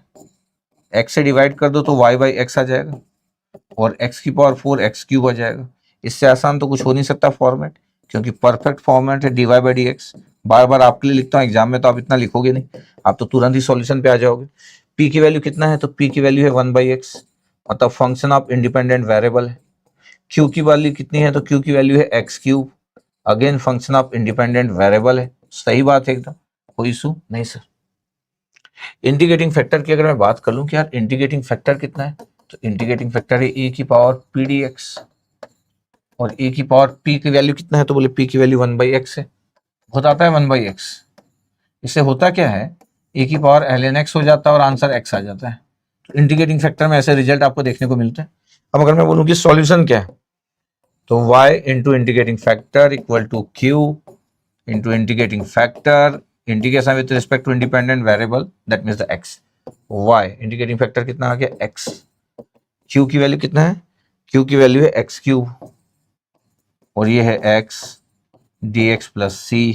एक्स से डिवाइड कर दो तो वाई बाई एक्स आ जाएगा, और एक्स की पावर 4 एक्स क्यूब आ जाएगा, इससे आसान तो कुछ हो नहीं सकता फॉर्मेट, क्योंकि परफेक्ट फॉर्मेट है d y by d x. बार बार आपके लिए लिखता हूँ, एग्जाम में तो आप इतना लिखोगे नहीं, आप तो तुरंत ही सॉल्यूशन पे आ जाओगे। पी की वैल्यू कितना है, तो पी की वैल्यू है 1 बाई एक्स, मतलब फंक्शन ऑफ इंडिपेंडेंट वेरिएबल है। क्यू की वैल्यू कितनी है, तो क्यू की वैल्यू है x cube, again function of independent variable है, सही बात है एकदम, कोई इशू नहीं सर। इंटीग्रेटिंग फैक्टर की अगर मैं बात कर लूं कि यार इंटीग्रेटिंग फैक्टर कितना है, तो इंटीग्रेटिंग फैक्टर है ए की पावर पी डी एक्स, और ए की पावर पी की वैल्यू कितना है, तो बोले पी की वैल्यू 1/x है, बहुत आता है 1/x। इससे होता क्या है, ए की पावर ln x हो जाता है और आंसर x आ जाता है। तो इंटीग्रेटिंग फैक्टर में ऐसे रिजल्ट आपको देखने को मिलते हैं। अब अगर मैं बोलूं कि सॉल्यूशन क्या है, तो y into integrating factor equal to q into integrating factor, integration with respect to independent variable that means the x, y integrating factor कितना आ गया x, q की वैल्यू कितना है, q की वैल्यू है x क्यूब, और ये है x dx प्लस c,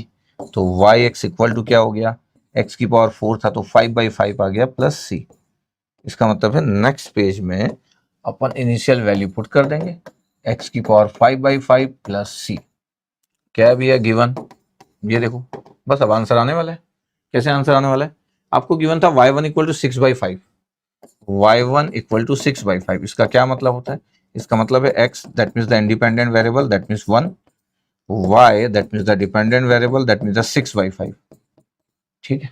तो yx इक्वल टू क्या हो गया, x की पावर 4 था तो 5/5 आ गया प्लस c। इसका मतलब है नेक्स्ट पेज में अपन इनिशियल वैल्यू पुट कर देंगे, x की पावर 5/5 प्लस c, क्या भी है गिवन, ये देखो, बस अब आंसर आने वाला है। कैसे आंसर आने वाला है, आपको गिवन था y1 equal to 6/5, y1 equal to 6/5, इसका क्या मतलब होता है, इसका मतलब है x that means the independent variable that means 1, y that means the dependent variable that means the 6/5, ठीक है।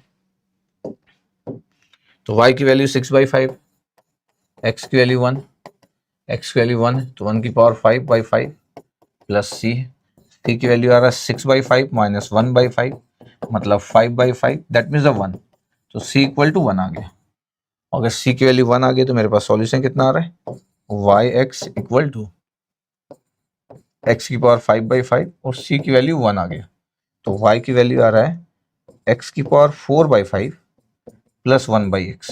तो y की वैल्यू 6/5, x की वैल्यू 1, x की वैल्यू 1 तो 1 की पावर 5/5 प्लस c की वैल्यू आ रहा है 6/5 माइनस 1/5 मतलब 5/5 दैट मीन्स द 1, तो c इक्वल टू 1 आ गया। अगर c की वैल्यू 1 आ गई तो मेरे पास सॉल्यूशन कितना आ रहा है, yx इक्वल टू x की पावर 5/5 और c की वैल्यू 1 आ गया, तो y की वैल्यू आ रहा है x की power 4/5 plus 1/x,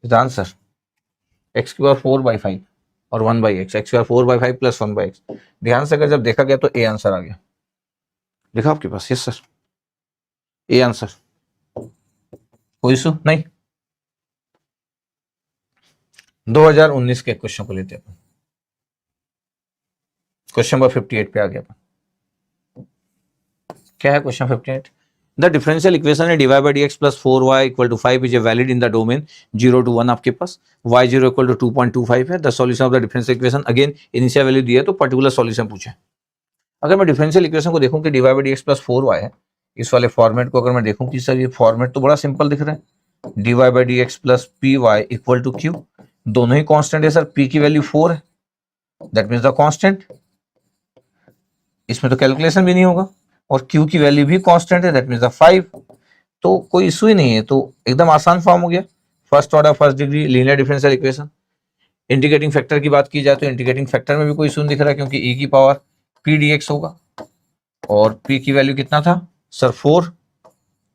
is answer. x की पावर 4/5 और 1/x, x की पावर 4/5 प्लस 1/x, ध्यान से अगर जब देखा गया तो ए आंसर आ गया, देखा आपके पास, यस सर ए आंसर, कोई इशू नहीं। 2019 के क्वेश्चन को लेते हैं, क्वेश्चन नंबर 58 पे आ गया अपन। क्या है क्वेश्चन 58, द डिफरेंशियल इक्वेशन है dy by dx plus 4y equal to 5 is a valid in the domain 0 to 1, आपके पास y0 इक्वल टू 2.25 है। The solution of the differential equation, again initial value दिया है तो पर्टिकुलर सॉल्यूशन पूछे। अगर मैं differential equation को देखूं कि dy by dx plus 4y है, इस वाले फॉर्मेट को अगर मैं देखूं कि सर ये फॉर्मेट तो बड़ा सिंपल दिख रहा है, dy by dx plus py equal to q, दोनों ही कांस्टेंट है सर, p की वैल्यू 4 है दैट मीन्स द कांस्टेंट, इसमें तो कैलकुलेशन भी नहीं होगा, और q की वैल्यू भी कांस्टेंट है दैट मीन्स द 5, तो कोई इशू ही नहीं है, तो एकदम आसान फॉर्म हो गया, first order first degree linear differential equation. Integrating factor की बात की जाए तो इंटीग्रेटिंग फैक्टर में भी कोई इशू नहीं दिख रहा है, क्योंकि e की पावर p dx होगा, और p की वैल्यू कितना था सर 4,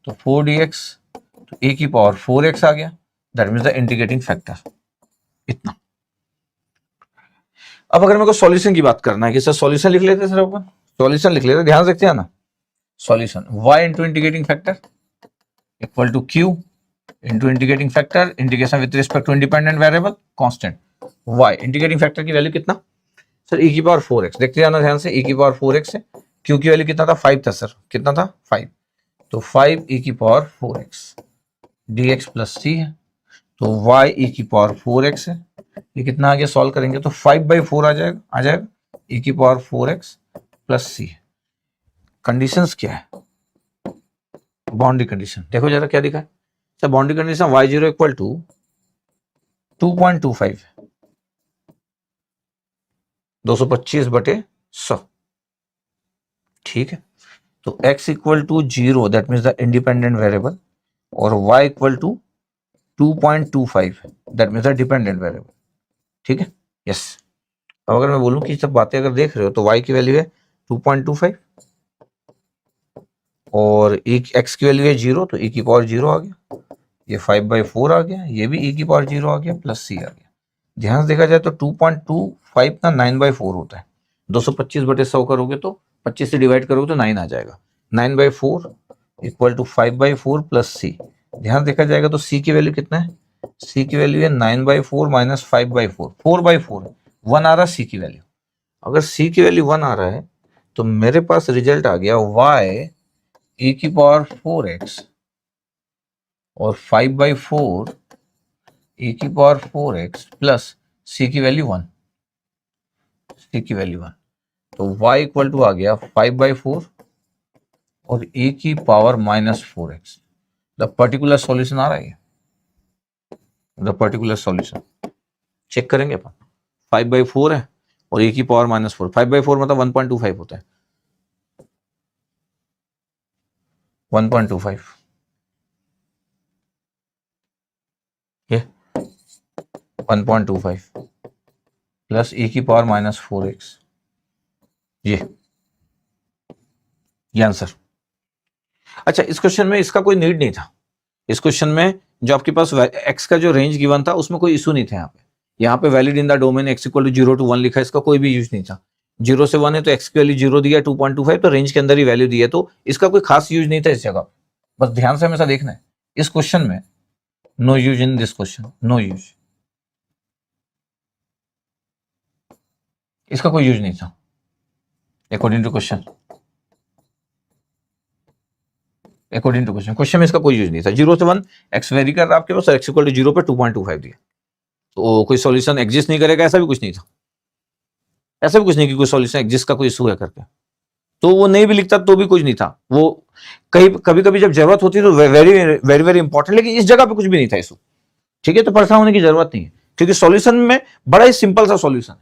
तो 4 dx, तो a की पावर 4x आ गया that means the integrating factor, इतना। अब अगर मेरे को सॉल्यूशन की बात करना है कि सर सॉल्यूशन लिख लेते सर, अपन सॉल्यूशन लिख लेते, ध्यान रखते हैं ना, solution y into integrating factor equal to q into integrating factor, integration with respect to independent variable constant y, integrating factor की वैल्यू कितना सर e की पावर 4x, देखते जाना ध्यान से, e की पावर 4x है, q की वैल्यू कितना था 5 था सर, कितना था 5, तो 5 e की power 4x dx plus c है, तो y e की पावर 4x है, ये कितना आ गया, सॉल्व करेंगे तो 5/4 आ जाएगा e की power 4x plus c। Conditions क्या है, बाउंड्री कंडीशन देखो जरा क्या दिखा है sir, boundary condition y0 equal to 2.25 225/100, ठीक है, तो x equal to 0 that means the independent variable, और y equal to 2.25 that means the dependent variable, ठीक है, यस। अब अगर मैं बोलूं कि सब बातें अगर देख रहे हो तो y की वैल्यू है 2.25 और x की वैल्यू है 0, तो e की पावर 0 आ गया, ये 5/4 आ गया, ये भी e की पावर 0 आ गया प्लस c आ गया। ध्यान से देखा जाए तो 2.25 ना 9/4 होता है, 225/100 करोगे तो 25 से डिवाइड करोगे तो 9 आ जाएगा, 9/4 इक्वल टू 5/4 प्लस c। ध्यान देखा जाएगा तो c की वैल्यू कितना है, c की वैल्यू है 9/4 माइनस 5/4, 4/4 1 आ रहा है c की वैल्यू। अगर c की वैल्यू 1 आ रहा है तो मेरे पास रिजल्ट आ गया y e की पावर 4x और 5/4 e की पावर 4x प्लस c की वैल्यू 1, c की वैल्यू 1, तो y इक्वल टू आ गया 5/4 और e की power -4x, the particular solution आ रहा है, द पर्टिकुलर सॉल्यूशन चेक करेंगे अपन। 5/4 है और e की पावर -4, 5/4 मतलब 1.25 होता है, 1.25 ये 1.25 प्लस e की पावर -4x, ये आंसर। अच्छा, इस क्वेश्चन में इसका कोई नीड नहीं था। इस क्वेश्चन में जो आपके पास x का जो रेंज गिवन था उसमें कोई इशू नहीं था। यहाँ पे valid in the domain x = 0 to 1 लिखा है, इसका कोई भी यूज नहीं था। 0 से 1 है तो x की वैल्यू 0 दिया, 2.25 तो रेंज के अंदर ही वैल्यू दी है, तो इसका कोई खास यूज नहीं था इस जगह। बस ध्यान से हमेशा देखना है इस क्वेश्चन में, no use in this question, no use, इसका कोई यूज नहीं था according to question. According to question में इसका कोई यूज नहीं था। 0 से 1 x वेरी कर रहा है आपके पास, x = 0 पे 2.25 दिया, तो कोई सॉल्यूशन एग्जिस्ट नहीं करेगा, ऐसा भी कुछ नहीं था। ऐसा भी कुछ नहीं कि कोई सॉल्यूशन एग्जिस्ट का कोई इशू है करके, तो वो नहीं भी लिखता तो भी कुछ नहीं था। वो कभी कभी जब जरूरत होती है तो वेरी वेरी वेरी इंपॉर्टेंट, लेकिन इस जगह पे कुछ भी नहीं था इशू। ठीक है, तो परेशान होने की जरूरत नहीं है, क्योंकि सॉल्यूशन में बड़ा ही सिंपल सा सॉल्यूशन है।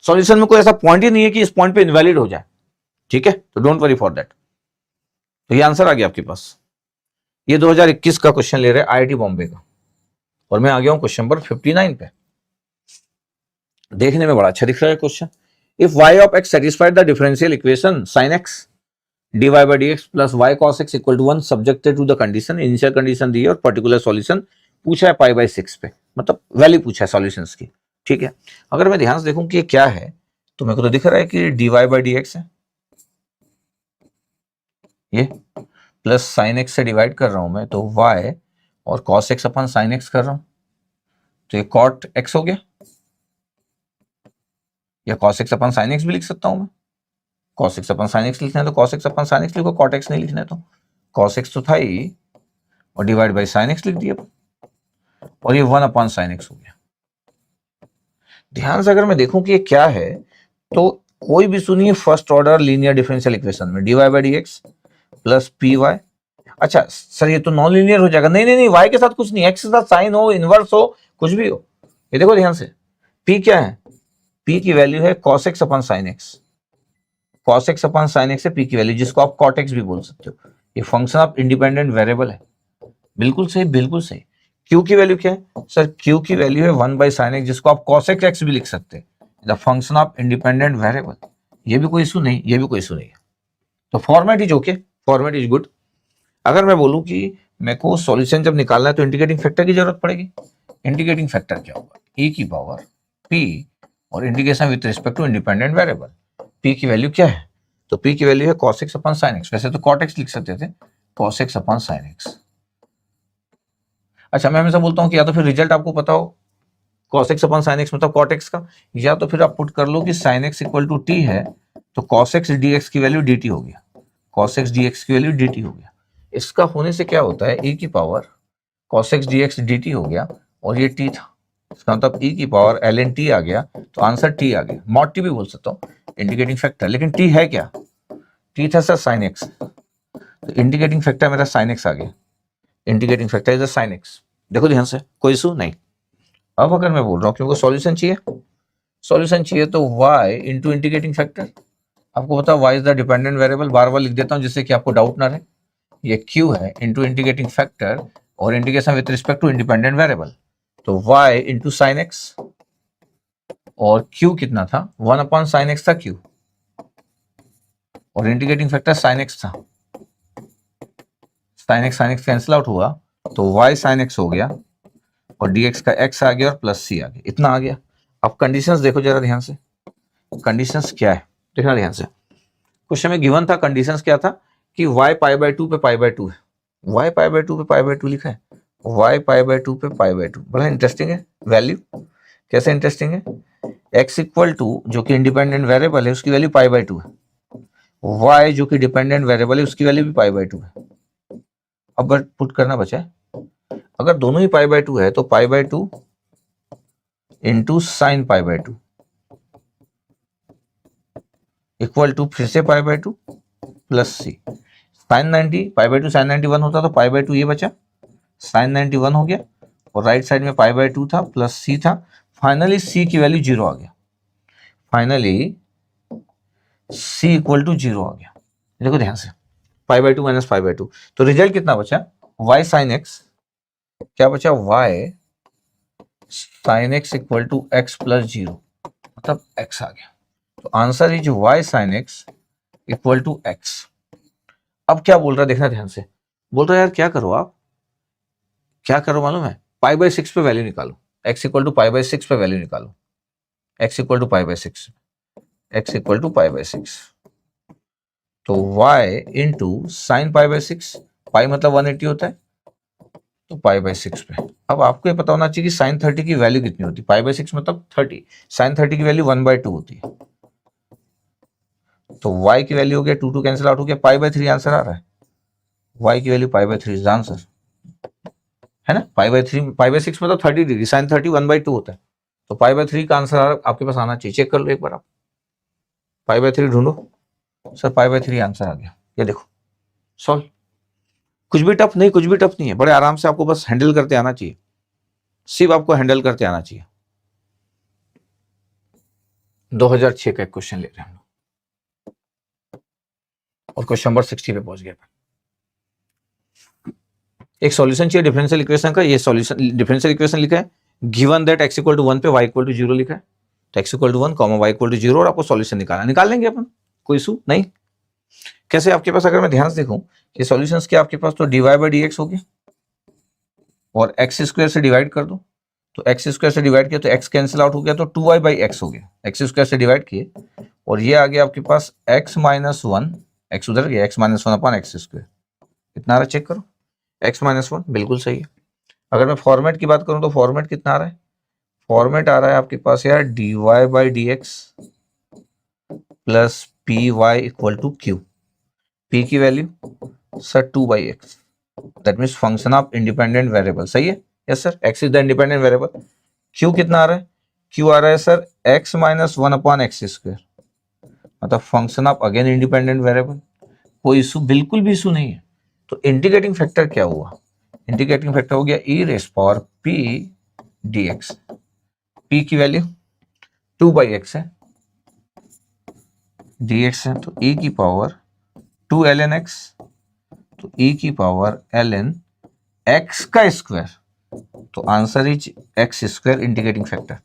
सॉल्यूशन में कोई ऐसा पॉइंट ही नहीं है कि इस पॉइंट पे इनवैलिड हो जाए। ठीक है, तो डोंट वरी फॉर दैट। तो ये आंसर आ गया आपके पास। ये 2021 का क्वेश्चन ले रहे हैं IIT बॉम्बे का, और मैं आ गया हूं क्वेश्चन नंबर 59 पे। देखने में बड़ा अच्छा दिख रहा है question. If y of x satisfied the differential equation sin x dy by dx plus y cos x = 1 subjected to the condition, initial condition दी है और पर्टिकुलर सॉल्यूशन पूछा है π/6 पे, मतलब वैल्यू पूछा है सॉल्यूशंस की। ठीक है, अगर मैं ध्यान से देखूं कि ये क्या है, तो मेरे को तो दिख रहा है कि dy by dx है, ये प्लस साइन एक्स से डिवाइड कर रहा हूं मैं, तो y और cos x अपन साइन x कर रहा हूं, तो ये cot x हो गया, या cos x अपन sin x भी लिख सकता हूं मैं। cos x अपन sin x लिखना है तो cos x अपन sin x लिखो, cot x नहीं लिखना है तो cos x तो था ही, और डिवाइड बाई sin x लिख दिया, और ये 1/sin x हो गया। ध्यान से अगर मैं देखूं कि ये क्या है, तो कोई भी सुनिए first order linear differential equation में dy by dx plus p y. अच्छा सर, ये तो नॉन लीनियर हो जाएगा। नहीं नहीं नहीं, y के साथ कुछ नहीं, x के साथ साइन हो, इनवर्स हो, कुछ भी हो। ये देखो ध्यान से, p क्या है, p की वैल्यू है cos x अपन sin x, cos x अपन sin x है p की वैल्यू, जिसको आप cot x भी बोल सकते हो। ये फंक्शन ऑफ इंडिपेंडेंट वेरिएबल है। बिल्कुल सही, बिल्कुल सही। q की वैल्यू क्या है सर, q की वैल्यू है 1/sin x, जिसको आप cos x भी लिख सकते हैं, the function of independent variable. ये भी कोई इशू नहीं, ये भी कोई इशू नहीं है। तो format is okay, format is good. अगर मैं बोलूं कि मेरे को सॉल्यूशन जब निकालना है तो इंटीग्रेटिंग फैक्टर की जरूरत पड़ेगी। इंटीग्रेटिंग फैक्टर क्या होगा, e की पावर p और integration with respect to independent variable. p की वैल्यू क्या है, तो p की वैल्यू है cos x अपन sin x, वैसे तो cot x लिख सकते थे, cos x अपन sin x। अच्छा, मैं हमेशा बोलता हूँ कि या तो फिर रिजल्ट आपको पता हो cos x अपन sin x मतलब cot x का, या तो फिर आप पुट कर लो कि sin x = t है, तो cos x dx की वैल्यू dt हो गया, cos x dx की वैल्यू dt हो गया। इसका होने से क्या होता है, e की power cos x dx dt हो गया, और ये t था, इसका मतलब e की पावर ln t आ गया, तो आंसर t आ गया। मॉड t भी बोल सकता हूँ इंडिकेटिंग फैक्टर, लेकिन t है क्या, t था सर sin x, तो इंडिकेटिंग फैक्टर मेरा sin x आ गया, indicating factor is sin x। देखो ध्यान से, कोई इशू नहीं। अब अगर मैं बोल रहा हूँ क्योंकि सॉल्यूशन चाहिए, सॉल्यूशन चाहिए, तो y इंटू इंडिकेटिंग फैक्टर, आपको पता y is the dependent variable, बार बार लिख देता हूँ जिससे कि आपको डाउट ना रहे। ये q है इंटू इंटीग्रेटिंग फैक्टर और integration with respect to independent variable, तो y इंटू साइन एक्स, और q कितना था, 1/sin x था q, और इंटीग्रेटिंग फैक्टर sin x था, sin x कैंसिल आउट हुआ, तो y sin x हो गया, और dx का x आ गया और प्लस c आ गया, इतना आ गया। अब कंडीशंस देखो जरा ध्यान से, कंडीशंस क्या है देखना ध्यान से। क्वेश्चन में गिवन था, कंडीशंस क्या था कि y π/2 पे π/2 है, y π/2 पे π/2 लिखा है, y π/2 पे π/2, बड़ा इंटरेस्टिंग है। वैल्यू कैसे इंटरेस्टिंग है, x = जो कि इंडिपेंडेंट वेरिएबल है उसकी वैल्यू π/2 है, y जो कि डिपेंडेंट वेरिएबल है उसकी वैल्यू भी π/2 है। अब पुट करना बचा है, अगर दोनों ही π/2 है तो π/2 इंटू साइन π/2 इक्वल टू फिर से π/2 प्लस सी, साइन 90 π/2 साइन 91 होता तो π/2 ये बचा, साइन 91 हो गया, और राइट साइड में π/2 था प्लस c था। फाइनली c की वैल्यू 0 आ गया, फाइनली c इक्वल टू 0 आ गया। देखो ध्यान से, π/2 माइनस π/2, तो रिजल्ट कितना बचा, y sin x, क्या बचा, y sin x equal to x plus 0, मतलब x आ गया। तो answer is y sin x equal to x। अब क्या बोल रहा है देखना ध्यान से, बोल रहा है यार क्या करो, आप क्या करो मालूम है, π/6 पे वैल्यू निकालो, x इक्वल टू π/6 पे वैल्यू निकालो, x equal to π/6, x equal to π/6, तो y इंटू साइन π/6, पाई मतलब 180 होता है, तो π/6 पे। अब आपको ये पता होना चाहिए कि साइन 30 की वैल्यू कितनी होती है, π/6 मतलब 30, साइन 30 की वैल्यू 1/2 होती है, तो y की वैल्यू हो गया 2 कैंसिल आउट हो गया, π/3 आंसर आ रहा है, y की वैल्यू π/3 इज आंसर, है ना। π/6 मतलब 30 डिग्री, साइन 30 1/2 होता है, तो π/3 का आंसर आपके पास आना चाहिए। चेक कर लो एक बार आप, π/3 ढूंढो, सर π/3 आंसर आ गया, ये देखो सॉल्व। कुछ भी टफ नहीं, कुछ भी टफ नहीं है, बड़े आराम से आपको बस हैंडल करते आना चाहिए, सिर्फ आपको हैंडल करते आना चाहिए। 2006 का एक क्वेश्चन ले रहे हैं हम लोग और क्वेश्चन नंबर 60 पे पहुंच गए। एक सॉल्यूशन चाहिए डिफरेंशियल इक्वेशन का, ये सॉल्यूशन डिफरेंशियल इक्वेशन लिखा है, given that x equal to 1 पे y इक्वल टू 0 लिखा है, तो x equal to 1 comma y equal to 0, और आपको सॉल्यूशन निकाल लेंगे अपन, कोई इशू नहीं। कैसे आपके पास, अगर मैं ध्यान से देखूं ये सॉल्यूशंस क्या आपके पास, तो dy/dx हो गया और x स्क्वायर से डिवाइड कर दो, तो x स्क्वायर से डिवाइड किया तो x कैंसिल आउट हो गया, तो 2y/x हो गया, x स्क्वायर से डिवाइड किए और ये आ गया आपके पास x माइनस 1, x उधर गया, x minus 1 upon x square, कितना आ रहा है चेक करो, x माइनस 1 बिल्कुल सही है। अगर मैं फॉर्मेट की बात करूं तो फॉर्मेट कितना आ रहा है, फॉर्मेट आ रहा है आपके पास यार dy/dx plus py equal to q, p की value sir 2/x, that means function of independent variable, सही है, yes sir, x is the independent variable. q कितना आ रहा है, q आ रहा है sir x minus 1 upon x square, मतलब function of again independent variable, कोई इशू, बिल्कुल भी इशू नहीं है। तो इंटीग्रेटिंग फैक्टर क्या हुआ, इंटीग्रेटिंग फैक्टर हो गया e raise power p dx, p की वैल्यू 2/x है, dx है, तो e की पावर 2 ln x, तो e की पावर ln x का स्क्वायर, तो answer is x square integrating factor,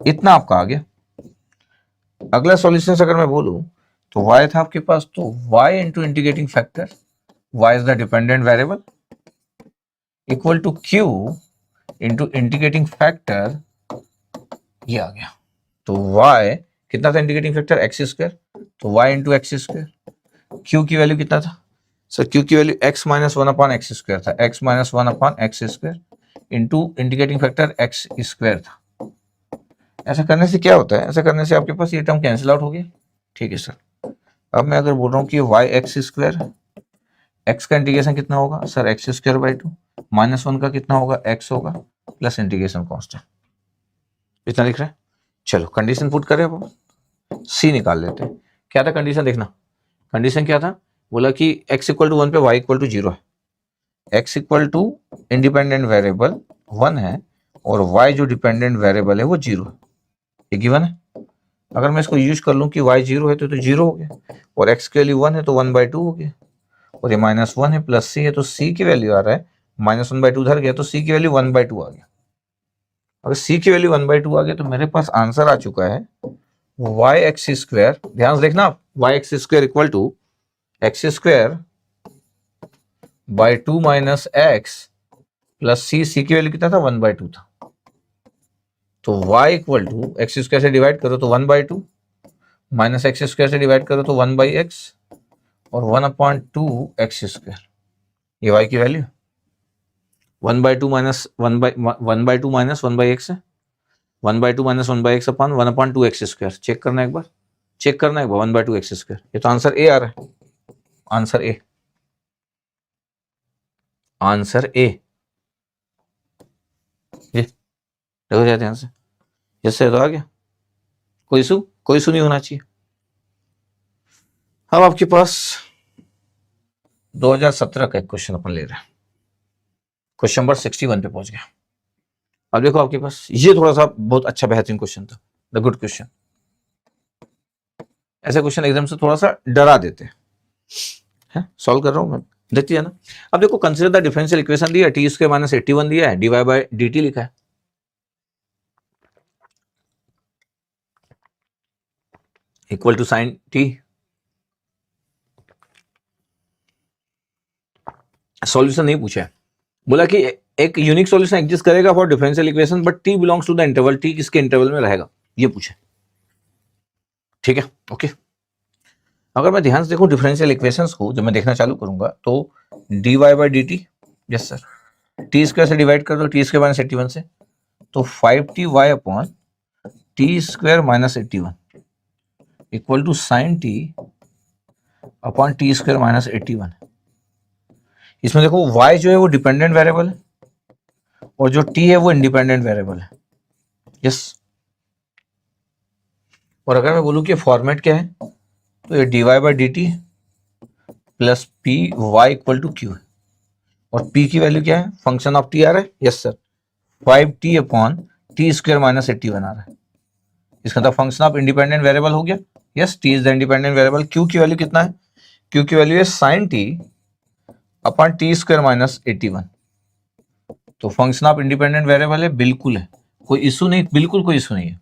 इतना आपका आ गया। अगला सॉल्यूशन अगर मैं बोलूं तो y था आपके पास, तो y into integrating factor, y is the dependent variable, equal to q into integrating factor, ये आ गया। तो y कितना था इंटीग्रेटिंग फैक्टर, x स्क्वायर, तो y into x square, q की वैल्यू कितना था सर, q की value x minus 1 upon x square था, x minus 1 upon x square into integrating factor x square था। ऐसा करने से क्या होता है, ऐसा करने से आपके पास ये टर्म कैंसिल आउट हो गया, ठीक है सर। अब मैं अगर बोल रहा हूँ कि वाई एक्स स्क्वायर, एक्स का इंटीग्रेशन कितना होगा sir, x square by 2, minus 1 का कितना होगा, एक्स होगा, प्लस इंटीग्रेशन कांस्टेंट, इतना लिख रहे हैं। चलो कंडीशन पुट करें, अब सी निकाल लेते हैं। क्या था कंडीशन, देखना कंडीशन क्या था, बोला कि x इक्वल टू 1 पे y इक्वल टू 0 है, x equal to independent variable 1 है और y जो डिपेंडेंट वेरिएबल है वो 0 है, ये गिवन है। अगर मैं इसको यूज कर लूं कि y 0 है तो 0 हो गया, और x की वैल्यू 1 है तो 1/2 हो गया, और ये माइनस 1 है प्लस c है, तो c की वैल्यू आ रहा है माइनस 1/2 उधर गया, तो c की वैल्यू 1/2 आ गया। अगर c की वैल्यू 1/2 आ गया तो मेरे पास आंसर आ चुका है वाई एक्स स्क्वायर, ध्यान से देखना आप, y x square equal to x square by 2 minus x plus c की वैल्यू कितना था, 1/2 था, तो y equal to x square से डिवाइड करो तो 1/2 माइनस एक्स स्क्वायर से डिवाइड करो तो 1/x और 1/2 एक्स स्क्वायर, ये y की वैल्यू 1/2 माइनस 1/2 माइनस 1/x है, 1/2 minus 1/x upon 1/2 x square, check करना एक बार, चेक करना एक बार, 1/2 एक्स स्क्वायर, ये तो आंसर ए आ रहा है, आंसर ए, आंसर ए, ये देखो जाते हैं से, जैसे तो आ गया, कोई इशू नहीं होना चाहिए। अब आपके पास 2017 का एक क्वेश्चन अपन ले रहे हैं, क्वेश्चन नंबर 61 पे पहुंच गया। अब देखो आपके पास ये थोड़ा सा बहुत अच्छा बेहतरीन क्वेश्चन था, द गुड क्वेश्चन। ऐसे क्वेश्चन एग्जाम से थोड़ा सा डरा देते हैं। सॉल्व कर रहा हूं मैं, देखिए ना। अब देखो कंसीडर द डिफरेंशियल इक्वेशन दिया, टी स्क्वायर माइनस 81 दिया है, डीवाई बाय dt लिखा है। Equal to sine t. Solution नहीं पूछा है, बोला कि एक यूनिक सॉल्यूशन एग्जिस्ट करेगा for differential equation but t belongs to the interval, t किसके इंटरवल में रहेगा, ये पूछे। ठीक है, ओके। अगर मैं ध्यान से देखूं डिफरेंशियल इक्वेशंस को, जब मैं देखना चालू करूंगा तो dy by d t, yes sir, t square से डिवाइड कर दो, टी स्क्वायर माइनस 81 से, तो 5ty upon t square minus 81 equal to sine t upon t square minus 81। इसमें देखो y जो है वो डिपेंडेंट वेरिएबल है और जो t है वो इंडिपेंडेंट वेरिएबल है, यस। और अगर मैं बोलूं कि फॉर्मेट क्या है, तो ये dy by d t plus p y equal to q है। और p की वैल्यू क्या है, फंक्शन ऑफ t आ रहा है, yes sir, 5t upon t square minus 81 आ रहा है। इसका मतलब फंक्शन ऑफ इंडिपेंडेंट वेरिएबल हो गया, yes, t is the independent variable. q की वैल्यू कितना है, q की वैल्यू है sine t upon t square minus 81। तो फंक्शन ऑफ इंडिपेंडेंट वेरिएबल है, बिल्कुल है, कोई इशू नहीं, बिल्कुल कोई इशू नहीं है,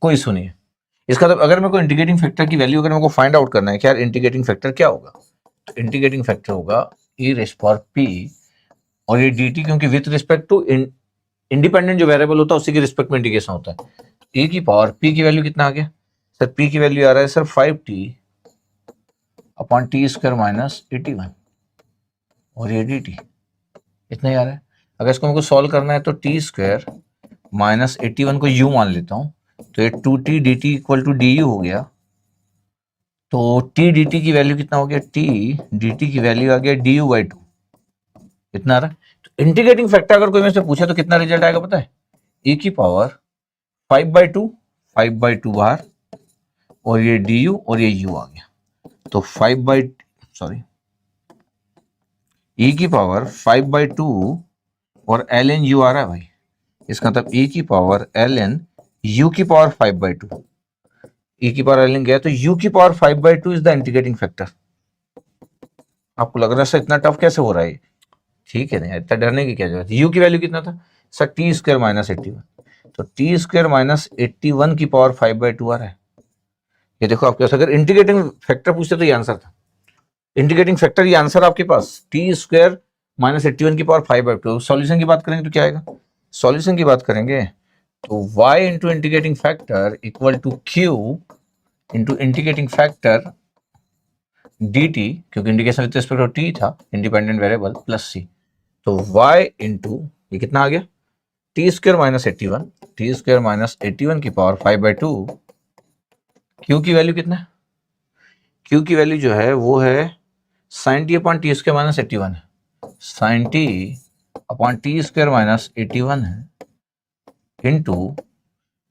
कोई इशू नहीं है। इसका मतलब अगर मेरे को इंटीग्रेटिंग फैक्टर की वैल्यू अगर मेरे को फाइंड आउट करना है कि यार इंटीग्रेटिंग फैक्टर क्या होगा, तो इंटीग्रेटिंग फैक्टर होगा ई रेस पावर पी और ये डी टी, क्योंकि विथ रिस्पेक्ट टू इंडिपेंडेंट जो वेरिएबल होता है उसी के रिस्पेक्ट में इंटीग्रेशन होता है। ए की पावर पी की वैल्यू कितना आ गया सर, पी की वैल्यू आ रहा है sir 5t upon t square minus 81 और ये डी टी इतना ही आ रहा है। अगर इसको मेरे को सॉल्व करना है तो टी स्क्वायर माइनस 81 को u मान लेता हूं, तो ये 2t dt equal to d u हो गया। तो t dt की वैल्यू कितना हो गया, t dt की वैल्यू आ गया डी यू बाई टू, इतना आ रहा है। तो इंटीग्रेटिंग फैक्टर अगर कोई मेरे से पूछे तो कितना रिजल्ट आएगा पता है, e की पावर 5/2 बाहर और ये डी यू और ये u आ गया, तो 5/2 e की पावर 5/2 और ln u आ रहा है भाई, इसका मतलब e की पावर ln u की पावर 5/2, e की पावर ln गया तो u की power 5/2 is the integrating factor. आपको लग रहा है सर इतना टफ कैसे हो रहा है, ठीक है नहीं, इतना डरने की क्या जरूरत है। u की वैल्यू कितना था सर, टी स्क्वायर माइनस 81, तो टी स्क्वायर माइनस 81 की पावर 5/2 आ रहा है। ये देखो आपके पास अगर इंटीग्रेटिंग फैक्टर पूछते तो ये आंसर था, इंटीग्रेटिंग फैक्टर ये आंसर आपके पास, टी स्क्वायर माइनस 81 की पावर 5/2। सॉल्यूशन की बात करेंगे तो क्या आएगा, सॉल्यूशन की बात करेंगे तो y into integrating factor equal to q into integrating factor dt, क्योंकि integration with respect to t था इंडिपेंडेंट वेरिएबल, प्लस c। तो y इंटू ये कितना आ गया, t square minus 81, t square minus 81 की पावर 5/2। q की वैल्यू कितना है, q की वैल्यू जो है वो है sine t upon t square minus 81 है, sine t upon t square minus 81 है इंटू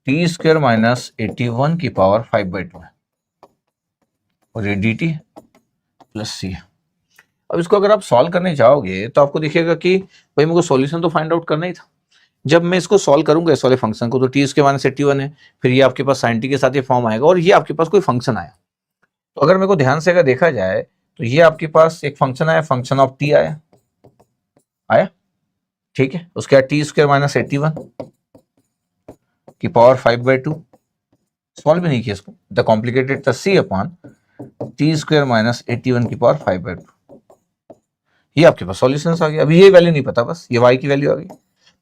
टी स्क्वायर माइनस 81 की पावर 5/2 है और ये डी टी प्लस सी है। अब इसको अगर आप सॉल्व करने जाओगे तो आपको दिखेगा कि भाई मेरे को सॉल्यूशन तो फाइंड आउट करना ही था। जब मैं इसको सॉल्व करूंगा इस वाले फंक्शन को, तो टी स्क्वायर माइनस 81 है, फिर ये आपके पास साइन टी के साथ ये फॉर्म आएगा और ये आपके पास कोई फंक्शन आया। तो अगर मेरे को ध्यान से अगर देखा जाए तो ये आपके पास एक फंक्शन आया, फंक्शन ऑफ टी आया, ठीक है। उसके बाद टी स्क्वायर माइनस 81 की पावर 5/2, सॉल्व भी नहीं किया इसको, द कॉम्प्लिकेटेड था सी अपॉन टी स्क्वायर माइनस 81 की पावर 5/2। ये आपके पास सॉल्यूशन आ गया। अभी ये वैल्यू नहीं पता, बस ये y की वैल्यू आ गई।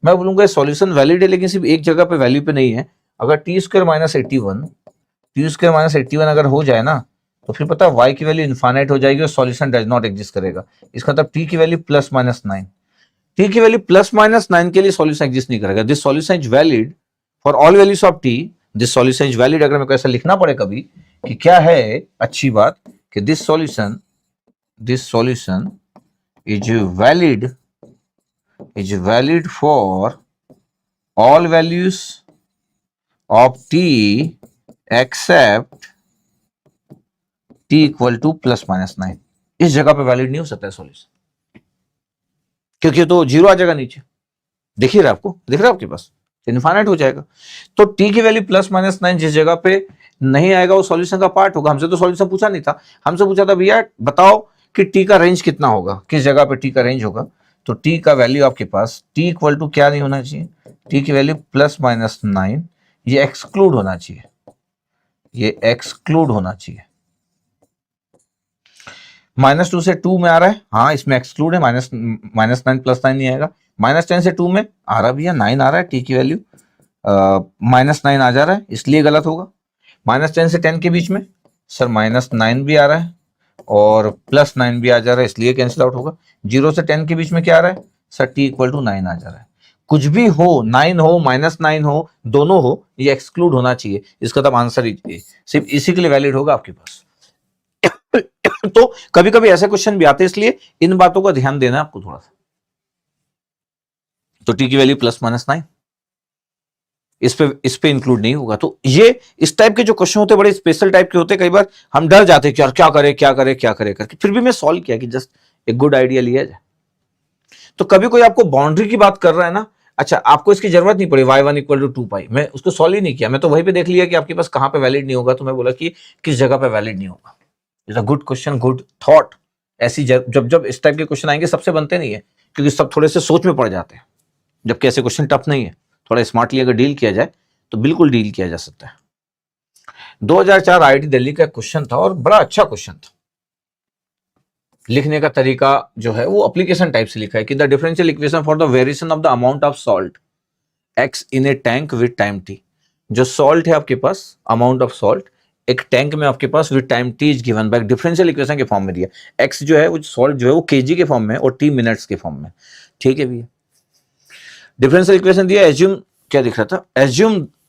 मैं बोलूंगा सॉल्यूशन वैलिड है लेकिन सिर्फ एक जगह पे वैल्यू पे नहीं है। अगर टी स्क्वायर माइनस 81 अगर हो जाए ना तो फिर पता है y की वैल्यू इनफाइनाइट हो जाएगी और सॉल्यूशन डज नॉट एग्जिस्ट करेगा। इसका मतलब t की वैल्यू प्लस माइनस 9, टी की वैल्यू प्लस माइनस 9 के लिए सॉल्यूशन एग्जिस्ट नहीं करेगा। This solution is valid for all values of T, this solution is valid. अगर मेरे को ऐसा लिखना पड़े कभी कि क्या है अच्छी बात कि this solution is valid for all values of t except t equal to plus minus 9। इस जगह पे वैलिड नहीं हो सकता है सॉल्यूशन, क्योंकि तो जीरो आ जाएगा नीचे। दिख ही रहा है आपको, दिख रहा है आपके पास, इनफाइनाइट हो जाएगा। तो टी की वैल्यू +-9 जिस जगह पे नहीं आएगा वो सॉल्यूशन का पार्ट होगा। हमसे तो सॉल्यूशन पूछा नहीं था, हमसे पूछा था भैया बताओ कि टी का रेंज कितना होगा, किस जगह पे टी का रेंज होगा। तो टी का वैल्यू आपके पास टी इक्वल टू क्या नहीं होना चाहिए, टी की वैल्यू +-9, ये एक्सक्लूड होना चाहिए, ये एक्सक्लूड होना चाहिए। -2 से 2 में आ रहा है, हाँ इसमें एक्सक्लूड है, -9 +9 नहीं आएगा। -10 से 2 में आ रहा भैया 9 आ रहा है, टी की वैल्यू -9 आ जा रहा है, इसलिए गलत होगा। -10 से 10 के बीच में सर -9 भी आ रहा है और +9 भी आ जा रहा है, इसलिए कैंसिल आउट होगा। 0 से 10 के बीच में क्या आ रहा है सर, टी इक्वल टू 9 आ जा रहा है। कुछ भी हो, 9 हो -9 हो, दोनों हो, ये एक्सक्लूड होना चाहिए, इसका तब आंसर ही सिर्फ इसी के लिए वैलिड होगा आपके पास। तो कभी कभी ऐसे क्वेश्चन भी आते हैं, इसलिए इन बातों का ध्यान देना है आपको थोड़ा सा। तो टी की वैल्यू +-9 इस पे इंक्लूड नहीं होगा। तो ये इस टाइप के जो क्वेश्चन होते हैं बड़े स्पेशल टाइप के होते हैं, कई बार हम डर जाते हैं कि यार क्या करे क्या करे क्या करे करके, फिर भी मैं सॉल्व किया कि जस्ट एक गुड आइडिया लिया जाए। तो कभी कोई आपको बाउंड्री की बात कर रहा है ना, अच्छा आपको इसकी जरूरत नहीं पड़ी y1 = 2π, मैं उसको सॉल्व ही नहीं किया, मैं तो वहीं पे देख लिया कि आपके पास कहां पे वैलिड नहीं होगा, तो मैं बोला कि किस जगह पे वैलिड नहीं होगा। It's a good question, good thought. ऐसी जब जब इस टाइप के क्वेश्चन आएंगे सबसे बनते नहीं है, क्योंकि सब थोड़े से सोच में पड़ जाते हैं, जबकि ऐसे क्वेश्चन टफ नहीं है, थोड़ा स्मार्टली अगर डील किया जाए तो बिल्कुल डील किया जा सकता है। 2004 IIT दिल्ली का क्वेश्चन था और बड़ा अच्छा क्वेश्चन था। लिखने का तरीका जो है वो एप्लीकेशन टाइप से लिखा है कि the differential equation for the variation of the amount of salt x in a tank with time t। जो सॉल्ट है आपके पास, अमाउंट ऑफ सॉल्ट एक टैंक में आपके पास with time t is given by differential equation के form में दिया। x जो है वो सॉल्ट जो है वो kg के फॉर्म में और t मिनट्स के फॉर्म में। ठीक है भैया, डिफरेंशियल इक्वेशन दिया, एज्यूम क्या दिख रहा था,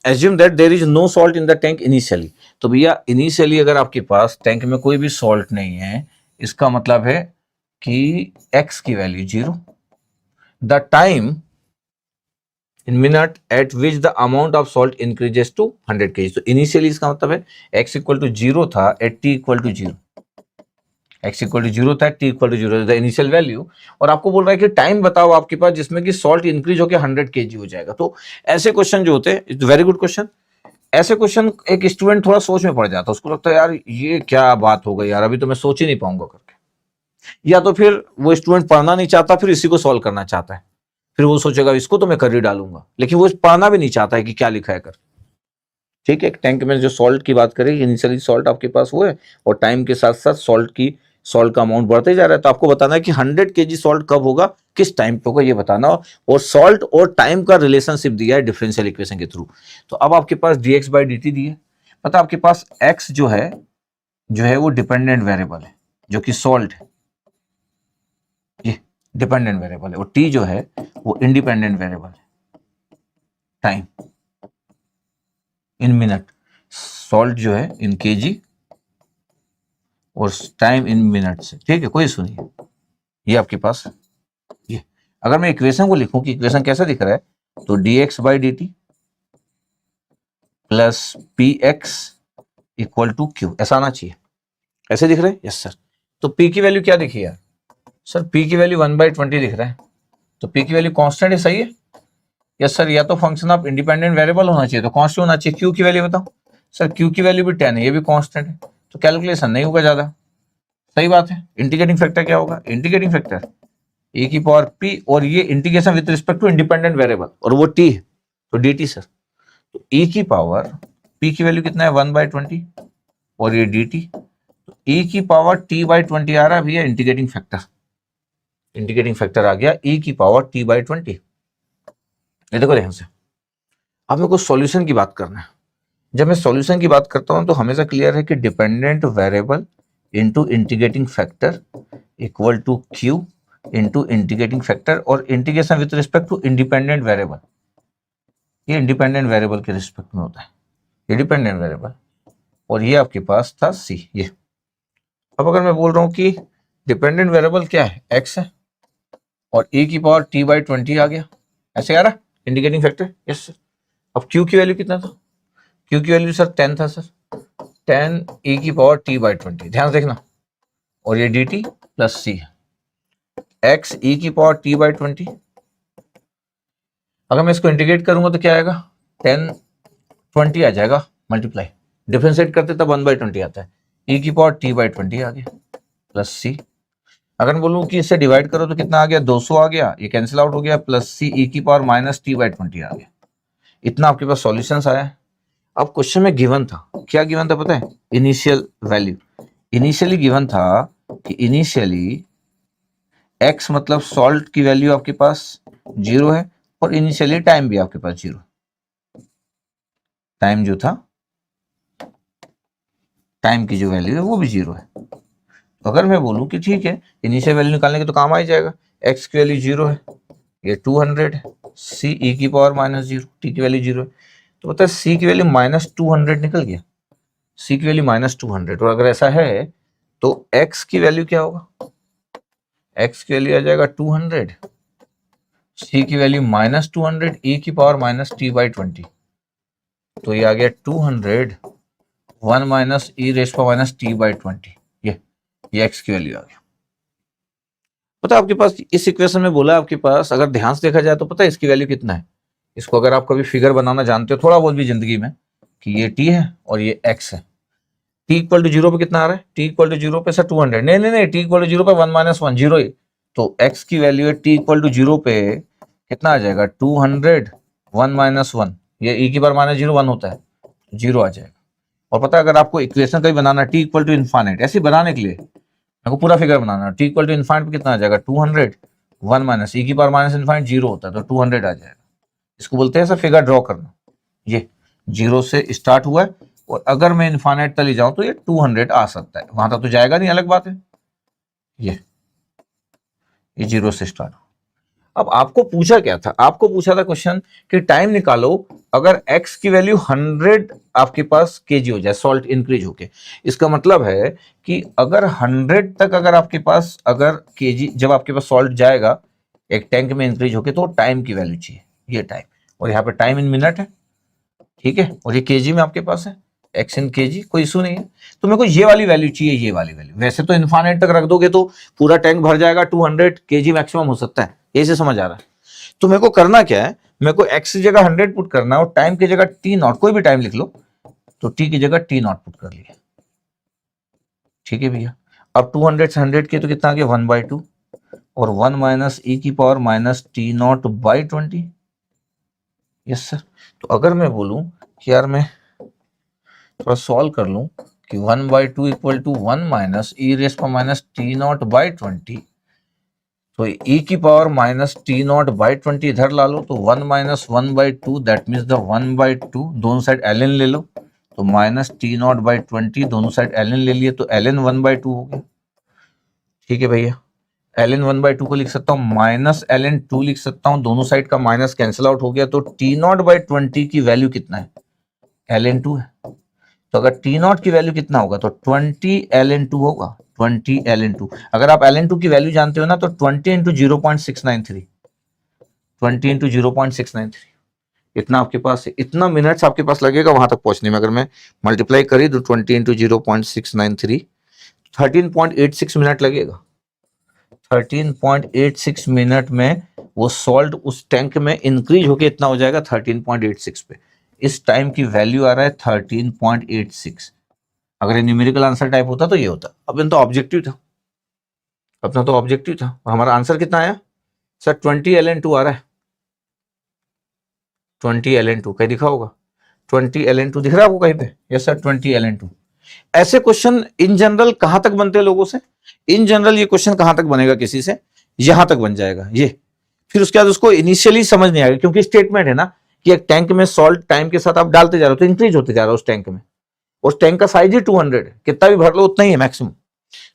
assume that there is no salt in the tank initially. तो भैया इनिशियली अगर आपके पास टैंक में कोई भी सॉल्ट नहीं है, इसका मतलब है कि x की value 0, the time in minute at which the amount of salt increases to 100 kg। तो इनिशियली इसका मतलब है x = 0 था एट t = 0, x = 0 था t = 0 द इनिशियल वैल्यू, और आपको बोल रहा है कि टाइम बताओ आपके पास जिसमें कि सॉल्ट इंक्रीज होकर 100 kg हो जाएगा। तो ऐसे क्वेश्चन जो होते हैं, इट्स वेरी गुड क्वेश्चन। ऐसे क्वेश्चन एक स्टूडेंट थोड़ा सोच में पड़ जाता है, उसको लगता है यार ये क्या बात हो गई यार, अभी तो मैं सोच ही नहीं पाऊंगा करके, या तो फिर वो स्टूडेंट पढ़ना नहीं चाहता, फिर इसी को सॉल्व करना चाहता है, फिर वो सोचेगा इसको तो मैं कर ही डालूंगा, लेकिन वो पढ़ना भी नहीं चाहता है कि क्या लिखा है कर। ठीक है, टैंक में जो सॉल्ट की बात करें, इनिशियली सॉल्ट आपके पास वो है और टाइम के साथ साथ सॉल्ट का अमाउंट बढ़ते जा रहा है, तो आपको बताना है कि 100 kg सॉल्ट कब होगा, किस टाइम पे होगा, ये बताना। और सॉल्ट और टाइम का रिलेशनशिप दिया है डिफरेंशियल इक्वेशन के थ्रू। तो अब आपके पास dx/dt दिए, पता आपके पास x जो है वो डिपेंडेंट वेरिएबल है, जो कि सॉल्ट है, ये डिपेंडेंट वेरिएबल है, और t जो है वो इंडिपेंडेंट वेरिएबल है, टाइम इन मिनट, सॉल्ट जो है इन kg और टाइम इन मिनट से। ठीक है, कोई सुनिए, ये आपके पास ये अगर मैं इक्वेशन को लिखूं कि इक्वेशन कैसा दिख रहा है, तो dx/dt plus px equal to q, ऐसा आना चाहिए, ऐसे दिख रहा है। यस सर, तो p की वैल्यू क्या दिखी यार, सर p की वैल्यू 1/20 दिख रहा है, तो p की वैल्यू कांस्टेंट है, सही है। यस सर, या तो फंक्शन ऑफ इंडिपेंडेंट वेरिएबल होना चाहिए, तो कांस्टेंट होना चाहिए। q की वैल्यू बताओ सर, q की वैल्यू भी 10 है, ये भी कांस्टेंट है, तो कैलकुलेशन नहीं होगा ज्यादा, सही बात है। इंटीग्रेटिंग फैक्टर क्या होगा, इंटीग्रेटिंग फैक्टर e की पावर p, और ये integration with respect to independent variable, और वो t है, तो dt सर। तो e की पावर p की वैल्यू कितना है 1/20, और ये dt, तो e की पावर t/20 आ रहा है भैया, इंटीग्रेटिंग फैक्टर आ गया e की पावर t/20। ये देखो ध्यान से, अब मेरे को सॉल्यूशन की बात करना है। जब मैं सॉल्यूशन की बात करता हूं तो हमेशा क्लियर है कि dependent variable into integrating factor equal to q into integrating factor, और integration with respect to independent variable, ये इंडिपेंडेंट वेरिएबल के रिस्पेक्ट में होता है, ये डिपेंडेंट वेरिएबल, और ये आपके पास था c, ये। अब अगर मैं बोल रहा हूं कि डिपेंडेंट वेरिएबल क्या है, x है, और e की पावर t/20 आ गया, ऐसे आ रहा इंडिकेटिंग फैक्टर। यस सर, अब q की वैल्यू कितना था, q की वैल्यू सर 10 था सर, 10 e की पावर t/20, ध्यान से देखना, और ये dt प्लस c है, x e की पावर t/20 अगर मैं इसको इंटीग्रेट करूंगा तो क्या आएगा, 10 20 आ जाएगा मल्टीप्लाई, डिफरेंशिएट करते तब 1/20 आता है, e की पावर t बाई 20 आ गया प्लस सी। अगर मैं बोलूं कि इससे डिवाइड करो तो कितना आ गया, 200 आ गया, ये कैंसिल आउट हो गया, प्लस सी e की पावर माइनस t बाई 20 आ गया। इतना आपके पास सॉल्यूशंस आया है। अब क्वेश्चन में गिवन था, क्या गिवन था पता है, इनिशियल वैल्यू। इनिशियली गिवन था कि इनिशियली x मतलब सॉल्ट की वैल्यू आपके पास 0 है, और इनिशियली टाइम भी आपके पास 0, टाइम जो था, टाइम की जो वैल्यू है वो भी 0 है। तो अगर मैं बोलूं कि ठीक है इनिशियल वैल्यू निकालने के तो काम आ ही जाएगा, x की वैल्यू 0 है, ये 200 है, c e की पावर माइनस 0, t की वैल्यू 0 है, तो पता है c की वैल्यू -200 निकल गया, c की वैल्यू -200। और अगर ऐसा है तो x की वैल्यू क्या होगा, x की वैल्यू आ जाएगा 200, c की वैल्यू -200, e की पावर माइनस t बाई 20, तो ये आ गया 200 1 minus e raise power minus T by 20, ये x की वैल्यू आ गया। पता आपके पास इस इक्वेशन में बोला आपके पास, अगर ध्यान से देखा जाए तो पता है इसकी वैल्यू कितना है। इसको अगर आप कभी फिगर बनाना जानते हो थोड़ा बहुत भी जिंदगी में, कि ये t है और ये x है, t इक्वल टू 0 पे कितना आ रहा है, t इक्वल टू 0 पे सर 200, नहीं t इक्वल टू 0 पे 1 माइनस 1 0 ही, तो x की वैल्यू है t इक्वल टू 0 पे कितना आ जाएगा 200 1 माइनस 1, ये e की बार माइनस 0 1 होता है, 0 आ जाएगा। और पता है अगर आपको इक्वेशन कहीं बनाना t इक्वल टू इनफाइनाइट, ऐसे बनाने के लिए मेरे को पूरा फिगर बनाना है, t इक्वल टू इनफाइनाइट पे कितना आ जाएगा 200 1 माइनस e की पावर माइनस इनफाइनाइट 0 होता है, तो 200 आ जाएगा। इसको बोलते हैं सर फिगर ड्रॉ करना। ये 0 से स्टार्ट हुआ है और अगर मैं इनफाइनाइट तक ले जाऊं तो ये 200 आ सकता है, वहां तक तो जाएगा नहीं, अलग बात है। ये 0 से स्टार्ट। अब आपको पूछा क्या था, आपको पूछा था क्वेश्चन कि टाइम निकालो अगर x की वैल्यू 100 आपके पास केजी हो जाए, सॉल्ट इंक्रीज होके। इसका मतलब है कि अगर 100 तक अगर आपके पास अगर केजी जब आपके पास सॉल्ट जाएगा एक टैंक में इंक्रीज होके, तो टाइम की वैल्यू चाहिए, ये टाइम, और यहाँ पे टाइम इन मिनट है, ठीक है, और ये केजी में आपके पास है, x इन केजी, कोई इशू नहीं है। तो मेरे को ये वाली वैल्यू चाहिए, ये वाली वैल्यू। वैसे तो इनफाइनाइट तक रख दोगे तो पूरा टैंक भर जाएगा, 200 केजी मैक्सिमम हो सकता है, ये से समझ आ रहा है। तो मेरे को करना क्या है, मेरे को x की जगह 100 पुट करना है और टाइम की जगह t नॉट, कोई भी टाइम लिख लो, तो t की जगह t नॉट पुट कर लिया, ठीक है भैया। अब 200 से 100 के तो कितना आ गया 1/2, और 1 माइनस e की power minus t naught by 20, yes sir. तो अगर मैं बोलूं कि यार मैं थोड़ा सॉल्व कर लूं कि 1/2 equal to 1 minus e raise पर माइनस टी नॉट बाई 20, तो e की power minus t naught by 20 इधर ला लो, तो 1 माइनस 1/2 दैट मीन्स द 1/2, दोनों साइड ln ले लो, तो माइनस टी नॉट बाई 20, दोनों साइड ln ले लिए, तो ln 1/2 हो गया, ठीक है भैया। ln 1/2 को लिख सकता हूँ माइनस ln 2 लिख सकता हूँ, दोनों साइड का माइनस कैंसिल आउट हो गया, तो टी नॉट बाई 20 की वैल्यू कितना है, ln 2 है। तो अगर टी नॉट की वैल्यू कितना होगा, तो 20 ln 2 होगा, 20 ln 2। अगर आप ln 2 की वैल्यू जानते हो ना, तो 20 इंटू 0.693, 20 इंटू 0.693, इतना आपके पास है, इतना मिनट्स आपके पास लगेगा वहां तक पहुंचने में। अगर मैं मल्टीप्लाई करी तो 20 इंटू 0.693, 13.86 मिनट लगेगा। 13.86 मिनट में वो सॉल्ट उस टैंक में इंक्रीज होके इतना हो जाएगा 13.86 पे। इस टाइम की वैल्यू आ रहा है 13.86। अगर ये न्यूमेरिकल आंसर टाइप होता तो ये होता, अब तो ऑब्जेक्टिव था, अपना तो ऑब्जेक्टिव था, और हमारा आंसर कितना आया सर 20 ln 2 आ रहा है, 20 ln 2 कहीं दिखा होगा, 20 ln 2 दिख रहा है आपको कहीं पे, यस सर 20 ln 2। ऐसे क्वेश्चन इन जनरल कहां तक बनते हैं लोगों से, इन जनरल ये क्वेश्चन कहां तक बनेगा किसी से, यहां तक बन जाएगा ये। फिर उसके बाद उसको इनिशियली समझ नहीं आएगा, क्योंकि स्टेटमेंट है ना कि एक टैंक में सॉल्ट टाइम के साथ आप डालते जा रहे हो तो इंक्रीज होते जा रहा है उस टैंक में, उस टैंक का साइज ही 200 है, कितना भी भर लो उतना ही है मैक्सिमम।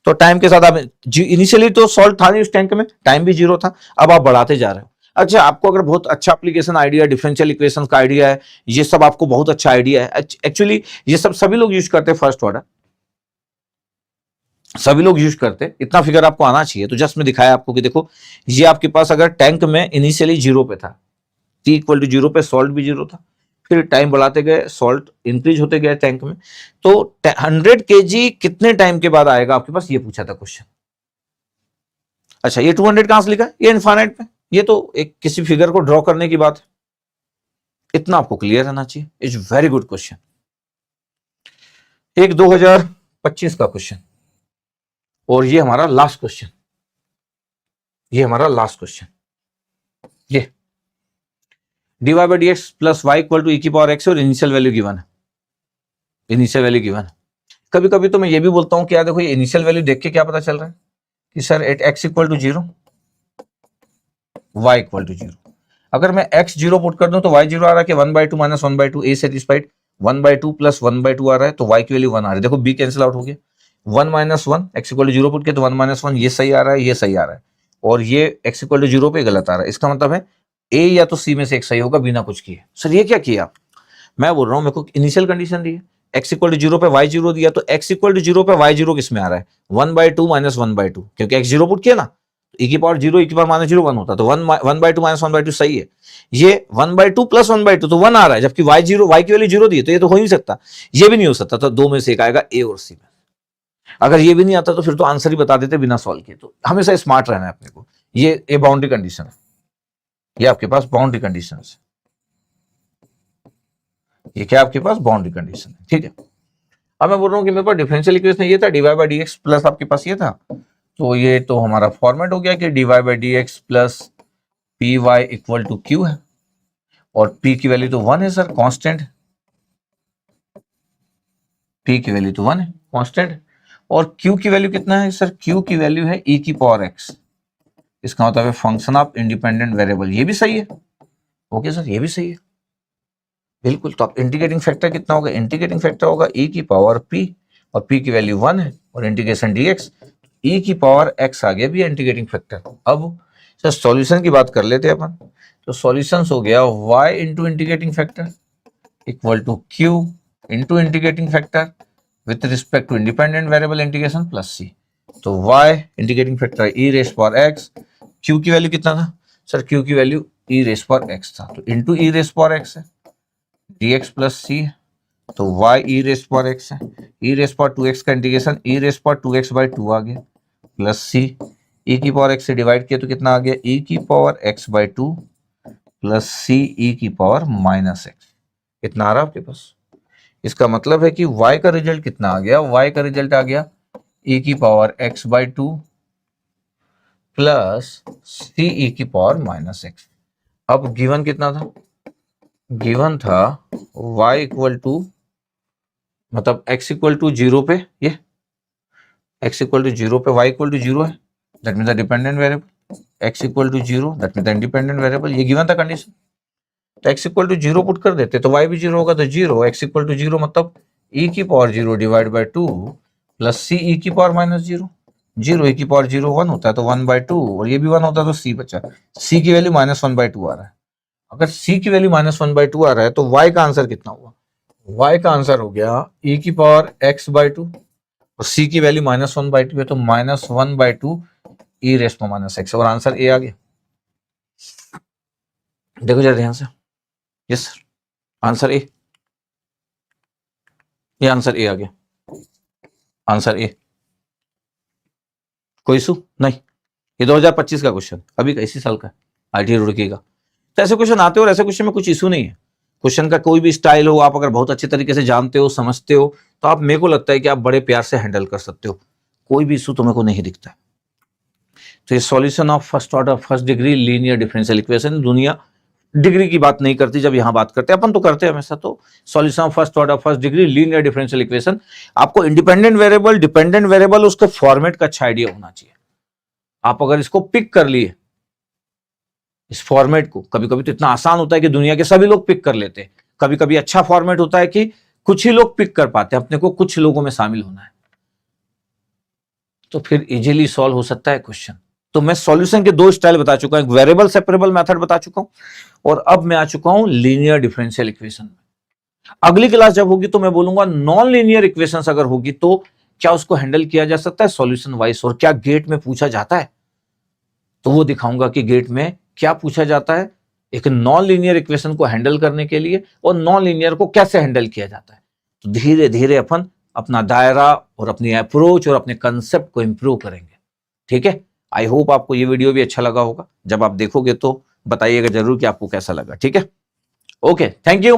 तो टाइम के साथ आप इनिशियली तो सॉल्ट था नहीं उस टैंक में, टाइम भी 0 था, अब आप बढ़ाते जा रहे हो। अच्छा आपको अगर बहुत अच्छा एप्लीकेशन आइडिया, डिफरेंशियल इक्वेशन का आइडिया है, ये सब आपको बहुत अच्छा आइडिया है, एक्चुअली ये सब सभी लोग यूज करते हैं, फर्स्ट ऑर्डर सभी लोग यूज करते, इतना फिगर आपको आना चाहिए। तो जस्ट मैं दिखाया आपको कि देखो ये आपके पास अगर टैंक में इनिशियली 0 पे था, t इक्वल टू 0 पे सॉल्ट भी 0 था, फिर टाइम बढ़ाते गए सॉल्ट इंक्रीज होते गए टैंक में, तो 100 kg कितने टाइम के बाद आएगा आपके पास, ये पूछा था क्वेश्चन। अच्छा ये 200 कहां से लिखा, ये इनफाइनाइट पे, ये तो एक किसी फिगर को ड्रॉ करने की बात है। इतना आपको क्लियर रहना चाहिए। Is very good question. एक 2025 का क्वेश्चन, और ये हमारा लास्ट क्वेश्चन, ये हमारा लास्ट क्वेश्चन। ये dy by dx plus y equal to e की पावर x और इनिशियल वैल्यू गिवन है, इनिशियल वैल्यू गिवन है। कभी कभी तो मैं ये भी बोलता हूं कि यार देखो ये इनिशियल वैल्यू देख के क्या पता चल रहा है कि sir at x equal to 0 y equal to 0। अगर मैं x 0 पुट कर दूं तो y 0 आ रहा है कि 1/2 माइनस 1/2 ए सेटिस्फाइड, 1/2 प्लस 1/2 आ रहा है तो y की वैल्यू 1 आ रही है। देखो b कैंसिल आउट हो गया, 1 minus 1 x equal to 0 put किया तो 1 माइनस 1, ये सही आ रहा है, ये सही आ रहा है, और ये x इक्वल टू 0 पे गलत आ रहा है। इसका मतलब है a या तो c में से एक सही होगा बिना कुछ किए। सर ये क्या किया? मैं बोल रहा हूं मेरे को इनिशियल कंडीशन दी है, x इक्वल टू 0 पे y 0 दिया, तो x इक्वल टू 0 पे y 0 किस में आ रहा है? 1/2 माइनस 1/2, क्योंकि x 0 पुट किया ना, e की पावर 0 e की पावर माइनस 0 1 होता, तो 1/2 माइनस 1/2 सही है। ये 1/2 प्लस 1/2 तो 1 आ रहा है, जबकि y की वैल्यू 0 दी है, तो ये तो हो ही नहीं सकता, ये भी नहीं हो सकता। तो दो में से एक आएगा, a और c में। अगर ये भी नहीं आता तो फिर तो आंसर ही बता देते बिना सॉल्व किए। तो हमेशा स्मार्ट रहना है अपने को। ये बाउंड्री कंडीशन है, ये आपके पास बाउंड्री कंडीशन है, ये क्या आपके पास बाउंड्री कंडीशन है, ठीक है। अब मैं बोल रहा हूं कि मेरे पास डिफरेंशियल इक्वेशन ये था, dy by d x plus आपके पास ये था, तो ये तो हमारा फॉर्मेट हो गया कि dy by d x plus p y equal to q है, और p की वैल्यू तो 1 है सर, कांस्टेंट, p की वैल्यू तो 1 है कांस्टेंट, और q की वैल्यू कितना है सर? q की वैल्यू है e की पावर x, इसका मतलब है फंक्शन ऑफ इंडिपेंडेंट वेरिएबल। ये भी सही है, ओके सर, ये भी सही है बिल्कुल। तो आप इंटीग्रेटिंग फैक्टर कितना होगा? इंटीग्रेटिंग फैक्टर होगा e की पावर p, और p की वैल्यू 1 है, और इंटीग्रेशन dx, e की पावर x आ गया भी इंटीग्रेटिंग फैक्टर। अब सर सॉल्यूशन की बात कर लेते हैं अपन, तो सॉल्यूशन हो गया y into integrating factor equal to q into integrating factor with respect to independent variable integration plus c। तो y integrating factor e raise power x, q की वैल्यू कितना था सर? q की value e raise power x था, तो into e raise power x है, dx plus c, तो y e raise power x है, e रेस पावर 2x का integration e raise power 2x by 2 आ गया, प्लस c, e की power x से divide किया तो कितना आ गया? e की power x by 2 plus c e की पावर माइनस x। कितना आ रहा है आपके पास? इसका मतलब है कि y का रिजल्ट कितना आ गया? y का रिजल्ट आ गया e की power x by 2 plus c e की पावर माइनस x। अब गिवन कितना था? गिवन था y इक्वल टू, मतलब x इक्वल टू 0 पे, ये x इक्वल टू 0 पे y इक्वल टू 0 है, that mean the dependent variable, x equal to 0 that mean the independent variable, ये गिवन था कंडीशन। तो x इक्वल टू 0 पुट कर देते तो y भी 0 होगा, तो 0 x इक्वल टू 0 मतलब e की power 0 divide by 2 plus c e की पावर माइनस 0, 0 e की पावर 0 1 होता है तो 1/2, और ये भी 1 होता है तो c बचा, c की वैल्यू माइनस 1/2 आ रहा है। अगर c की वैल्यू माइनस 1/2 आ रहा है तो y का आंसर कितना हुआ? y का आंसर हो गया e की पावर x बाई 2, और c की वैल्यू माइनस 1/2 है तो माइनस 1/2 e रेस पर माइनस x, और आंसर a आ गया। देखो जरा ध्यान से, यस सर, आंसर ए, ये आंसर ए आ गया, आंसर ए। कोई इशू नहीं, ये 2025 का क्वेश्चन, अभी का इसी साल का, IIT रुड़की का। तो ऐसे क्वेश्चन आते हो, और ऐसे क्वेश्चन में कुछ इशू नहीं है। क्वेश्चन का कोई भी स्टाइल हो, आप अगर बहुत अच्छे तरीके से जानते हो, समझते हो, तो आप, मेरे को लगता है कि आप बड़े प्यार से हैंडल कर सकते हो, कोई भी इशू तो मेरे को नहीं दिखता है। तो ये solution of first order first degree linear differential equation, दुनिया डिग्री की बात नहीं करती, जब यहां बात करते हैं अपन तो करते हैं हमेशा। तो solution of first order first degree linear differential equation, आपको इंडिपेंडेंट वेरिएबल डिपेंडेंट वेरिएबल उसके फॉर्मेट का अच्छा आइडिया होना चाहिए। आप अगर इसको पिक कर लिए, इस फॉर्मेट को, कभी कभी तो इतना आसान होता है कि दुनिया के सभी लोग पिक कर लेते हैं, कभी कभी अच्छा फॉर्मेट होता है कि कुछ ही लोग पिक कर पाते हैं, अपने को कुछ लोगों में शामिल होना है, तो फिर इजीली सॉल्व हो सकता है क्वेश्चन। तो मैं सॉल्यूशन के दो स्टाइल बता चुका हूं, एक वेरिएबल सेपरेबल मेथड बता चुका हूं, और अब मैं आ चुका हूं लीनियर डिफरेंशियल इक्वेशन में। अगली क्लास जब होगी तो मैं बोलूंगा नॉन लीनियर इक्वेशंस अगर होगी तो क्या उसको हैंडल किया जा सकता है सॉल्यूशन वाइज, और क्या गेट में पूछा जाता है, तो वो दिखाऊंगा कि गेट में क्या पूछा जाता है एक नॉन लीनियर इक्वेशन को हैंडल करने के लिए, और नॉन लीनियर को कैसे हैंडल किया जाता है। तो धीरे धीरे अपन अपना दायरा और अपनी अप्रोच और अपने कंसेप्ट को इंप्रूव करेंगे, ठीक है। आई होप आपको ये वीडियो भी अच्छा लगा होगा, जब आप देखोगे तो बताइएगा जरूर कि आपको कैसा लगा, ठीक है। Okay, thank you.